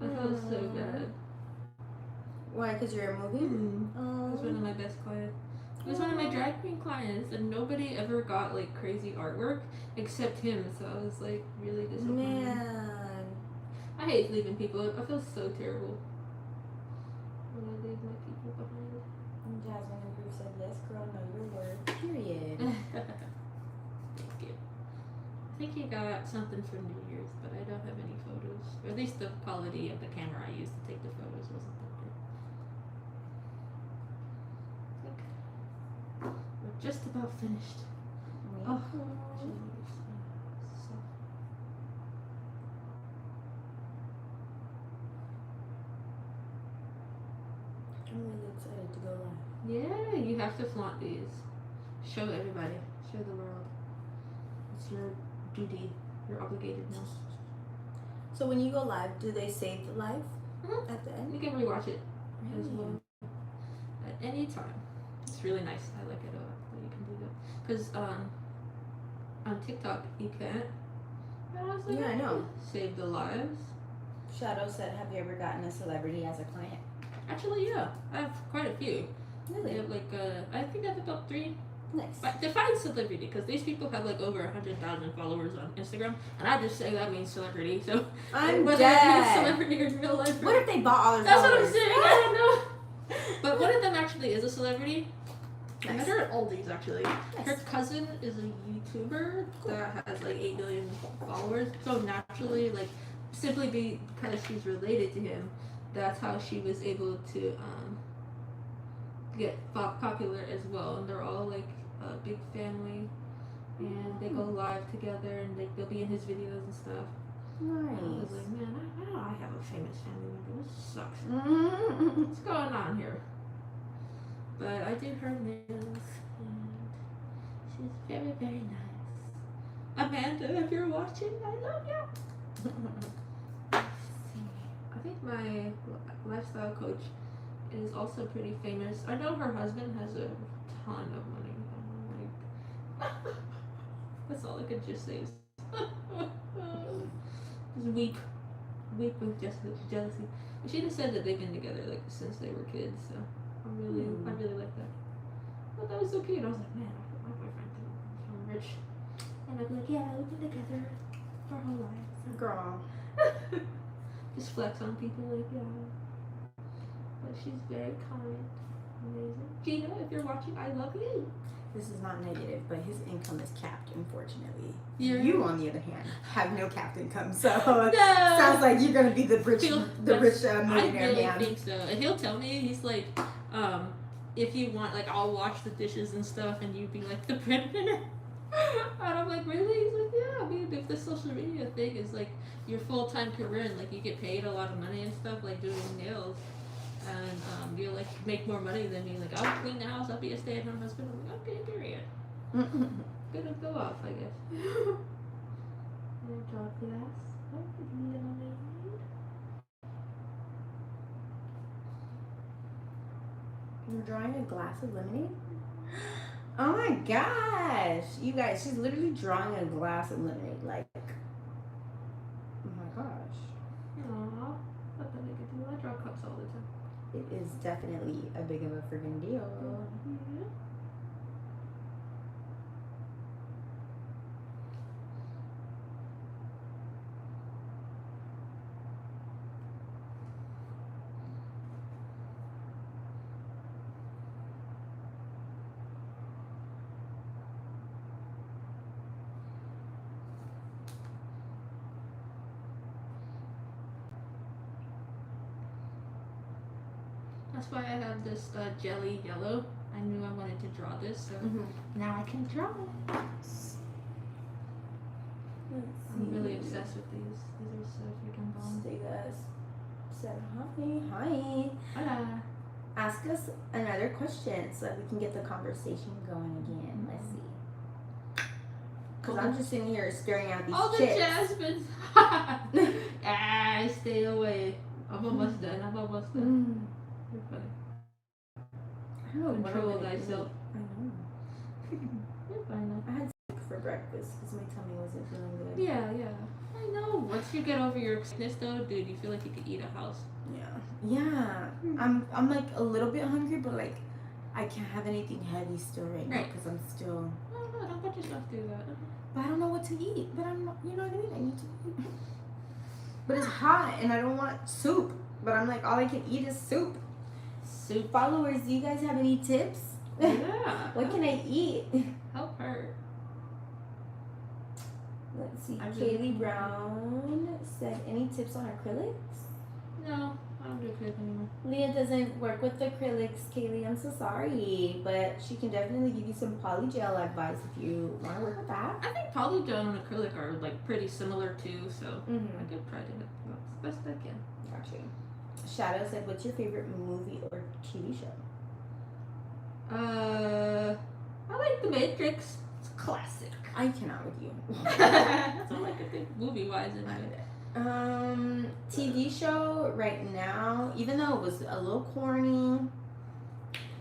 I felt so bad. Why? Because you're moving? He was one of my best clients. He was one of my drag queen clients, and nobody ever got like crazy artwork except him. So I was like really disappointed. Man, I hate leaving people. I feel so terrible when I leave my people behind. Jasmine and Bruce said, yes, girl, know your word. Period. Thank you. I think he got something for New Year's, but I don't have any photos. Or at least the quality of the camera I used to take the photos wasn't that good. Okay. We're just about finished. Oh, jeez. So. I'm really excited to go live. Yeah, you have to flaunt these. Show everybody. Show the world. It's your duty. You're obligated now. So when you go live, do they save the live at the end? You can rewatch it as Really? well at any time. It's really nice. I like it a lot that you can do that. Because on TikTok you can't. Yeah, I know. Save the lives. Shadow said, have you ever gotten a celebrity as a client? Actually, yeah, I have quite a few. I Really? have like I think I have about 3. Nice. But define celebrity, because these people have like over 100,000 followers on Instagram, and I just say that means celebrity. So I'm whether it means dead. celebrity in real life. What if they bought all their That's what I'm followers? saying. I don't know. But one of them actually is a celebrity. I met Nice. her at Aldi's actually. Her Nice. cousin is a YouTuber that has like 8 million followers. So naturally, like simply because she's related to him, that's how she was able to get popular as well. And they're all like a big family, and they go live together, and they'll be in his videos and stuff. I was Nice. like, man, I know I have a famous family member. This sucks. Mm-hmm. What's going on here? But I did her nails, and she's very, very nice. Amanda, if you're watching, I love you. I think my lifestyle coach is also pretty famous. I know her husband has a ton of money. I'm like, that's all I could just say. Just weep with jealousy. But she just said that they've been together like since they were kids. So I really like that. But that was so cute. I was like, man, I want my boyfriend to become rich. And I'd be like, yeah, we've been together for our whole lives. Girl. Just flex on people like, yeah. But she's very kind. Amazing. Gina, if you're watching, I love you. This is not negative, but his income is capped, unfortunately. Yeah. You, on the other hand, have no capped income, so No. sounds like you're gonna be the rich I millionaire really man. think so. And he'll tell me, he's like, if you want, like, I'll wash the dishes and stuff, and you be like the breadwinner. And I'm like, really? He's like, yeah. I mean, if the social media thing is like your full-time career and like you get paid a lot of money and stuff, like doing nails, and you like make more money than me. Like, I'll clean the house, I'll be a stay-at-home husband. I'm like, okay, period. Gonna go off, I guess. And draw glass. Oh, lemonade. You're drawing a glass of lemonade? Oh my gosh. You guys, she's literally drawing a glass of lemonade. Like, oh my gosh. Aww. I thought I could do. I draw cups all the time. It is definitely a big of a friggin' deal. Yeah. That's why I have this jelly yellow. I knew I wanted to draw this, so now I can draw it. I'm really obsessed with these. These are so freaking bomb. Say guys. Said hi. Hola. Ask us another question so that we can get the conversation going again. Let's see. Because I'm just sitting here staring at these All the chicks. jasmines. Stay away. I'm almost done. You're funny. I don't know what I'm Control gonna thyself. eat. I know. You're fine now. I had steak for breakfast because my tummy wasn't feeling good. Yeah. I know. Once you get over your sickness, though, dude, you feel like you could eat a house. Yeah. I'm like a little bit hungry, but like I can't have anything heavy still right now because I'm still. No, don't let yourself do that. But I don't know what to eat. But I'm not, you know what I mean? I need to eat. But it's hot and I don't want soup. But I'm like, all I can eat is soup. Soup. Followers, do you guys have any tips? Yeah. What can I eat? Help her. Let's see. I really- Kaylee Brown said, any tips on acrylics? No, I don't do acrylic anymore. Leah doesn't work with acrylics, Kaylee. I'm so sorry. But she can definitely give you some polygel advice if you want to work with that. I think polygel and acrylic are like pretty similar too, so I Mm-hmm. could try to do the best I can. Got you. Shadow said, what's your favorite movie or TV show? I like The Matrix. It's a classic. I cannot with you. That's all I could think movie wise in it. TV show right now, even though it was a little corny,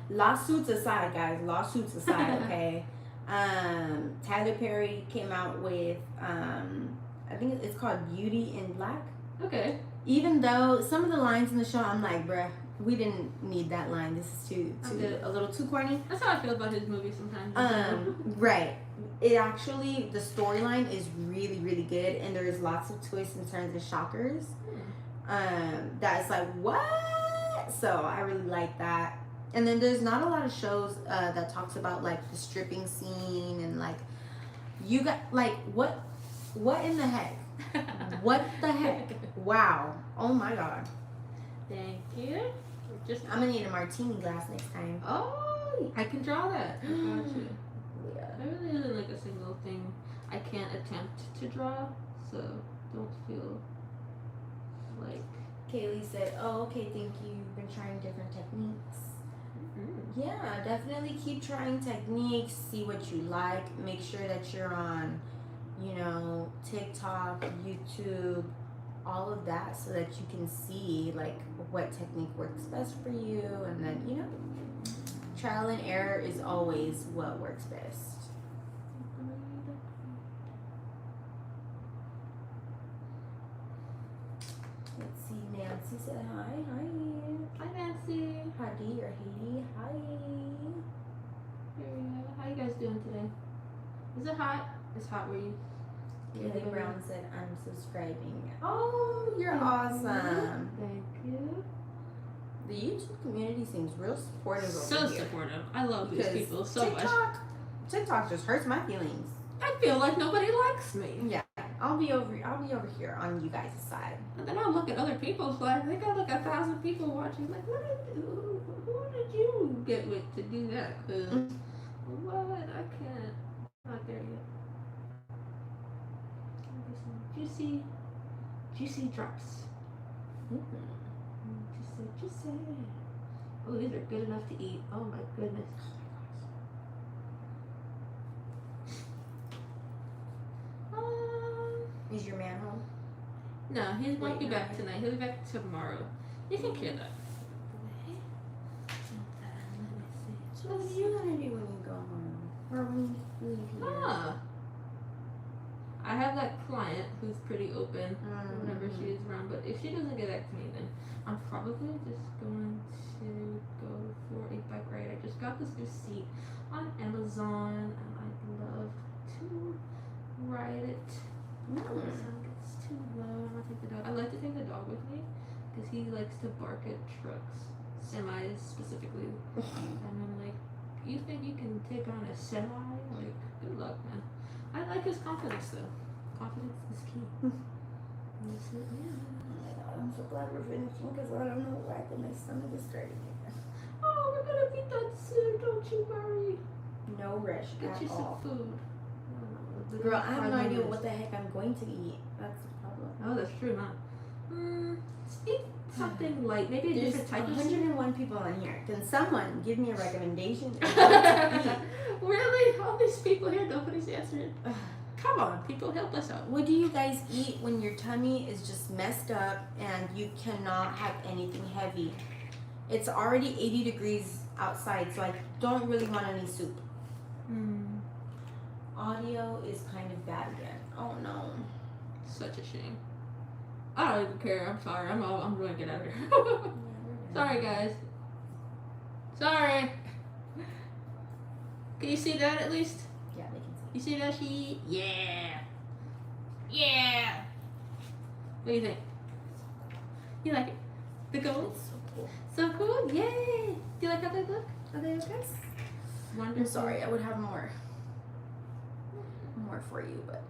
lawsuits aside, guys, lawsuits aside, okay. Tyler Perry came out with, I think it's called Beauty in Black. Okay. Even though some of the lines in the show, I'm like, bruh, we didn't need that line. This is too a little too corny. That's how I feel about his movies sometimes. Right. It actually, the storyline is really, really good, and there's lots of twists and turns and shockers. That's like, what? So I really like that. And then there's not a lot of shows that talks about like the stripping scene and like you got like what in the heck? What the heck? Wow. Oh my god. Thank you. I'm gonna need a martini glass next time. Oh, I can draw that. I got you. Yeah. I really isn't like a single thing I can't attempt to draw, so don't feel like. Kaylee said, "Oh, okay, thank you. You've been trying different techniques." Yeah, definitely keep trying techniques. See what you like. Make sure that you're on, TikTok, YouTube, all of that, so that you can see like what technique works best for you, and then trial and error is always what works best. Let's see. Nancy said hi. Hi, Nancy. Hadi or Haiti. Hi. Here we go. How you guys doing today? Is it hot? It's hot where you? Kaylee Brown said, "I'm subscribing." Oh, you're awesome. Thank you. The YouTube community seems real supportive So over here. supportive. I love these people so much. TikTok just hurts my feelings. I feel like nobody likes me. Yeah, I'll be over here on you guys' side. And then I look at other people's lives. They got like 1,000 people watching. Like, who did you get with to do that? Cause what? I can't. Not there yet. Juicy drops. Juicy. Oh, these are good enough to eat. Oh my goodness. Is your man home? No, he won't be back tonight. He'll be back tomorrow. You can hear that. So what are you gonna do when you go home? Or when you leave here? I have that client who's pretty open whenever she is around, but if she doesn't get back to me, then I'm probably just going to go for a bike ride. I just got this new seat on Amazon, and I'd love to ride it. The sound gets too low. I'll take the dog. I like to take the dog with me because he likes to bark at trucks, semis specifically. And I'm like, you think you can take on a semi? Like, good luck, man. I like his confidence though. Confidence is key. Oh my God, I'm so glad we're finishing because I don't know why my stomach is starting again. Oh, we're gonna be done soon. Don't you worry. No rush Get at you all. some food. Girl, I have no idea what the heck I'm going to eat. That's the problem. Oh, that's true, huh? Eat something light. Maybe a There's different type of 101 people on here. Can someone give me a recommendation? Really? All these people here, nobody's answering. Come on, people, help us out. What do you guys eat when your tummy is just messed up and you cannot have anything heavy? It's already 80 degrees outside, so I don't really want any soup. Audio is kind of bad again. Oh no. Such a shame. I don't even care. I'm sorry. I'm going to get out of here. Sorry, guys. Sorry. Can you see that at least? Yeah, they can see. You see that she? Yeah. Yeah. What do you think? You like it? The gold? It's so cool. So cool? Yay. Do you like how they look? Are they okay? Wonderful. I'm sorry, I would have more for you, but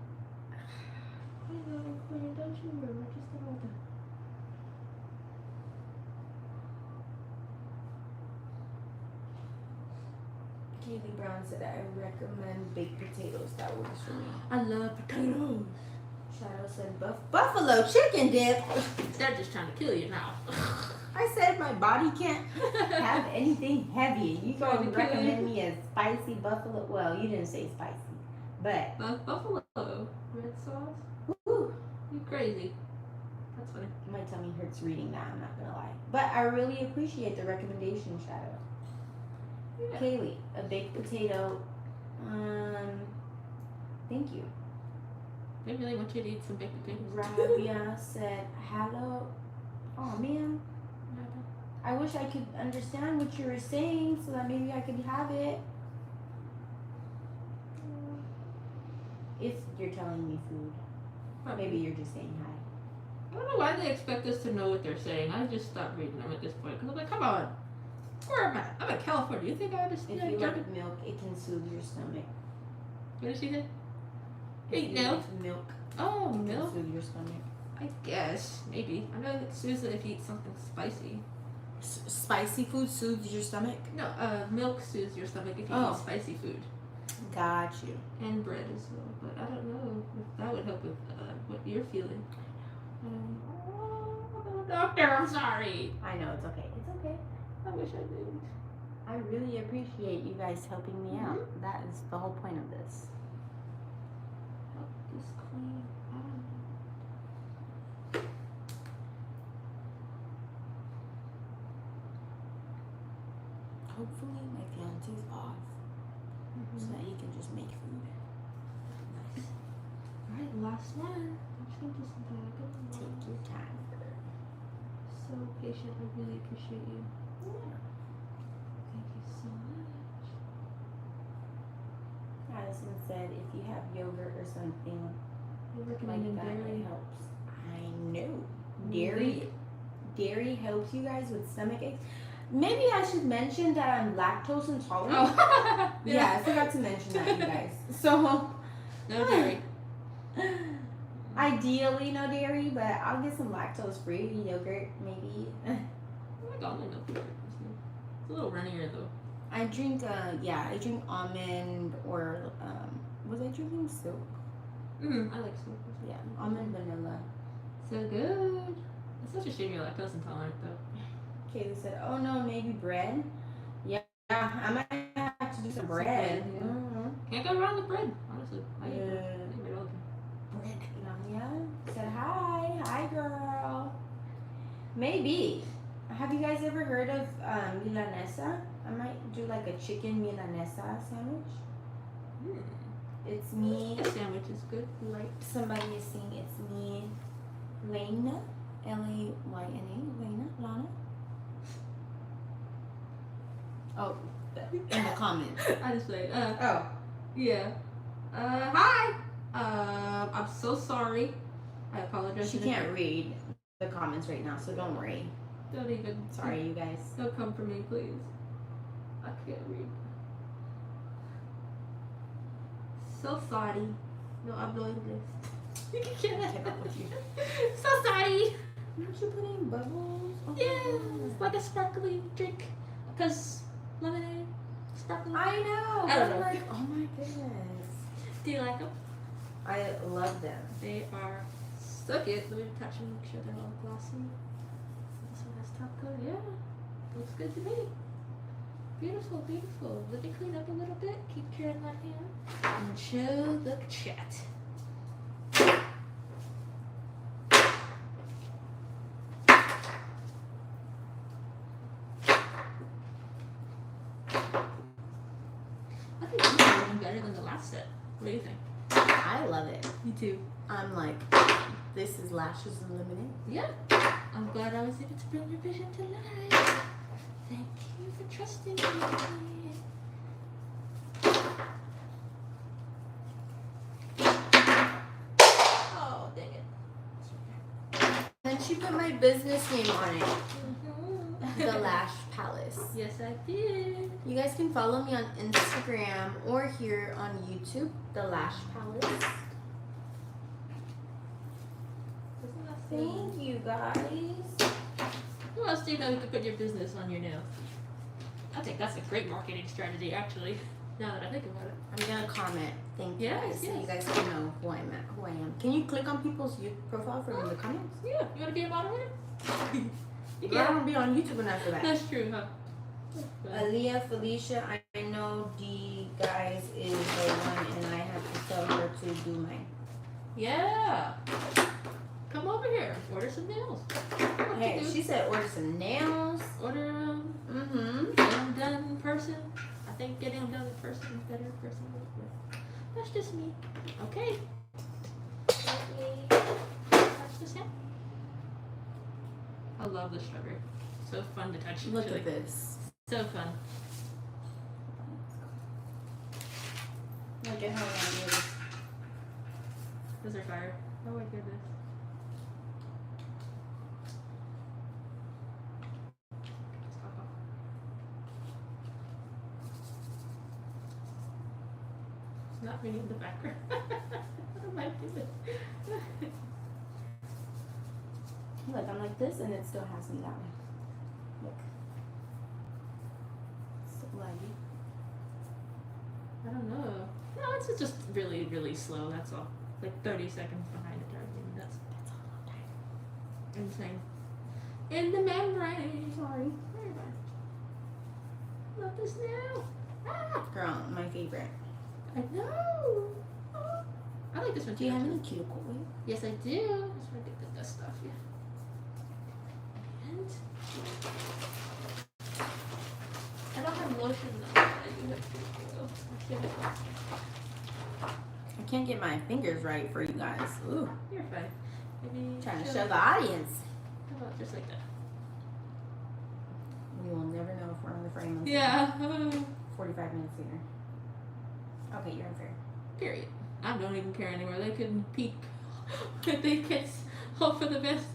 I know, Queen, don't you worry. Just go with that. Kaylee Brown said I recommend baked potatoes. That works for me. I love potatoes. Shadow said buffalo chicken dip. They're just trying to kill you now. I said my body can't have anything heavy. You Trying to gonna kill recommend you. me a spicy buffalo? Well, you didn't say spicy, but Buffalo red sauce. woo, You crazy. That's funny. my tummy hurts reading that. I'm not gonna lie, but I really appreciate the recommendation, Shadow. Yeah. Kaylee, a baked potato. Thank you. They really want you to eat some baked potatoes. Rabia said hello. Oh man, I wish I could understand what you were saying so that maybe I could have it. If you're telling me food, maybe you're just saying hi. I don't know why they expect us to know what they're saying. I just stopped reading them at this point because I'm like, come on. Where am I? I'm in California. You think I understand? If you like milk, it can soothe your stomach. What did she say? If Eat you milk? like milk. Oh, It milk? can soothe your stomach. I guess. Maybe. I know it soothes it if you eat something spicy. Spicy food soothes your stomach? No, milk soothes your stomach if you Oh. eat spicy food. Got you. And bread as well. But I don't know if that would help with what you're feeling. Oh, doctor, I'm sorry. I know, it's okay. It's okay. I wish I did. I really appreciate you guys helping me out. That is the whole point of this. Help this queen out. Hopefully my fiance's off so that he can just make food. Nice. Alright, last one. Which one does that? Take your time. So patient. I really appreciate you. Yeah. Thank you so much. Addison said if you have yogurt or something You're like recommending that, dairy. it helps. I know. Dairy helps you guys with stomach aches. Maybe I should mention that I'm lactose intolerant. Oh. Yeah, I forgot to mention that, you guys. So No dairy. ideally no dairy, but I'll get some lactose free yogurt maybe. I like almond milk yogurt. It's a little runnier though. I drink I drink almond or was I drinking silk? I like smoke. Yeah, almond vanilla. So good. It's such a shame you're lactose intolerant though. Kaylee said, "Oh no, maybe bread." Yeah, I might have to do some bread. Yeah. Mm-hmm. Can't go wrong with bread, honestly. I eat bread. Yeah. I eat bread all the time. Bread. Nanya said, "Hi girl." Maybe. Have you guys ever heard of milanesa? I might do like a chicken milanesa sandwich. It's me. The sandwich is good. Like somebody is saying it's me, Lena, Layna, Lana. Oh, in the comments. I just played. Oh, Yeah. Hi. I'm so sorry. I apologize. she can't read the comments right now, so don't worry. Don't even. Sorry, you guys. Don't come for me, please. I can't read. So sorry. No, I'm doing this. You can get Keep up with you. So sorry. Aren't you putting bubbles? Oh, Yeah, it's like a sparkling drink. Because lemonade, sparkling. I know. I don't I'm know. like, oh my goodness. Do you like them? I love them. They are so cute. Let me touch them, make sure they're all glossy. This one has top coat. Yeah, looks good to me. Beautiful, beautiful. Let me clean up a little bit. Keep care in my hand. And show the chat. I think this is even better than the last set. What do you think? I love it. Me too. I'm like, this is Lashes Unlimited. Yeah. I'm glad I was able to bring your vision to life. Thank you for trusting me. Oh, dang it. And she put my business name on it. Mhm. The Lash Palace. Yes, I did. You guys can follow me on Instagram or here on YouTube, The Lash Palace. Isn't that so? Thank you guys. Who else do you know who could put your business on your nail? I think that's a great marketing strategy, actually. Now that I think about it. I'm gonna comment. Thank you Yes, guys, so yes. you guys can know who I am. Can you click on people's YouTube profile from the comments? Yeah, you want to be a moderator? You Girl, I can. don't be on YouTube enough for that. That's true, huh? Aaliyah Felicia, I know D guys is the one, and I have to tell her to do mine. Yeah. Come over here. Order some nails. What Hey, you do? she said order some nails. Order Mm-hmm. get them done in person. I think getting them done in person is better personally. But that's just me. Okay. Let me touch this hand. I love the strawberry. So fun to touch. Look actually. at this. So fun. Look at how long it is. Those are fire. Oh my goodness. It's not really in the background. What am I doing? Look, I'm like this, and it still has me that way. Look. So laggy. I don't know. No, it's just really, really slow. That's all. Like 30 seconds behind it. insane. In the membrane. Sorry. Very bad. Love this now. Ah! Girl, my favorite. I know. Oh. I like this one too. Do you have any cuticle oil? Yes, I do. Just want to get the dust off here. And I don't have lotion though, but I do have cuticle oil. I can't get my fingers right for you guys. Ooh. You're fine. Maybe Trying to show the audience. How about just like that? We will never know if we're on the frame. Until Yeah. 45 minutes later. Okay, you're unfair. Period. I don't even care anymore. They can peek. They can hope for the best.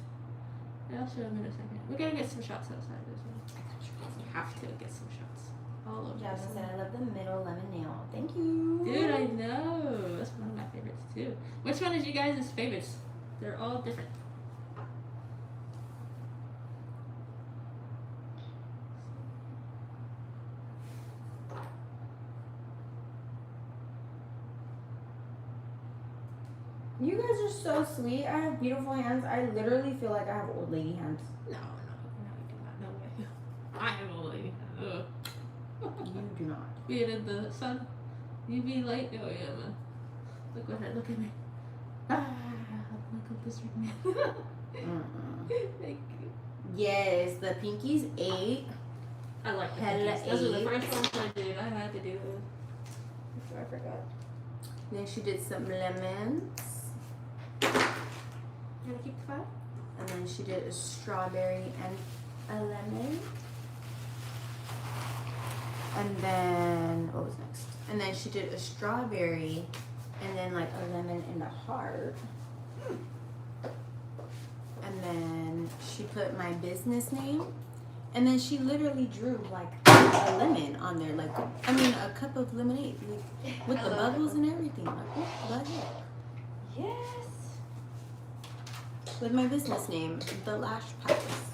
I'll show them in a second. We're gonna get some shots outside this one. We have to get some shots. All over. Jasmine this said, one. I love the middle lemon nail. Thank you. Dude, I know. That's one of my favorites too. Which one is you guys' favorites? They're all different. You guys are so sweet. I have beautiful hands. I literally feel like I have old lady hands. No, you do not. No way. I am a lady. Ugh. You do not. Being in the sun, UV light. Oh yeah, man. Look at her. Look at me. Ah, look at this right now. Thank you. Yes, the pinkies 8. I like the Hella pinkies. Those were the 8. first ones I did. I had to do those. Before I forgot. Then she did some lemons. You wanna keep the file? And then she did a strawberry and a lemon. And then, what was next? And then she did a strawberry and then like a lemon and a heart. And then she put my business name. And then she literally drew like a lemon on there. Like, I mean, a cup of lemonade. Like, with the bubbles and everything. Like, what the heck? Yes. With my business name, the Lash Palace.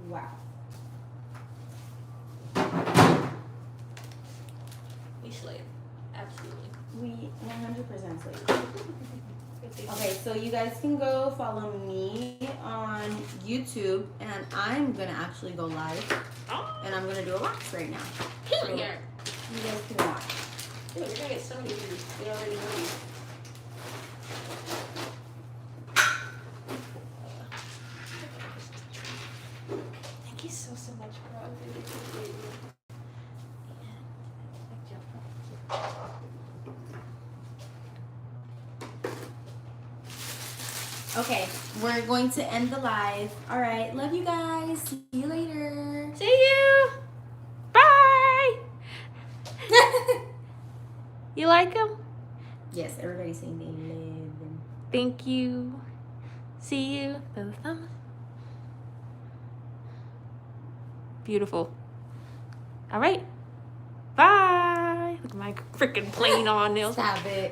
Wow. We slayed. Absolutely. We 100% slave. Okay, so you guys can go follow me on YouTube, and I'm gonna actually go live, and I'm gonna do a wax right now. Here So we are. you guys can watch. Dude, we're gonna get so many views. We already know these. Thank you so much, bro. I really appreciate you. Okay, we're going to end the live. All right, love you guys. See you later. See you. Bye. You like them? Yes, everybody's saying they live. Thank you. See you. The thumbs. Beautiful. All right. Bye. Look at my freaking plain on nails. Stop it.